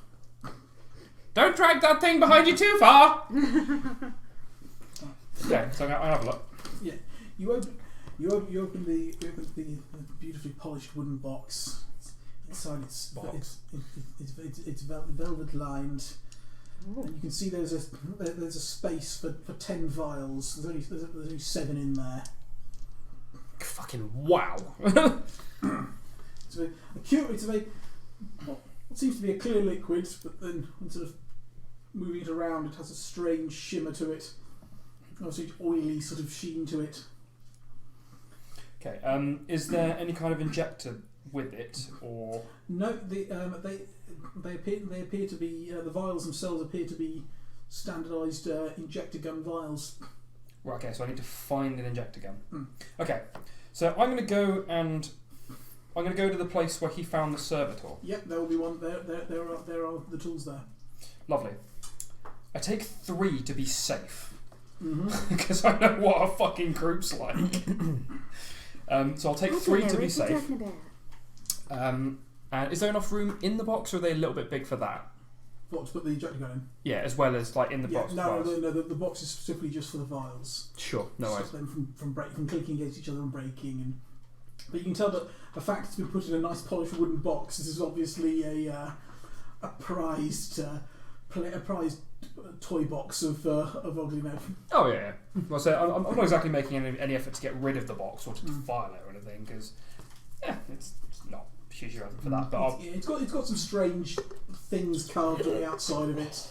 Don't drag that thing behind you too far! Yeah, so I have a look. Yeah, you open the beautifully polished wooden box. Inside it's velvet lined, and you can see there's a space for 10 vials. There's only 7 in there. Fucking wow! It's what seems to be a clear liquid, but then when sort of moving it around, it has a strange shimmer to it. Also, oily sort of sheen to it. Okay, is there any kind of injector with it, or No, they appear to be the vials themselves appear to be standardised injector gun vials. right? Okay, so I need to find an injector gun. Mm. Okay, so I'm going to go to the place where he found the servitor. Yep, there will be one. There are the tools there. Lovely. I take 3 to be safe. because I know what a fucking group's like. So I'll take 3 to be safe. And is there enough room in the box, or are they a little bit big for that? What, to put the ejector gun in? Yeah, as well as like in the box. No, the box is specifically just for the vials. Sure, no worries. Stop them from clicking against each other and breaking. But you can tell that the fact it's been put in a nice polished wooden box. This is obviously a prized toy box of Ugly Nev. Oh yeah. Well, so I'm not exactly making any effort to get rid of the box or to defile it or anything, because it's not hugely relevant for that. But it's got some strange things carved on the outside of it.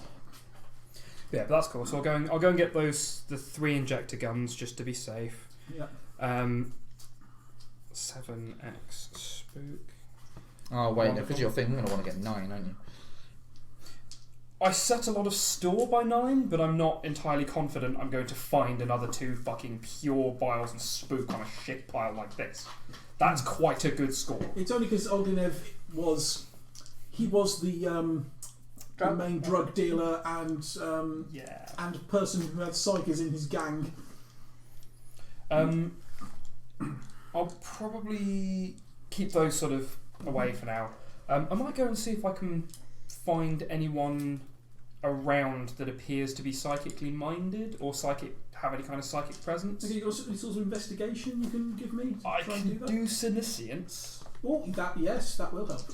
Yeah, but that's cool. So I'll go and get the 3 injector guns just to be safe. Yeah. 7x spook. Oh wait, no, because you're thinking you're going to want to get 9, aren't you? I set a lot of store by 9, but I'm not entirely confident I'm going to find another 2 fucking pure vials and spook on a shit pile like this. That's quite a good score. It's only because Ogdenev was the main drug dealer and person who had psychers in his gang. I'll probably keep those sort of away for now. I might go and see if I can find anyone around that appears to be psychically minded or have any kind of psychic presence. Have you got any sort of investigation you can give me? I can do senescience. Oh, that will help.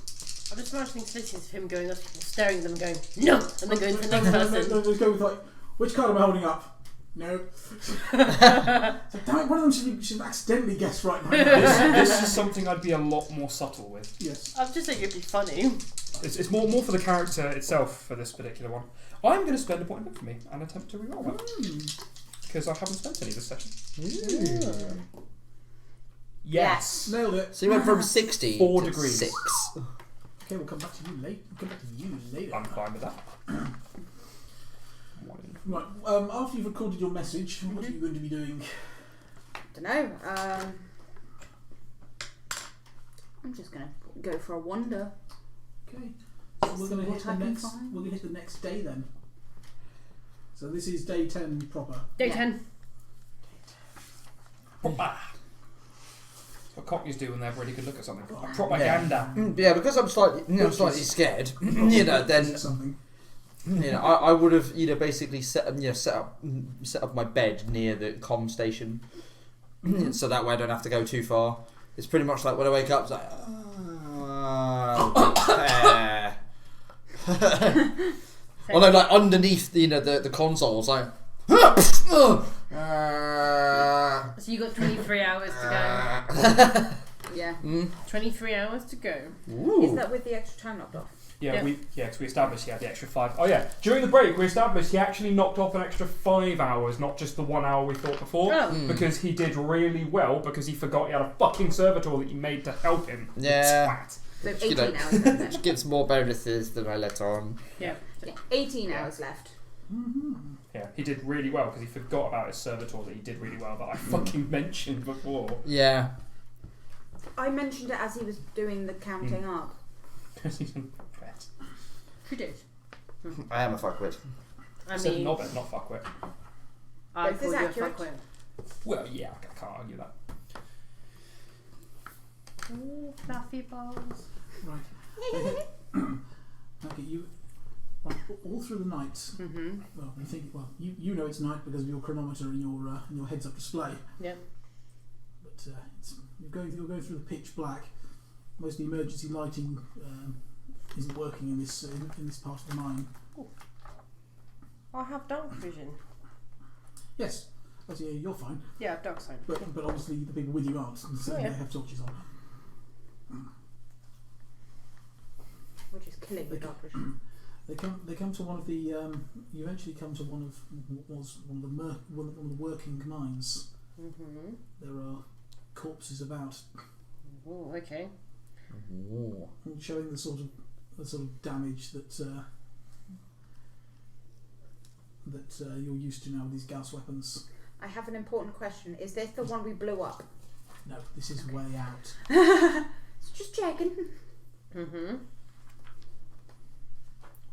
I'm just imagining senescience of him going up, staring at them, going no, and then going to the next person. No, go with like, which card am I holding up? No. So, damn it, one of them should accidentally guess right now. This is something I'd be a lot more subtle with. Yes. I'm just saying it'd be funny. It's more for the character itself for this particular one. I'm going to spend a point of infamy and attempt to reroll that. Because I haven't spent any this session. Yes. Nailed it. So you went from 60 4 to degrees. 6. Okay, we'll come back to you later. I'm fine with that. Right, after you've recorded your message, what are you going to be doing? Dunno. I'm just gonna go for a wander. Okay. So we're going to hit the next day then. So this is day 10 proper. Day 10. What cockneys do when they have a really good look at something. Propaganda. Yeah, because I'm slightly scared. Then something. I would have basically set up my bed near the comm station, so that way I don't have to go too far. It's pretty much like when I wake up, it's like, well, no, like underneath the console, it's like. So you got 23 hours to go. Yeah. 23 hours to go. Ooh. Is that with the extra time knocked off? Because we established he had the extra 5. Oh yeah, during the break we established he actually knocked off an extra 5 hours, not just the 1 hour we thought before, because he did really well because he forgot he had a fucking servitor that he made to help him. Yeah. So 18 hours left. Which gives more bonuses than I let on. Yeah. 18 hours left. Yeah, he did really well because he forgot about his servitor that he did really well that I fucking mentioned before. Yeah. I mentioned it as he was doing the counting up. Who did? I am a fuckwit. I said mean, knobbit, not fuckwit. I Both call is you a accurate. fuckwit. Well, yeah, I can't argue that. Ooh, fluffy balls. Right. Okay, you. Right, all through the night. Mm-hmm. Well, you know it's night because of your chronometer and your heads-up display. Yep. But you're going through the pitch black. Most of the emergency lighting isn't working in this part of the mine. Ooh. I have dark vision. Yes, you're fine. Yeah, dark side. But obviously the people with you aren't, and so they have torches on. Which is killing the dark vision. They come to one of the. You eventually come to one of the working mines. Mm-hmm. There are corpses about. Oh, okay. Ooh. Showing the sort of damage that you're used to now with these gas weapons. I have an important question. Is this the one we blew up? No, this is way out. Just checking. Mm-hmm.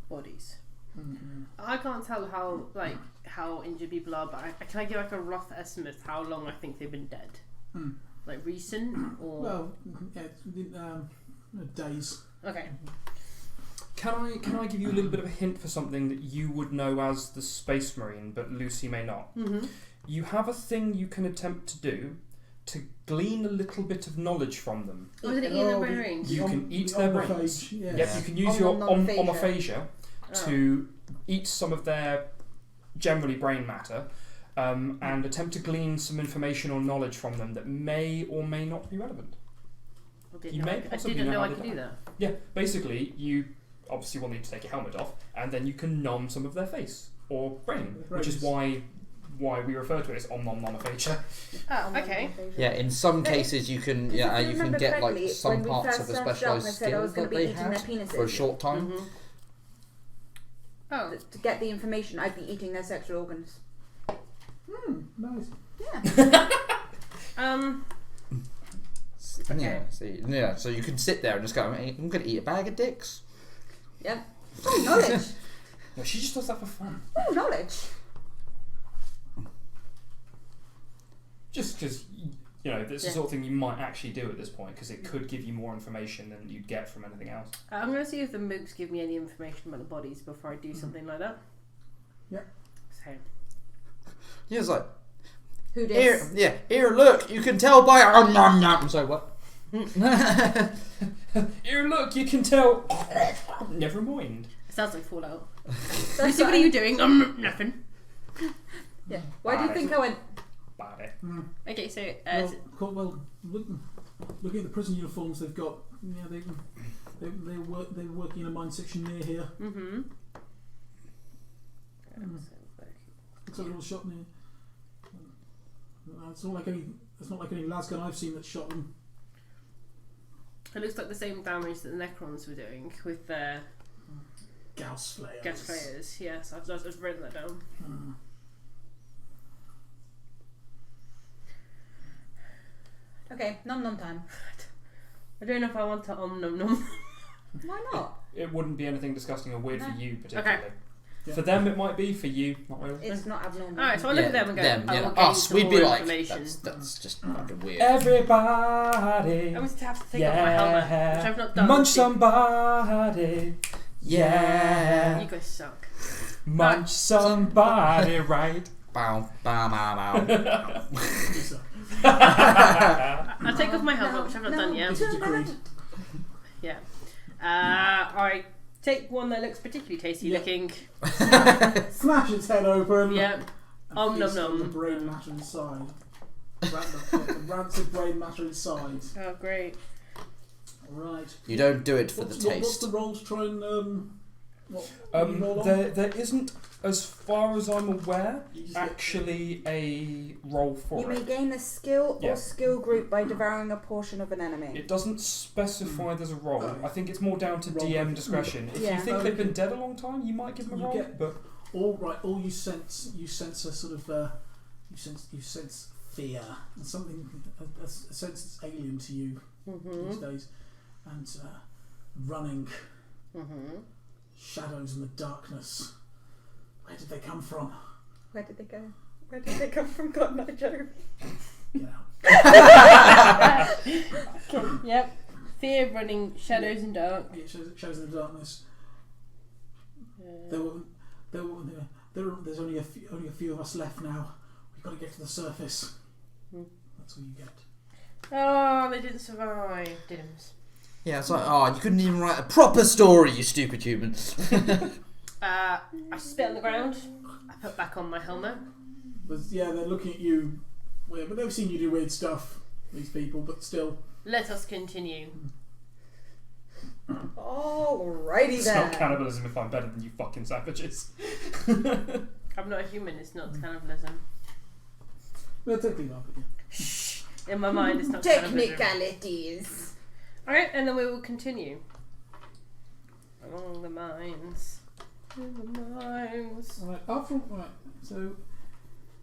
Bodies. I can't tell how injured people are, but can I give like a rough estimate of how long I think they've been dead? Like recent or Well, yeah, days. okay. Can I give you a little bit of a hint for something that you would know as the Space Marine, but Lucy may not? Mm-hmm. You have a thing you can attempt to do to glean a little bit of knowledge from them. Was it eating their brains? You can eat their brains. Yes. Yep, you can use your omophagia Oh. to eat some of their generally brain matter and attempt to glean some information or knowledge from them that may or may not be relevant. I didn't know I could do that. Yeah, basically you obviously will need to take your helmet off and then you can nom some of their face or brain, which is why we refer to it as omophagia. Oh, okay. Yeah, in some cases you can you can get like some when we parts first of a started specialised out, I said I was skill going that to be they eating their had penises. for a short time. Mm-hmm. Oh. To get the information, I'd be eating their sexual organs. Nice. Yeah. So you can sit there and just go, I'm going to eat a bag of dicks. Yep. Oh, knowledge. No, she just does that for fun. Oh, knowledge. Just because, this is the sort of thing you might actually do at this point, because it could give you more information than you'd get from anything else. I'm going to see if the mooks give me any information about the bodies before I do something like that. Yep. So. Yeah, it's like, Who did? here, look, you can tell by... I'm sorry, what? Here, look, you can tell... Never mind. It sounds like Fallout. That's What are you doing? Nothing. Yeah. Why do you think I went? Bad it. Okay, so Looking at the prison uniforms they've got, they're working in a mine section near here. Mm-hmm. Looks like a little shot near. It's not like any lasgun I've seen that shot them. It looks like the same damage that the Necrons were doing with their Gauss flares. gas flares. Yes, I've written that down. Okay, nom time. I don't know if I want to nom. Why not? It wouldn't be anything disgusting or weird for you particularly. Okay. Yeah. For them it might be, for you, not really. It's not abnormal. Alright, so I look at them and go, I will gain us, some we'd more be like, information. that's just fucking weird. Everybody, I must have to take off my helmet, which I've not done. munch somebody, Yeah. You guys suck. munch somebody, right? Bow, bow, bow, bow. I'll take off my helmet, which I've not done yet. This is agreed. Yeah. I take one that looks particularly tasty looking. Smash its head open. Yeah. And Nom feast on the nom. brain matter inside. The rancid brain matter inside. Oh, great. Right. You don't do it for the What's taste. the roll to try and roll on? There isn't, as far as I'm aware, You just get- actually a roll for You may it. gain a skill Yeah. or skill group by devouring a portion of an enemy. It doesn't specify there's a roll. I think it's more down to Roll DM with- discretion. If Yeah. you think they've been dead a long time, you might give them a You roll. get- But All you sense a sort of you sense fear and something a sense that's alien to you these days, and running shadows in the darkness. Where did they come from? Where did they go? Where did they come from? God, no, Joe. Get out. Yep. Fear, running, shadows and dark. It shows in the darkness. There's only a few of us left now. We've got to get to the surface. That's all you get. Oh, they didn't survive. Diddums. Yeah, it's like, you couldn't even write a proper story, you stupid human. I spit on the ground. I put back on my helmet. They're looking at you weird, but they've seen you do weird stuff, these people, but still. Let us continue. Alrighty it's then. not cannibalism if I'm better than you fucking savages. I'm not a human, it's not cannibalism. Well, technically not, but yeah. In my mind, it's not cannibalism. Technicalities. Alright, and then we will continue. Along the mines. Right, so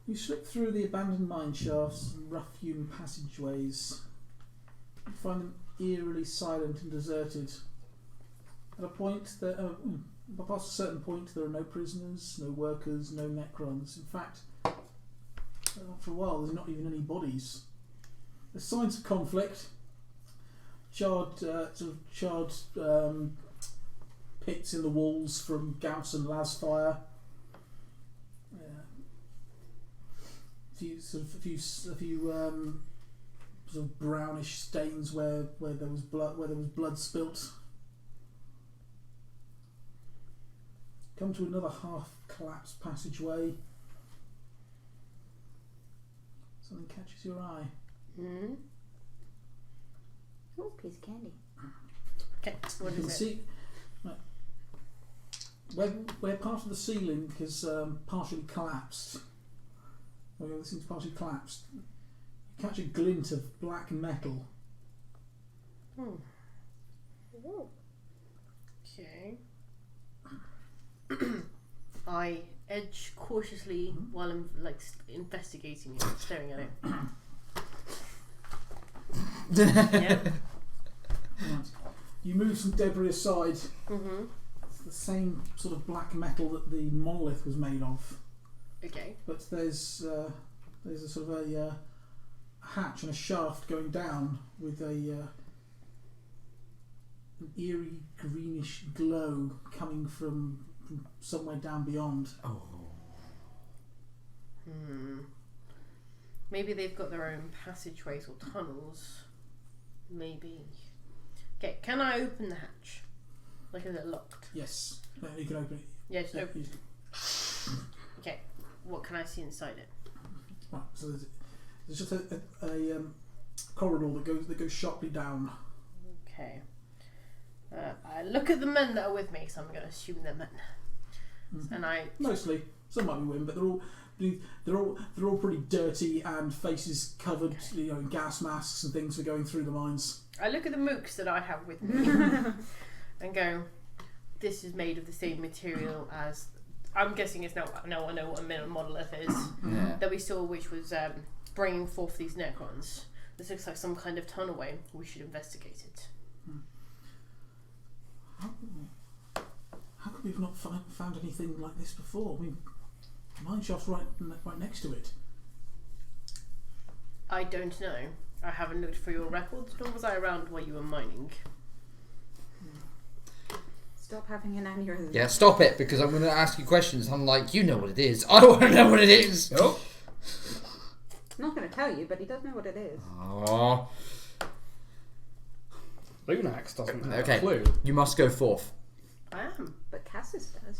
you slip through the abandoned mine shafts and rough-hewn passageways. You find them eerily silent and deserted. At a point, but past a certain point, there are no prisoners, no workers, no Necrons. In fact, after a while, there's not even any bodies. There's signs of conflict. Charred pits in the walls from Gauss and Las fire. A few sort of brownish stains where there was blood spilt. Come to another half collapsed passageway. Something catches your eye. Hmm. Oh, piece of candy. Okay, what You can is it? see where part of the ceiling has partially collapsed. Where the thing's partially collapsed. You catch a glint of black metal. Hmm. Ooh. Okay. I edge cautiously while I'm like investigating it, staring at it. Yeah. Right. You move some debris aside. Mm-hmm. It's the same sort of black metal that the monolith was made of, Okay. but there's a sort of a hatch and a shaft going down with an eerie greenish glow coming from somewhere down beyond. Oh. Hmm. Maybe they've got their own passageways or tunnels. Maybe. Okay, can I open the hatch? Like, is it locked? Yes, you can open it. Yes, Yeah, open. easily. Okay, what can I see inside it? Right, so there's just a corridor that goes sharply down. Okay. I look at the men that are with me, so I'm going to assume they're men. Mhm. And I. Mostly, some might be women, but they're all pretty dirty and faces covered, in gas masks and things for going through the mines. I look at the mooks that I have with me and go, this is made of the same material as. I'm guessing it's now I know what a monolith is. Yeah. That we saw, which was bringing forth these Necrons. This looks like some kind of tunnelway. We should investigate it. How come we've not found anything like this before? I mean, the mine shaft's right next to it. I don't know. I haven't looked for your records, nor was I around while you were mining. Stop having an aneurysm. Yeah, stop it, because I'm going to ask you questions. I'm like, you know what it is. I want to know what it is. Oh. I'm not going to tell you, but he does know what it is. Oh. Lunax doesn't have Okay. a clue. You must go forth. I am. But Cassis does.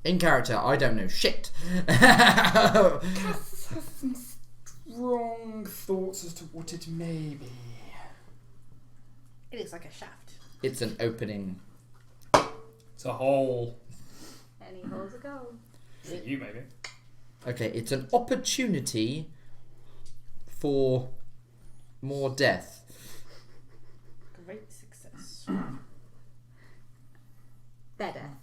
In character, I don't know shit. Cass has some strong thoughts as to what it may be. It looks like a shaft. It's an opening. It's a hole. Any holes a go. For you, maybe. Okay, it's an opportunity for more death. Great success. Their death.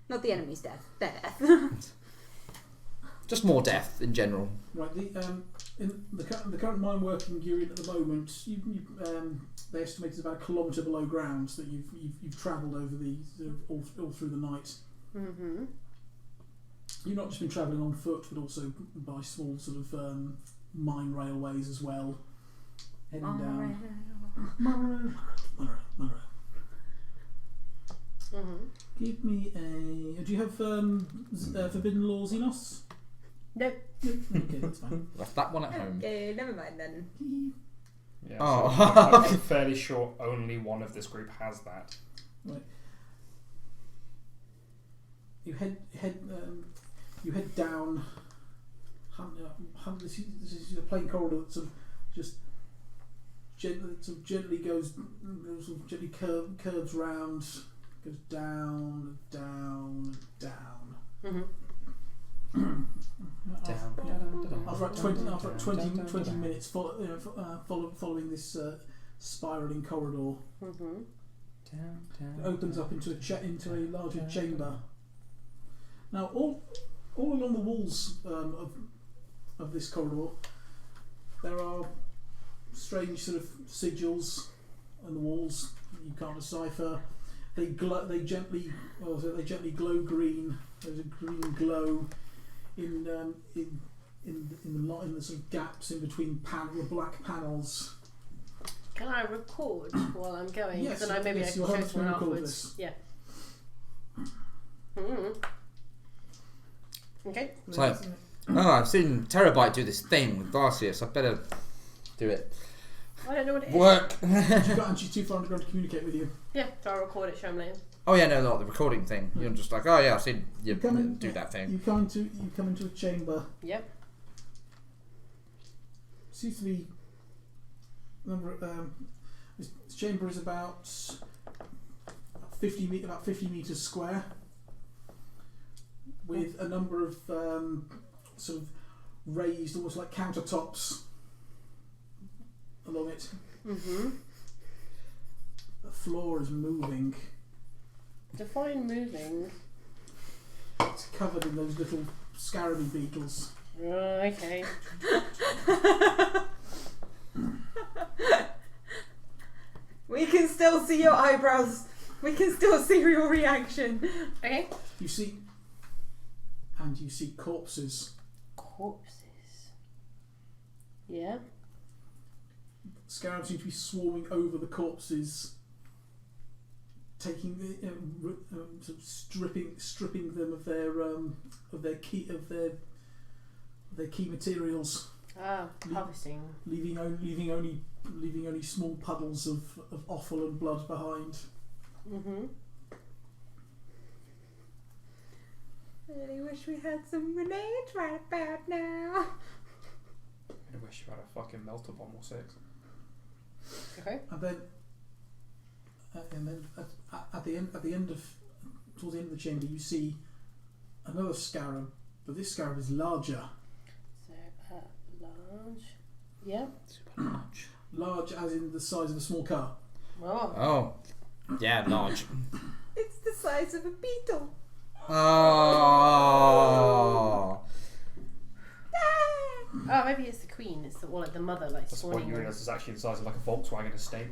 Not the enemy's death. Their death. Just more death in general. Right, in the current mine working you're in at the moment, they estimate it's about a kilometre below ground that you've travelled over all through the night. Mm-hmm. You've not just been travelling on foot, but also by small sort of mine railways as well. Heading down. Monroe. Mm-hmm. Give me a. Do you have Forbidden Law Xenos? Nope. Okay, that's fine. Left that one at home. Okay, never mind then. Yeah, Oh. so I'm fairly sure only one of this group has that. Right. You head down. This is a plain corridor that sort of just gently goes, gently curves round, goes down, down, down. Mm-hmm. After about 20 minutes following this spiralling corridor, Mm-hmm. it opens up into a larger chamber. Now, all along the walls of this corridor, there are strange sort of sigils on the walls that you can't decipher. They gently glow green. There's a green glow in the sort of gaps in between the black panels. Can I record while I'm going? Yes, Then maybe I can show someone afterwards. Yeah. Okay. So, I've seen Terabyte do this thing with Varsius. I better do it. I don't know what it is. Work. She's too far underground to communicate with you. Yeah, so I'll record it, show them later. Oh yeah, no, not the recording thing. You're just like, oh yeah, I've seen you do that thing. You come into a chamber. Yep. Seems to be this chamber is about 50 meters square, with a number of sort of raised, almost like countertops along it. Mm-hmm. The floor is moving. Define moving. It's covered in those little scarabee beetles. Okay. We can still see your eyebrows. We can still see your reaction. Okay. You see corpses. Corpses. Yeah. Scarabs seem to be swarming over the corpses, taking sort of stripping them of their key materials. Harvesting. Leaving only small puddles of offal and blood behind. Mm-hmm. I really wish we had some grenades right about now. I wish you had a fucking melter bomb or 6. Okay. And then at the end of towards the end of the chamber, you see another scarab, but this scarab is larger. So large. Yeah. Super large. Large as in the size of a small car. Oh. Yeah, large. It's the size of a beetle. Oh. Oh, maybe it's the queen. It's the one like the mother, like That's what spawning. you realise is actually the size of like a Volkswagen estate.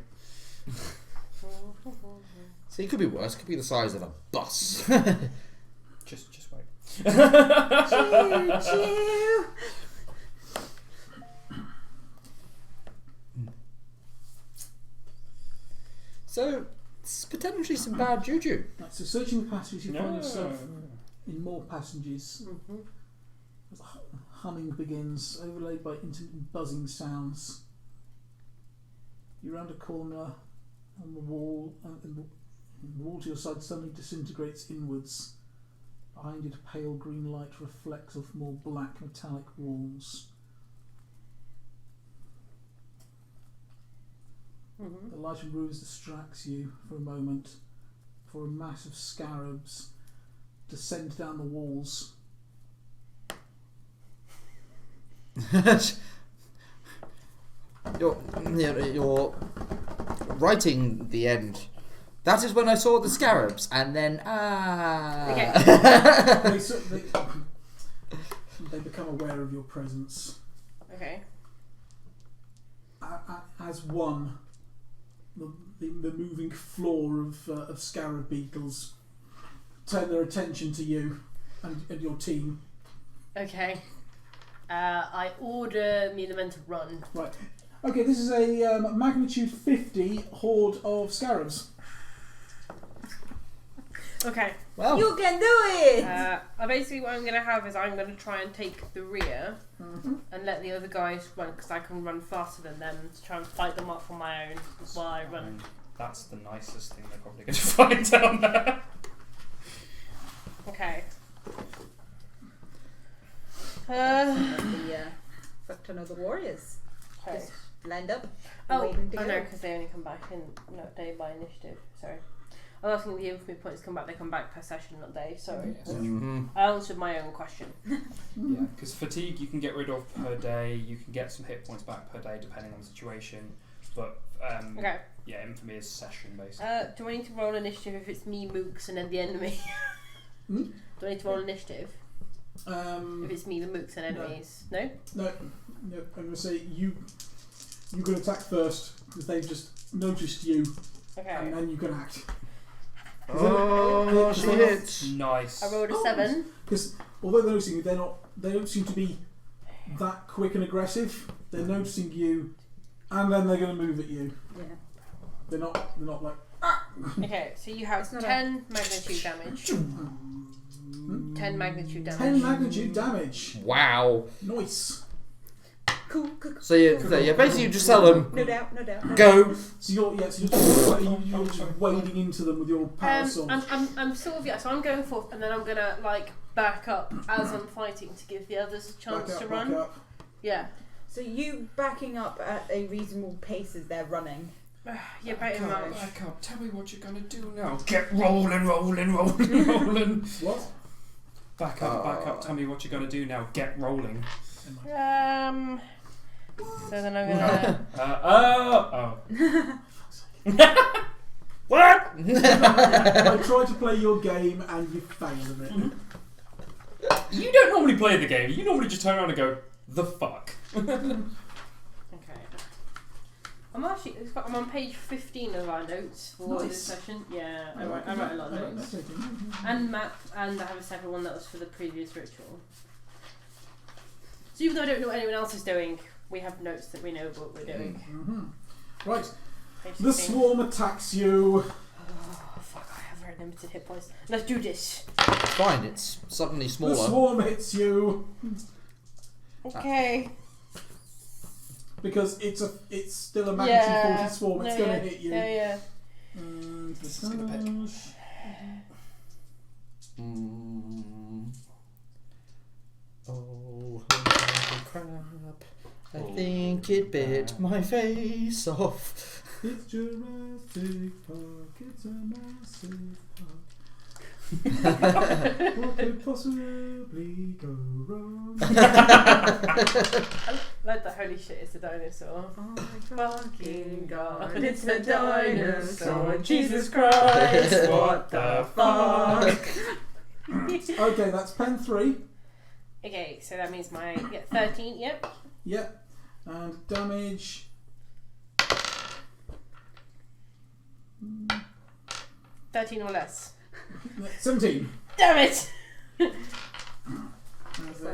So it could be worse. It could be the size of a bus. Just wait. Choo-choo. So it's potentially some bad juju. Right, so searching the passages, you find yourself in more passages. Mm-hmm. As the humming begins, overlaid by intermittent buzzing sounds. You round a corner on the wall, and the wall to your side suddenly disintegrates inwards. Behind it, a pale green light reflects off more black metallic walls. Mm-hmm. The light and ruse distracts you for a moment before a mass of scarabs descend down the walls. You're writing the end. That is when I saw the scarabs, and then They become aware of your presence. Okay. As one, the moving floor of scarab beetles turn their attention to you and your team. Okay. I order me the men to run. Right. Okay, this is a magnitude 50 horde of scarabs. Okay. well, You can do it! Basically what I'm going to have is I'm going to try and take the rear and let the other guys run because I can run faster than them to try and fight them off on my own while I run. That's the nicest thing they're probably going to find down there. Okay. Fuck ton of the warriors. Okay. Just lined up. Oh, waiting to I go. know, because they only come back in day by initiative. Sorry. I was asking if the infamy points come back. They come back per session, not day. Sorry. I answered my own question. Yeah, because fatigue you can get rid of per day. You can get some hit points back per day depending on the situation. But Okay. yeah, infamy is session basically. Do I need to roll initiative if it's me, Mooks, and then the enemy? Do I need to roll initiative if it's me, the Mooks, and enemies? No. No. I'm going to say you can attack first because they've just noticed you, Okay. and then you can act. Oh, she hits. Nice. I rolled a 7. Because although they're noticing you, they don't seem to be that quick and aggressive. They're noticing you, and then they're going to move at you. Yeah. They're not like. Okay, so you have It's not 10 magnitude damage. 10 magnitude damage. 10 magnitude damage. Wow. Nice. Cool. So you basically just tell them, No doubt. No doubt. go. So you're just wading into them with your power sword. I'm sort of, so I'm going forth and then I'm gonna like back up as I'm fighting to give the others a chance to run. Back up. Yeah. So you backing up at a reasonable pace as they're running. Yeah, pretty much. Back up. Tell me what you're gonna do now. Get rolling. What? Back up. Tell me what you're gonna do now. Get rolling. So then I'm gonna. What? I tried to play your game and you failed at it. You don't normally play the game. You normally just turn around and go, the fuck. Okay. I'm on page 15 of our notes for this session. Yeah, I write a lot of notes. And map, and I have a separate one that was for the previous ritual. So even though I don't know what anyone else is doing, we have notes that we know what we're doing. Right. Page The 16. swarm attacks you. Oh fuck, I have very limited hit points. Let's do this. Fine, it's suddenly The smaller. swarm hits you Okay. because it's still a magnitude 40 swarm. It's No, going to yeah. hit you. Yeah. And This is gonna pick. Oh, holy crap. I think it bit my face off. It's Jurassic Park, it's a massive park. What could possibly go wrong? Like the holy shit, it's a dinosaur. Oh my Fucking god, it's a dinosaur. Jesus Christ, what the fuck? Okay, that's pen 3. Okay, so that means my 13, yep. Yep. And damage. 13 or less. 17. Damn it!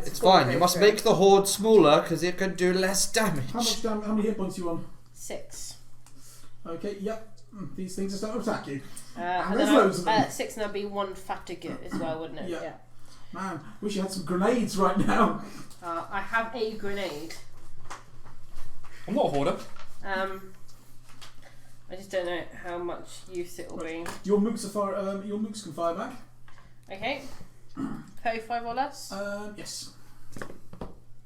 It's fine, you must make the horde smaller because it can do less damage. How many hit points are you on? 6. Okay, yep. These things are starting to attack you. And there's then loads of them. 6 and that'd be 1 fatigue as well, wouldn't it? Yeah. Man, wish you had some grenades right now. I have a grenade. I'm not a hoarder. I just don't know how much use it will be. Your mooks can fire back. Okay. 35 or less? Yes.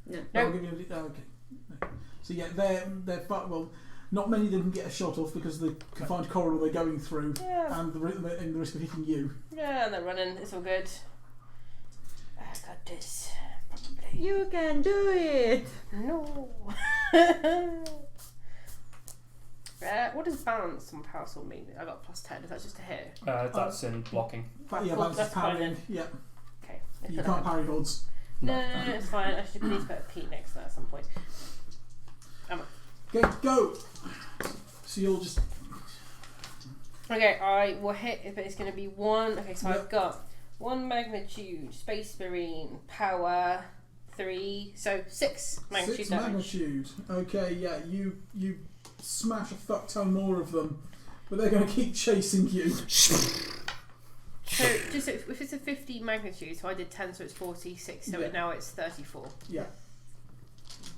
No. I'll give you okay. No. So yeah, they're well. Not many of them can get a shot off because of the confined corridor they're going through, Yeah. and the risk of hitting you. Yeah, and they're running. It's all good. I got this. Probably. You can do it. No. What does balance on power sword mean? I got +10. Is that just a hit? That's in blocking. Yeah, cool, balance is that's fine parrying. then. Yeah, Okay. you can't parry hordes. No, it's fine. I should need to put a P next to that at some point. Okay, go. So you'll just Okay, I will hit, but it's going to be 1. Okay, so Yep. I've got 1 magnitude, Space Marine, power 3, so 6 magnitude 6 damage. magnitude. Okay, yeah, you smash a fuck ton more of them, but they're going to keep chasing you. So just if it's a 50 magnitude, so I did 10, so it's 46. So Yeah. now it's 34. Yeah,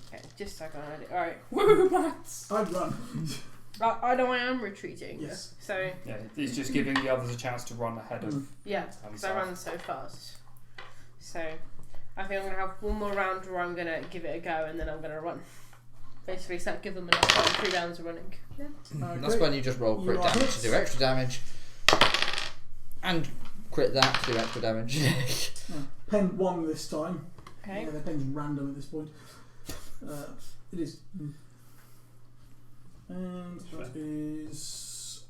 Okay, just so I can add it. All right. Woo, maths! I'd run. I know I am retreating. Yes. So Yeah, it's just giving the others a chance to run ahead of yeah, because I himself. ran so fast. So I think I'm gonna have one more round where I'm gonna give it a go, and then I'm gonna run. Basically, so give them enough time. 3 rounds of running. Okay. That's when you just roll crit You are damage hit. to do extra damage. And crit that to do extra damage. Pen 1 this time. Okay. Yeah, the pen's random at this point. It is. And that is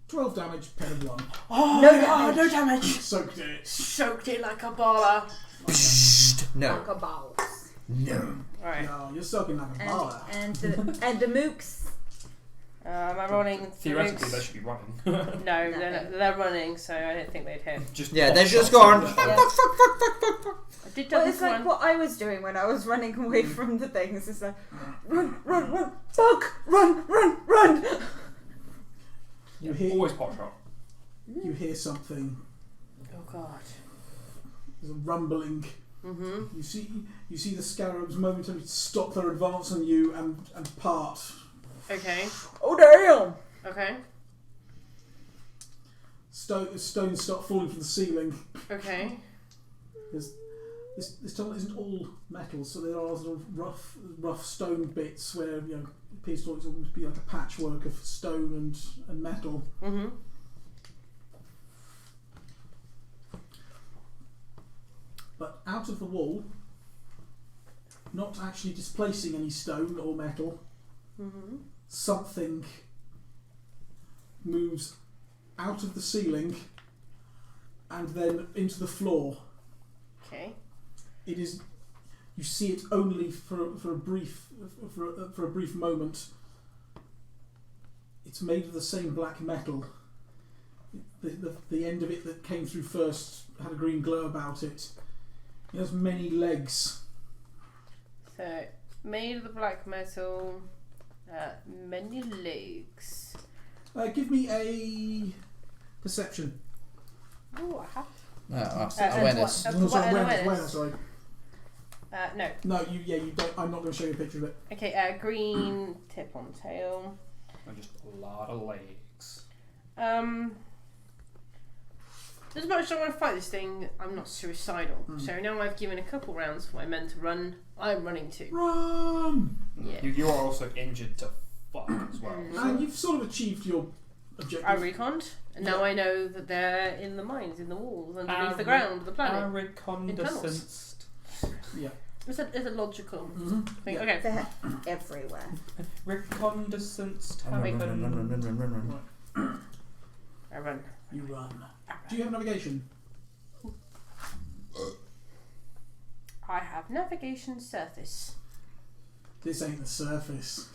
12 damage, pen of 1. Oh no damage! Soaked it. Soaked it like a baller. No. Like a bowl. No. All right. No, you're soaking like a baller. And the mooks. I'm Am I running? Theoretically, they should be running. No, they're running, so I don't think they'd hit. They've just gone. I did Well, double it's like one. what I was doing when I was running away from the things. It's like, run, bug, run. You hear, Always pot shot. you hear something. Oh god. There's a rumbling. Mm-hmm. You see the scarabs momentarily stop their advance on you and part. Okay. Oh damn! Okay. Stones start falling from the ceiling. Okay. This tunnel isn't all metal, so there are sort of rough stone bits where it appears to almost be like a patchwork of stone and metal. Mm-hmm. But out of the wall, not actually displacing any stone or metal, something moves out of the ceiling and then into the floor. Okay. It is. You see it only for a brief moment. It's made of the same black metal. The end of it that came through first had a green glow about it. It has many legs. So, made of the black metal, many legs. Give me a perception. Oh, I have. No, Awareness. Awareness, sorry. No. No, you don't. I'm not going to show you a picture of it. Okay, green tip on tail. And just a lot of legs. As much as I want to fight this thing, I'm not suicidal. So now I've given a couple rounds for my men to run, I'm running too. Run! Yeah. You are also injured to fuck as well. And you've sort of achieved your objective. I reconned, and now I know that they're in the mines, in the walls, underneath the ground, the planet. Reconnaissanced. Yeah. It's a logical thing. Yeah. Okay. They're everywhere. Reconnaissance. Run. I run. You run. Do you have navigation? I have navigation surface. This ain't the surface.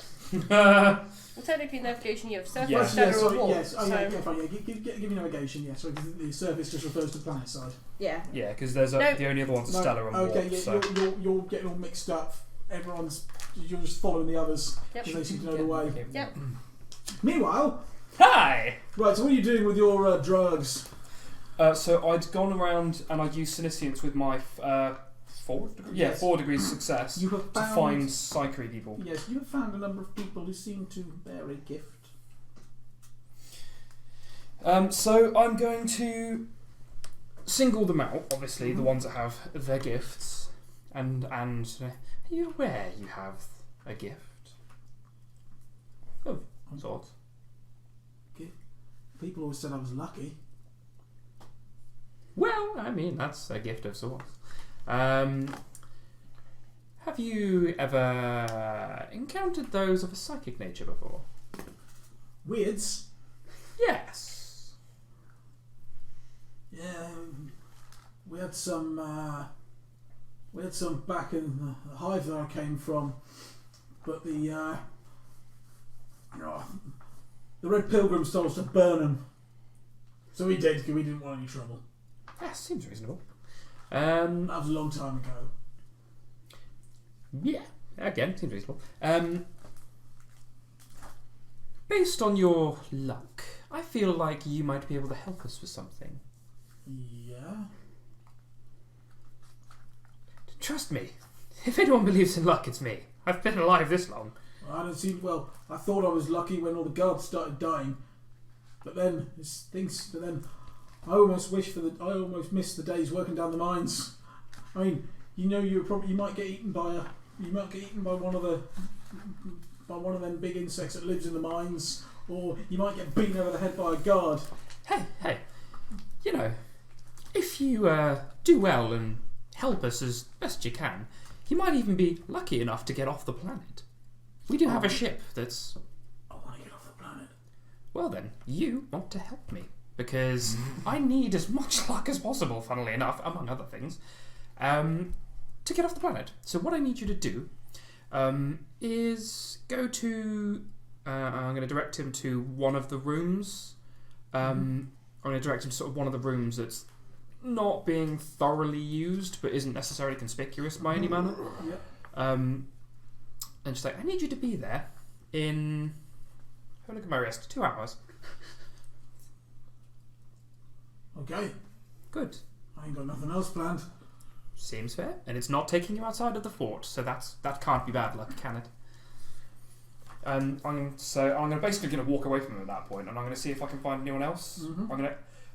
Well, technically, navigation you have surface, Yeah. stellar, or sorry, wall. yes. Oh, so yeah, fine. Yeah, give me navigation. Yeah, sorry, 'cause the surface just refers to planet side. Yeah. Yeah, because there's No. the only other one's stellar and okay, warp. yeah, So. you're getting all mixed up. You're just following the others Yep. because they seem to know the way. Okay. Yep. Meanwhile, Hi! right. So what are you doing with your drugs? So I'd gone around and I'd used Senescience with my 4 degrees. Yeah, Yes. 4 degrees success You have to found. find Psychery people. Yes, you have found a number of people who seem to bear a gift. So I'm going to single them out. Obviously, the ones that have their gifts, and are you aware you have a gift? Oh, sorts. People always said I was lucky. Well, I mean, that's a gift of sorts. Have you ever encountered those of a psychic nature before? Weirds. Yes. Yeah, we had some back in the hive that I came from, but the Red Pilgrims told us to burn them, so we did because we didn't want any trouble. That seems reasonable. That was a long time ago. Yeah, again, seems reasonable. Based on your luck, I feel like you might be able to help us with something. Yeah. Trust me, if anyone believes in luck, it's me. I've been alive this long. I don't see. Well, I thought I was lucky when all the guards started dying, but then I almost missed the days working down the mines. I mean, you might get eaten by one of them big insects that lives in the mines, or you might get beaten over the head by a guard. Hey, you know, if you do well and help us as best you can, you might even be lucky enough to get off the planet. We do have a ship that's... I want to get off the planet. Well then, you want to help me, because I need as much luck as possible, funnily enough, among other things, to get off the planet. So what I need you to do is go to I'm going to direct him to one of the rooms. I'm going to direct him to sort of one of the rooms that's not being thoroughly used, but isn't necessarily conspicuous by any manner. Yep. And just like, I need you to be there in... Have a look at my wrist. 2 hours. Okay. Good. I ain't got nothing else planned. Seems fair. And it's not taking you outside of the fort, so that can't be bad luck, can it? I'm basically going to walk away from him at that point, and I'm going to see if I can find anyone else. Mm-hmm. I'm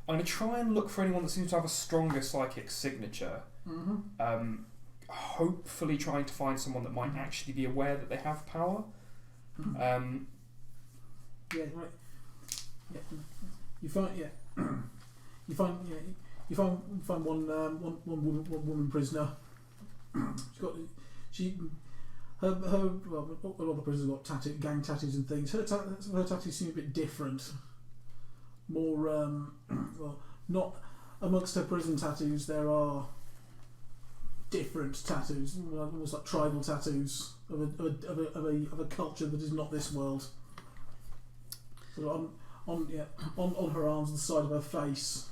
going to try and look for anyone that seems to have a stronger psychic signature. Mm-hmm. Hopefully trying to find someone that might actually be aware that they have power. Mm-hmm. Yeah, right. Yeah. You find one woman prisoner. Her well, a lot of prisoners got gang tattoos and things. Her tattoos seem a bit different. More well, not amongst her prison tattoos. There are different tattoos, almost like tribal tattoos of a culture that is not this world. So on her arms, the side of her face.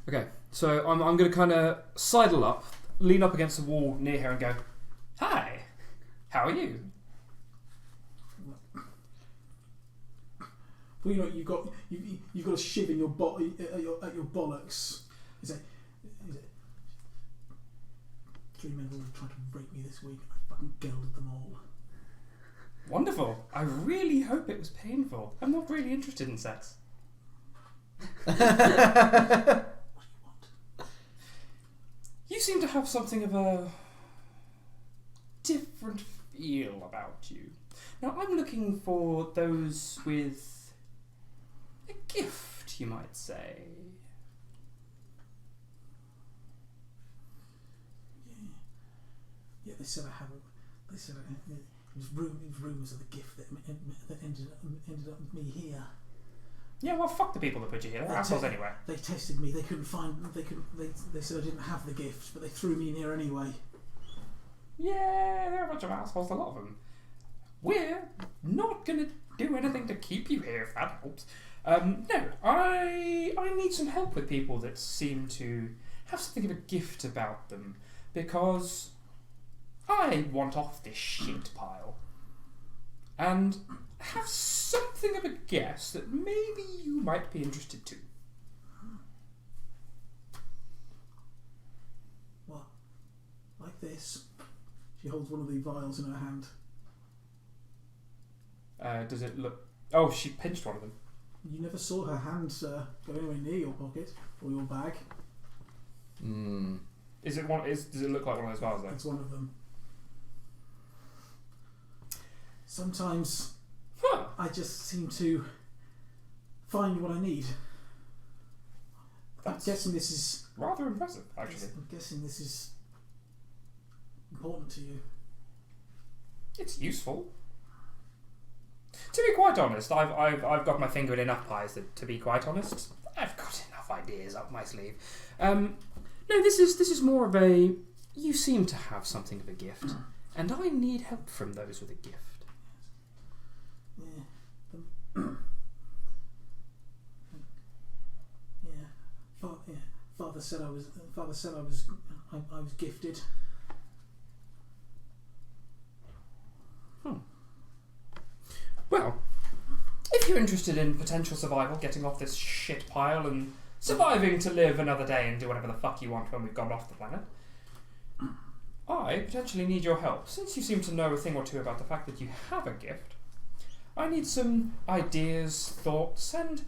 Okay, so I'm going to kind of sidle up, lean up against the wall near her and go, "Hi, how are you?" Well, you know, you've got a shiv in your body at your bollocks. Is it? 3 men have tried to rape me this week, and I fucking gelded them all. Wonderful. I really hope it was painful. I'm not really interested in sex. What do you want? You seem to have something of a different feel about you. Now, I'm looking for those with a gift, you might say. Yeah, they said I haven't. They said it was rumours of the gift that ended up with me here. Yeah, well, fuck the people that put you here. They're assholes anyway. They tested me. They couldn't find. They said I didn't have the gift, but they threw me in here anyway. Yeah, they're a bunch of assholes, a lot of them. We're not going to do anything to keep you here, if that helps. No, I need some help with people that seem to have something of a gift about them, because I want off this shit pile. And have something of a guess that maybe you might be interested too. What? Like this? She holds one of the vials in her hand. Does it look... Oh, she pinched one of them. You never saw her hand go anywhere near your pocket or your bag. Does it look like one of those vials though? It's one of them. Sometimes I just seem to find what I need. I'm guessing this is rather impressive, actually. I'm guessing this is important to you. It's useful. To be quite honest, I've got my finger in enough pies that, to be quite honest, I've got enough ideas up my sleeve. No, this is more of a... You seem to have something of a gift, and I need help from those with a gift. Father said I was gifted. Well, if you're interested in potential survival, getting off this shit pile and surviving to live another day and do whatever the fuck you want when we've gone off the planet, I potentially need your help. Since you seem to know a thing or two about the fact that you have a gift, I need some ideas, thoughts, and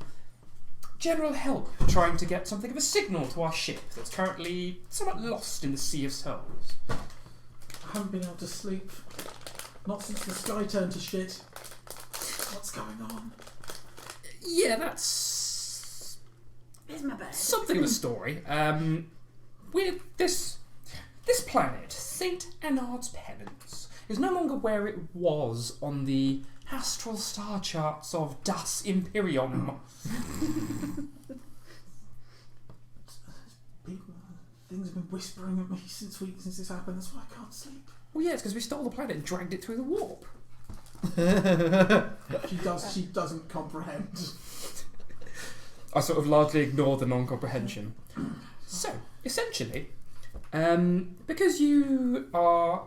general help trying to get something of a signal to our ship that's currently somewhat lost in the Sea of Souls. I haven't been able to sleep. Not since the sky turned to shit. What's going on? Yeah, that's... Here's my bag. something of a story. With this planet, St. Anard's Penance, is no longer where it was on the astral star charts of Das Imperium. Things have been whispering at me since this happened. That's why I can't sleep. Well, yeah, it's because we stole the planet and dragged it through the warp. She doesn't comprehend. I sort of largely ignore the non-comprehension. So, essentially, because you are...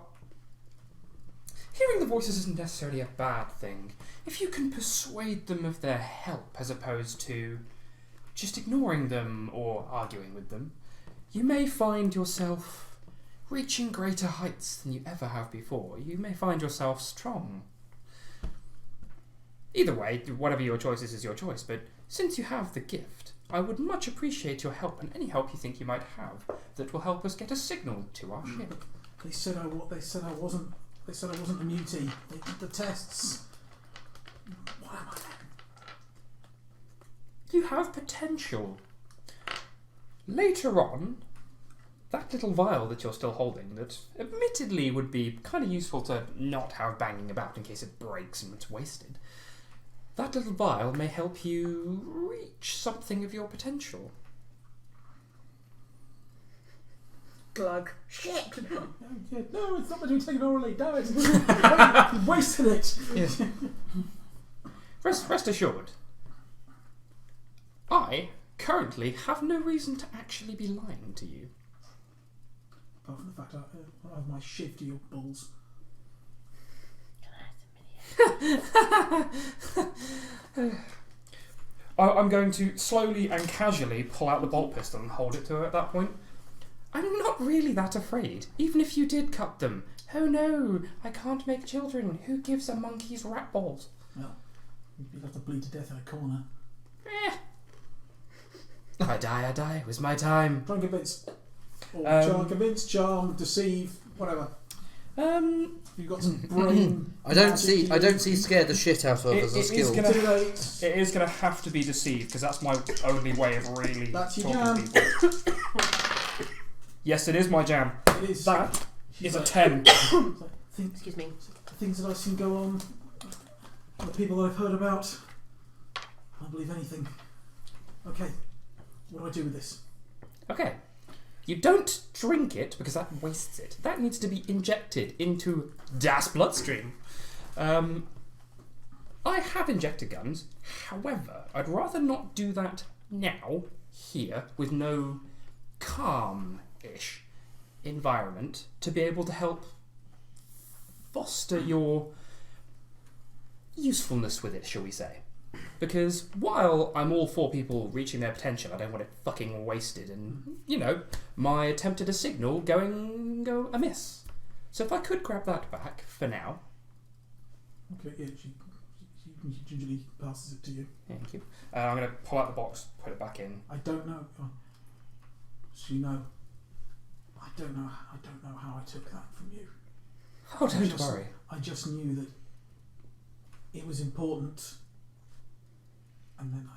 Hearing the voices isn't necessarily a bad thing. If you can persuade them of their help as opposed to just ignoring them or arguing with them, you may find yourself reaching greater heights than you ever have before. You may find yourself strong. Either way, whatever your choice is your choice, but since you have the gift, I would much appreciate your help and any help you think you might have that will help us get a signal to our ship. They said I wasn't a mutie. They did the tests. What am I then? You have potential. Later on, that little vial that you're still holding, that admittedly would be kind of useful to not have banging about in case it breaks and it's wasted, that little vial may help you reach something of your potential. Glug. Shit. No, it's not meant to be taken orally. No, it's you wasted it. Yes. Rest assured, I currently have no reason to actually be lying to you. Apart from the fact I have my shiv to your balls. I'm going to slowly and casually pull out the bolt pistol and hold it to her at that point. I'm not really that afraid, even if you did cut them. Oh no, I can't make children. Who gives a monkey's rat balls? Well, you'd have to bleed to death in a corner. If I die. It was my time. Try and convince. Or convince, charm, deceive, whatever. You've got some brain. I don't see scare the shit out of as a skill. It is going to have to be deceived because that's my only way of really That's your talking jam. to people. Yes, it is my jam. It is. That She's is a like, 10. Excuse me. The things that I've seen go on, the people that I've heard about, I don't believe anything. Okay, what do I do with this? Okay. You don't drink it because that wastes it. That needs to be injected into das bloodstream. I have injector guns. However, I'd rather not do that now, here, with no calm-ish environment to be able to help foster your usefulness with it, shall we say. Because while I'm all for people reaching their potential, I don't want it fucking wasted and, my attempt at a signal go amiss. So if I could grab that back for now. Okay, yeah, she gingerly passes it to you. Thank you. I'm going to pull out the box, put it back in. I don't know. So I don't know how I took that from you. Oh, don't worry. I just knew that it was important, and then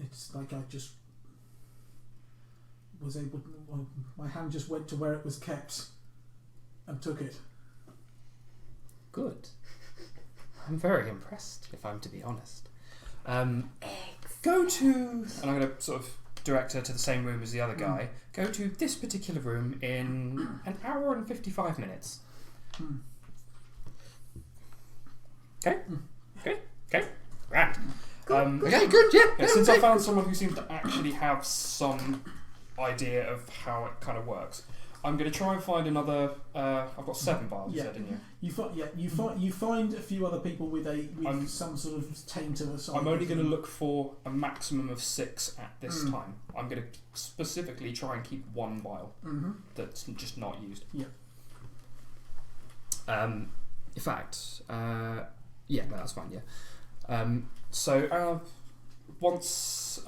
it's like I just was able. My hand just went to where it was kept and took it. Good. I'm very impressed, if I'm to be honest. Go to... And I'm going to sort of direct her to the same room as the other guy. Go to this particular room in an hour and 55 minutes. Okay? Okay? Right. Okay, good, yeah. Since I found someone who seems to actually have some idea of how it kind of works, I'm going to try and find another... I've got 7 vials, you said, didn't you? You find a few other people with some sort of taint of a side. I'm only going to look for a maximum of 6 at this time. I'm going to specifically try and keep 1 vial that's just not used. Yeah. In fact, yeah, no, that's fine. Yeah. So once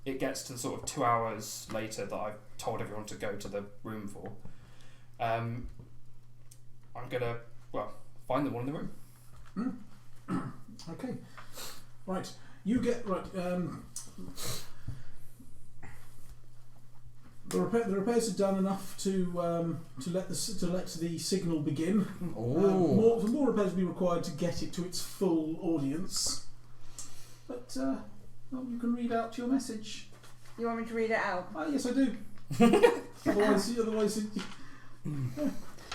it gets to the sort of 2 hours later that I've told everyone to go to the room for, I'm gonna find them all in the room. Okay. Right. You get right. The repairs are done enough to let the signal begin. More repairs will be required to get it to its full audience. But you can read out your message. You want me to read it out? Yes, I do. otherwise,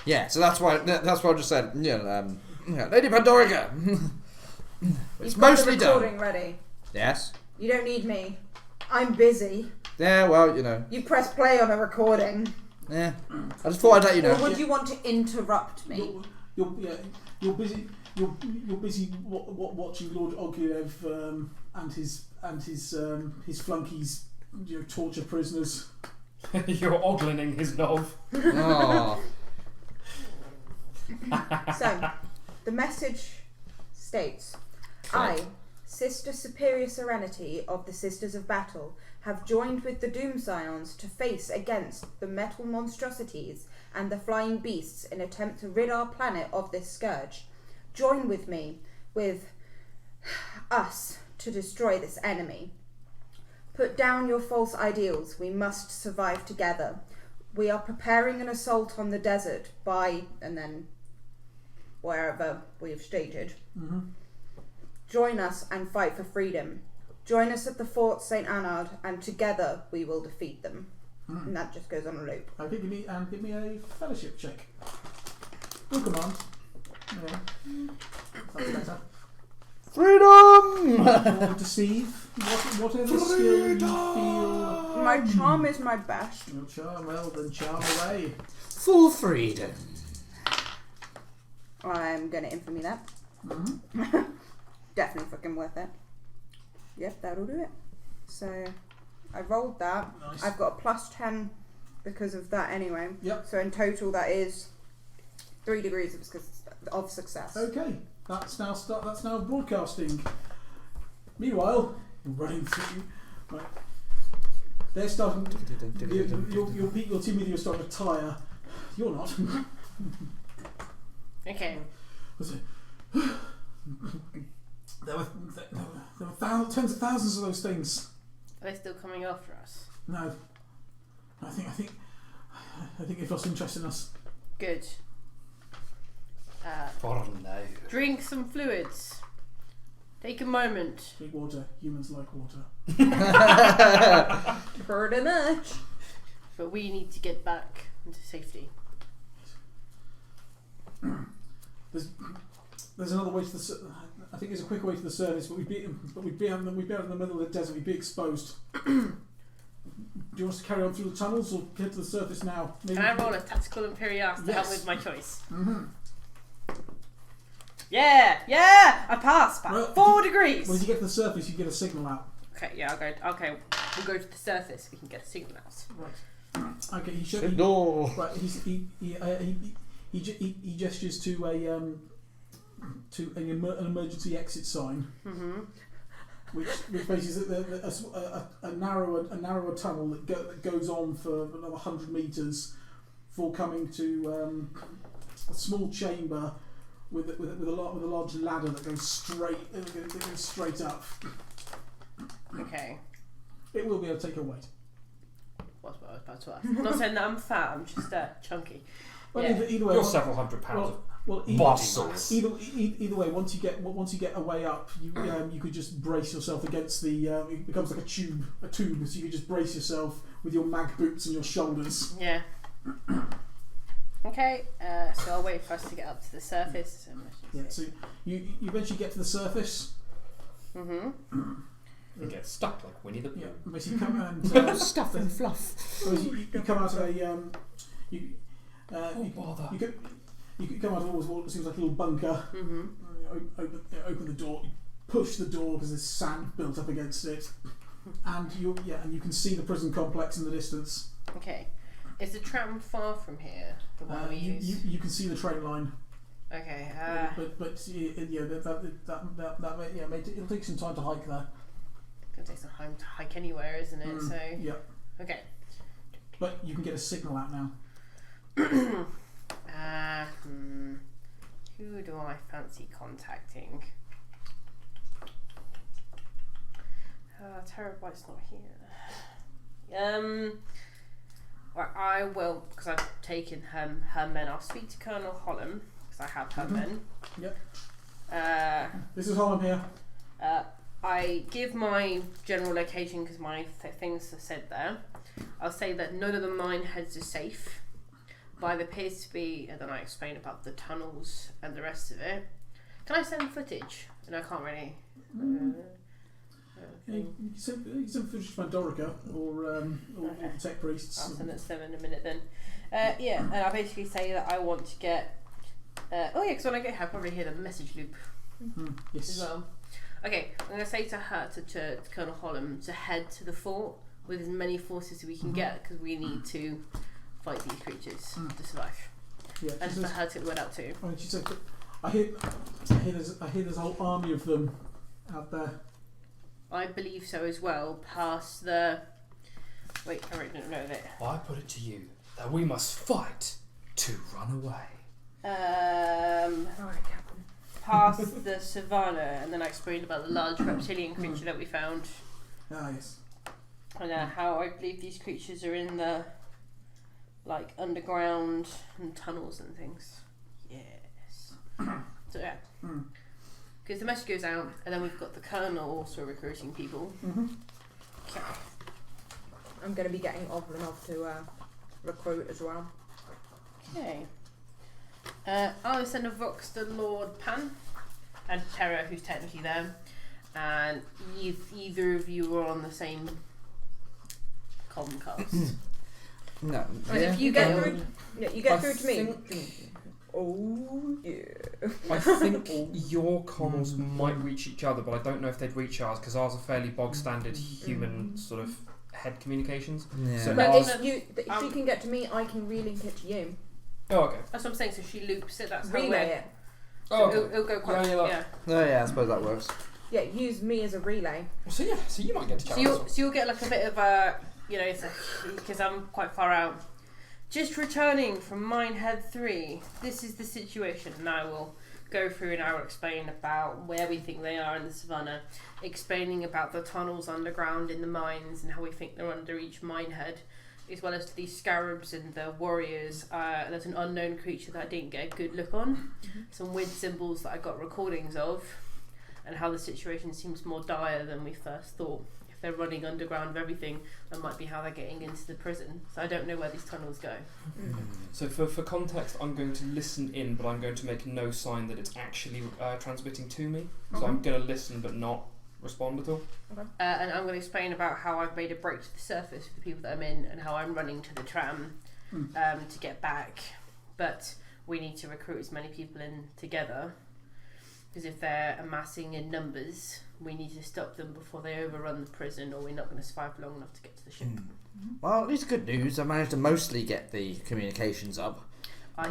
Yeah, so that's why I just said, Lady Pandorica. It's You've got mostly the done. recording ready. Yes. You don't need me. I'm busy. Yeah, well, You press play on a recording. Yeah. I just thought I'd let you know. Or would you want to interrupt me? You're busy. You're busy watching Lord Ogilvy and his flunkies, torture prisoners. You're ogling his knob. Oh. So, the message states, I, Sister Superior Serenity of the Sisters of Battle, have joined with the Doom Scions to face against the metal monstrosities and the flying beasts in attempt to rid our planet of this scourge. Join with me, with us, to destroy this enemy. Put down your false ideals. We must survive together. We are preparing an assault on the desert by, and then wherever we have stated. Mm-hmm. Join us and fight for freedom. Join us at the Fort St. Anard, and together we will defeat them. Mm. And that just goes on a loop. Okay, give me a fellowship check. Full command. Yeah. That's better. Freedom! Or deceive. Whatever skill you feel. My charm is my best. Your charm, well then charm away. Full freedom. I'm gonna infamy that. Mm-hmm. Definitely fucking worth it. Yep, that'll do it. So, I rolled that. Nice. I've got a plus 10 because of that anyway. Yep. So in total that is 3 degrees of success. Okay, that's now broadcasting. Meanwhile, running through. Right. They're starting. Your team leader is starting to tire. You're not. Okay. There were tens of thousands of those things. Are they still coming after us? No, I think they've lost interest in us. Good. For now. Drink some fluids. Take a moment. Drink water. Humans like water. Pretty much. But we need to get back into safety. There's another way to the. I think there's a quicker way to the surface, but we'd be out in the middle of the desert. We'd be exposed. Do you want us to carry on through the tunnels or get to the surface now? Maybe. Can I roll a tactical imperias to help Yes. with my choice? Mm-hmm. Yeah, I passed by Well, 4 degrees. When you get to the surface, you get a signal out. Okay, yeah, I'll go. Okay, we'll go to the surface. We can get a signal out. Right. Okay. Right. He gestures to an emergency exit sign, Mm-hmm. which basically is a narrower tunnel that goes on for another 100 meters, before coming to a small chamber with a large ladder that goes straight up. Okay. It will be able to take a weight. What's what I was about to ask? Not saying that I'm fat. I'm just chunky. Well, Yeah. either way, You're several hundred pounds. Muscles. Either way, once you get a way up, you could just brace yourself against the. It becomes like a tube, so you could just brace yourself with your mag boots and your shoulders. Yeah. Okay. So I'll wait for us to get up to the surface. Yeah. So you eventually get to the surface. Mm-hmm. You get stuck like Winnie the Pooh. Yeah. Basically, come and Stuff and fluff. you come out of a you bother. you come out of what seems like a little bunker. Mm-hmm. Open the door. You push the door because there's sand built up against it, and you can see the prison complex in the distance. Okay. Is the tram far from here? The one we use. You can see the train line. Okay. It'll take some time to hike there. Gonna take some time to hike anywhere, isn't it? So. Yeah, Okay. but you can get a signal out now. Who do I fancy contacting? Terabyte's not here. Well, I will, because I've taken her men. I'll speak to Colonel Holland because I have her men. Yep. This is Holland here. I give my general location because my things are said there. I'll say that none of the mine heads are safe. but it appears to be, and then I explain about the tunnels and the rest of it. Can I send footage? And I can't really. Yeah, you can send footage to Mandorica or the tech priests. I'll send it to them in a minute then. Yeah, and I basically say that I want to get. Because when I get here, I'll probably hear the message loop Yes. as well. Okay, I'm going to say to her, to Colonel Holland, to head to the fort with as many forces as we can get, because we need to fight these creatures to survive. Yeah. And for her to get the word out too. I mean, she said, I hear there's a whole army of them out there. I believe so as well, past the... Wait, I already don't know that. I put it to you that we must fight to run away. Alright, Captain. Past the savannah, and then I explained about the large reptilian creature that we found. Ah, yes. And how I believe these creatures are in the underground and tunnels and things. Yes. So yeah. Because the message goes out, and then we've got the colonel also recruiting people. Okay. I'm going to be getting Oblin off to recruit as well. Okay. I'll send a vox to Lord Pan and Terra, who's technically there, and if either of you are on the same Comcast. No. And if you get through, you get through to me. Oh yeah. I think your comms might reach each other, but I don't know if they'd reach ours because ours are fairly bog standard human sort of head communications. Yeah. So But ours, if she can get to me, I can relink it to you. oh, okay. That's what I'm saying. So she loops it. That's how Relay it. So Oh, okay. it'll go quite. Yeah. Oh yeah, I suppose that works. Yeah, use me as a relay. So yeah, so you might get to chat. So you'll get like a bit of a, because I'm quite far out. Just returning from Minehead 3. This is the situation, and I will go through and I will explain about where we think they are in the savannah, explaining about the tunnels underground in the mines and how we think they're under each minehead, as well as these scarabs and the warriors. There's an unknown creature that I didn't get a good look on, some weird symbols that I got recordings of, and how the situation seems more dire than we first thought. If they're running underground of everything, that might be how they're getting into the prison. So I don't know where these tunnels go. So for context, I'm going to listen in, but I'm going to make no sign that it's actually transmitting to me. So I'm going to listen but not respond at all. And I'm going to explain about how I've made a break to the surface with the people that I'm in, and how I'm running to the tram to get back. But we need to recruit as many people in together, because if they're amassing in numbers, we need to stop them before they overrun the prison, or we're not going to survive long enough to get to the ship. Well, at least good news. I managed to mostly get the communications up.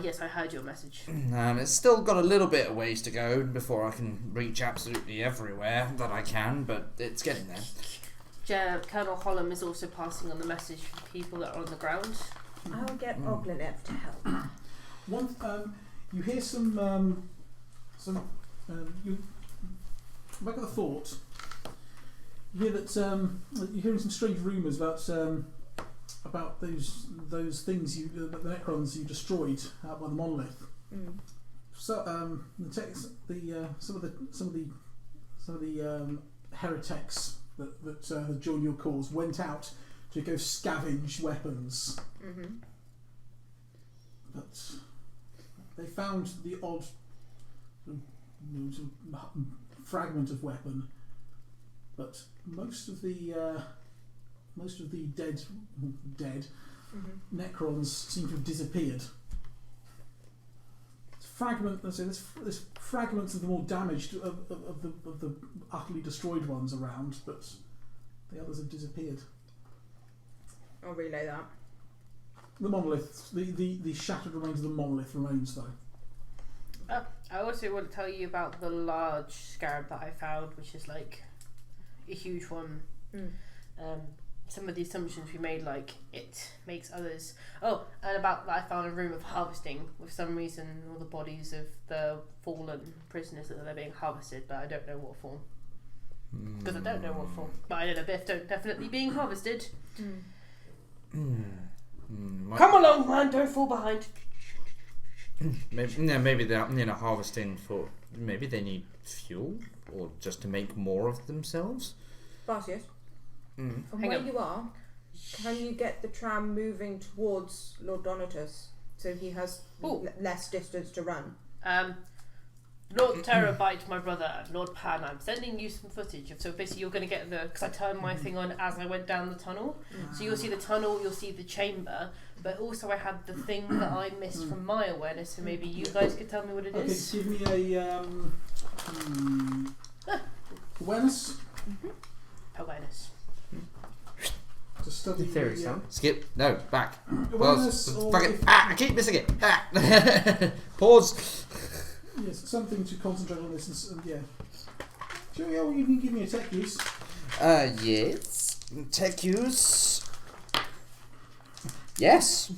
Yes, I heard your message. It's still got a little bit of ways to go before I can reach absolutely everywhere that I can, but it's getting there. Colonel Holland is also passing on the message for people that are on the ground. I'll get Oblinev to help. You hear you back at the fort. You hear that you're hearing some strange rumours about those things the Necrons you destroyed out by the monolith. So some of the heretics that had joined your cause went out to go scavenge weapons, but they found the odd fragment of weapon, but most of the dead Necrons seem to have disappeared. There's fragments of the more damaged of the utterly destroyed ones around, but the others have disappeared. I'll relay that. The monolith, the shattered remains of the monolith remains though. I also want to tell you about the large scarab that I found, which is like a huge one. Some of the assumptions we made, like it makes others. Oh, and about that, I found a room of harvesting. For some reason, all the bodies of the fallen prisoners that they're being harvested, but I don't know what form. Because I don't know what form. But I know they're definitely being harvested. Come along, man! Don't fall behind. Maybe they're harvesting for. Maybe they need fuel, or just to make more of themselves. Barcius, from Hang where on. you are, can you get the tram moving towards Lord Donatus so he has Ooh. less distance to run. Lord Terabyte, my brother, Lord Pan, I'm sending you some footage of. So basically, you're going to get because I turned my thing on as I went down the tunnel. So you'll see the tunnel, you'll see the chamber, but also I had the thing that I missed from my awareness. So maybe you guys could tell me what it is. Okay, give me a awareness. Awareness. To study Theory, the, Sam. Skip. No, back. awareness Pause. or Fuck it. if- I keep missing it. Ah. Pause. Yes, something to concentrate on this. And yeah. Sure, yeah, well, you can give me a tech use. Yes. Tech use. Yes.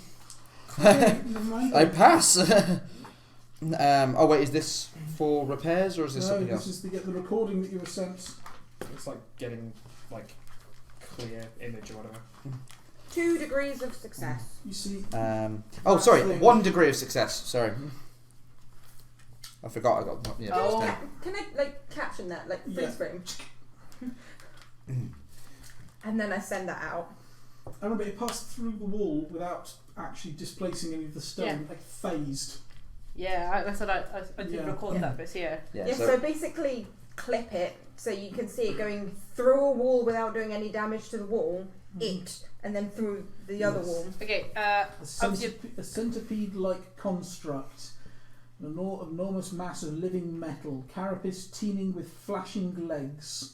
Okay, never mind. I pass. Oh wait, is this for repairs or is this No, something this else? is to get the recording that you were sent. It's like getting like clear image or whatever. 2 degrees of success. You see, Oh, sorry. thing. 1 degree of success. Sorry. I forgot I got. Yeah, Oh. just Can I like caption that, like freeze Yeah. frame? And then I send that out. I remember it passed through the wall without actually displacing any of the stone, Yeah. like phased. Yeah, I said I did Yeah. record that bit. Yeah. Yeah. Yeah, so basically clip it so you can see it going through a wall without doing any damage to the wall, and then through the other Yes. wall. Okay. A centipede-like construct, an enormous mass of living metal, carapace teeming with flashing legs.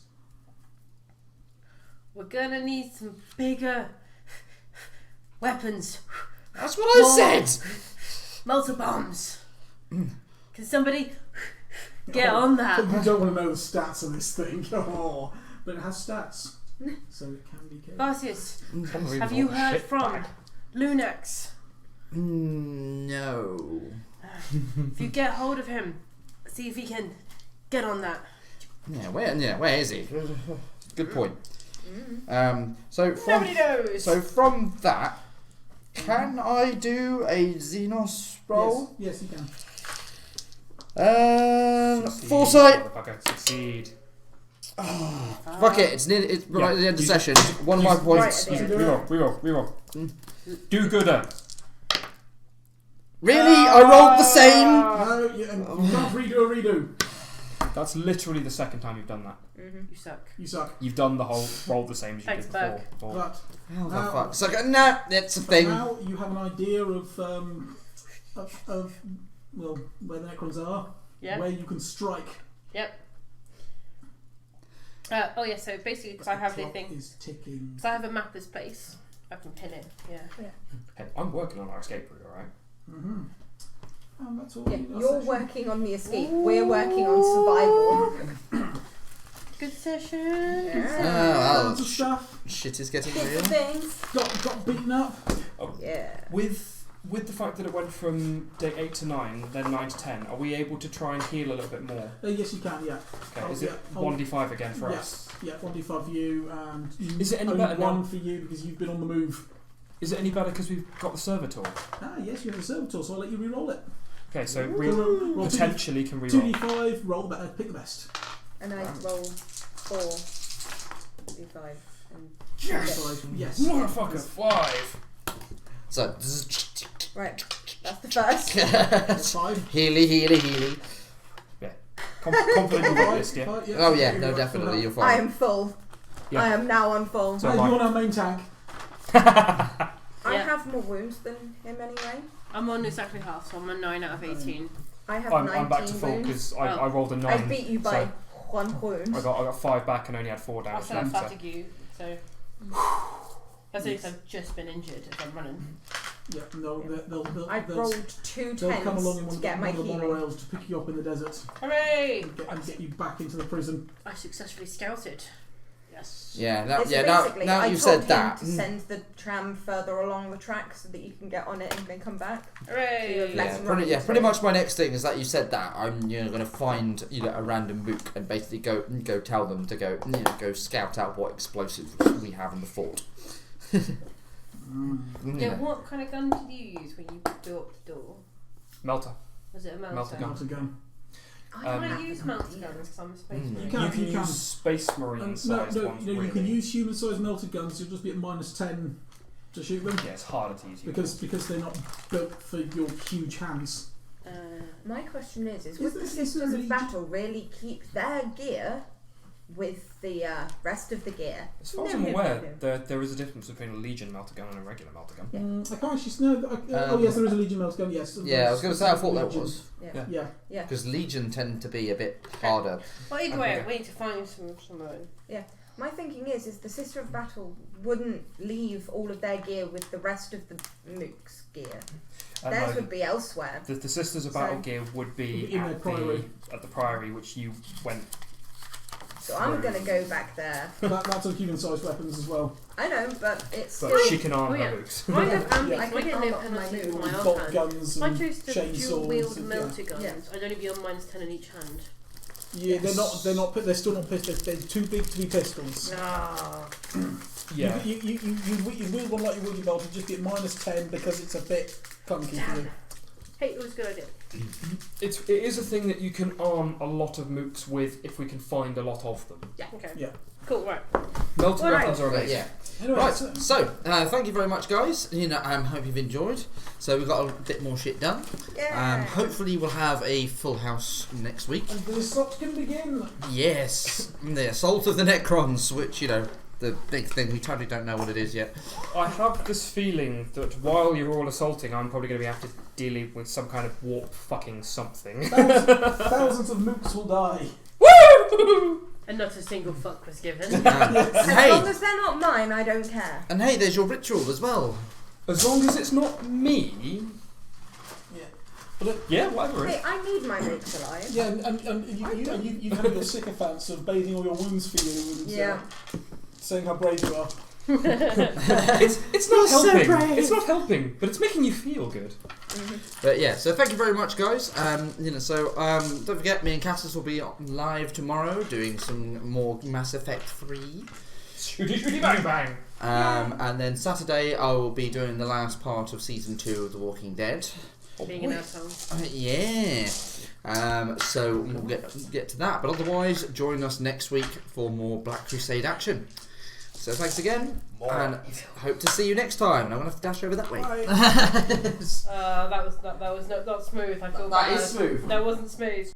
We're gonna need some bigger weapons. That's what I said. Melter bombs. Can somebody get on that? You don't want to know the stats of this thing, oh, but it has stats, so it can be killed. Garcius, Probably have more you heard shit from bag. Lunax? No. If you get hold of him, see if he can get on that. Where is he? Good point. So from Nobody knows. from that, can I do a Xenos roll? Yes, you can. Succeed, Foresight. motherfucker. Succeed. Fuck it. It's right at the end of the session. One of my points. Right at the end. Reroll. Do gooder. Really? I rolled the same. No, you can't redo a redo. That's literally the second time you've done that. You suck. You suck. You've done the whole roll the same as you Thanks, did Berg. before. But How the Now- fuck? So nah, it's a thing. now you have an idea of well, where the Necrons are, Yeah. where you can strike. Yep. Oh yeah. So basically, because I have the clock thing, is ticking. because I have a map of this place, I can pin it. Yeah. Hey, I'm working on our escape route, alright? Mm-hmm. And that's all. Yeah, you got you're session. working on the escape. We're working on survival. Good session. well, Lots of stuff. Shit is getting Bits real. of things. Got beaten up. Yeah. With the fact that it went from day 8 to 9, then 9 to 10, are we able to try and heal a little bit more? Yes, you can. Yeah. Okay, is yeah. it 1d5 again for us? Yeah, 1d5 for you, and Is it any only better now? 1 for you because you've been on the move. Is it any better because we've got the servitor? Yes, you have a servitor, so I'll let you re-roll it. Okay, so So we roll potentially can reroll. 2d5, roll the better, pick the best. And I roll 4, 5, and Five, yes. Motherfucker, 5! So right. That's the first. That's 5. healy. Confident you'll get this, yeah? Oh yeah, no, definitely you're I fine. am full. Yeah. I am now on full. So You're am I. on our main tank. I Yeah. have more wounds than him anyway. I'm on exactly half, so I'm on 9 out of 18. I have 19 I'm back to full wounds. because Oh. I rolled a 9. I beat you by so 1 wound. I got 5 back and only had 4 I damage still have left. So. fatigue, so. That's because I've just been injured as I'm running. Yeah, no, they'll, I rolled 2 they'll come along in tens one to get my of the healing. monorails to pick you up in the desert Hooray! and get you back into the prison. I successfully scouted. Yes. Yeah, It's now basically, now I you've told said him that. to send the tram further along the track so that you can get on it and then come back. Hooray! Less Yeah, running pretty to much it. my next thing is that you said that I'm going to find a random book and basically go tell them to go scout out what explosives we have in the fort. Yeah, what kind of gun did you use when you blew up the door? Melter. Was it a melter? Melter gun. Not a gun. I might use melter guns because I'm a space marine. You You can- can you can. use Space Marine No, sized no, ones. you really. can use human-sized melted guns. You'll just be at -10 to shoot them Yeah, it's harder to use. because they're not built for your huge hands. My question is Is would there- the is there Sisters a of Battle really keep their gear with the rest of the gear? As far as No, I'm no, aware, no. there is a difference between a Legion melter gun and a regular melter gun. I can't actually know. Oh yes, there is a Legion melter gun. Yes. Yeah, I was going to say I thought that Legion. was Yeah. Yeah. because Legion tend to be a bit harder. Well, either way, Okay. we need to find some of it. My thinking is the Sister of Battle wouldn't leave all of their gear with the rest of the Mook's gear. And Theirs like, would be elsewhere. the Sisters of Battle So- gear would be In their at priory. the Priory, which you went. So I'm going to go back there. That's on human-sized weapons as well. I know, but it's But still... she can arm Oh, yeah. her Mooks. I don't Yeah. I I get can no arm up my penalty with Mook. my Bolt offhand. guns If I and chose to chainsaws. dual wield and- melter guns, Yeah. I'd only be on -10 in each hand. Yeah, they're not. They're still not pistols. They're too big to be pistols. Ah. Yeah. You wield one like you would your belt and just get -10 because it's a bit clunky for you. Hey, it was a good idea. It is a thing that you can arm a lot of Mooks with if we can find a lot of them. Okay. Yeah. Cool, right. Melter Alright. weapons are But amazing. yeah. Anyway, Right, so thank you very much, guys. Hope you've enjoyed. So we've got a bit more shit done. Yeah. Hopefully we'll have a full house next week. and the assault can begin. Yes, the assault of the Necrons, which the big thing we totally don't know what it is yet. I have this feeling that while you're all assaulting, I'm probably going to be after dealing with some kind of warp fucking something. Thousands of mooks will die. And not a single fuck was given. As long hey, as they're not mine, I don't care. and hey, there's your ritual as well. As long as it's not me. But Yeah, whatever. Hey, I need my Mooks alive. yeah, and you have your sycophants of bathing all your wounds for you and Yeah. saying how brave you are. It's not so helping. brave. It's not helping, but it's making you feel good. But yeah, so thank you very much, guys. Don't forget, me and Cassis will be live tomorrow doing some more Mass Effect 3. Shooty shooty bang bang. And then Saturday I will be doing the last part of season 2 of The Walking Dead. Being an asshole. Yeah. So we'll get to that. But otherwise, join us next week for more Black Crusade action. So thanks again, and hope to see you next time. And I'm gonna have to dash over that way. That was not smooth. I feel That bad. is smooth. That wasn't smooth.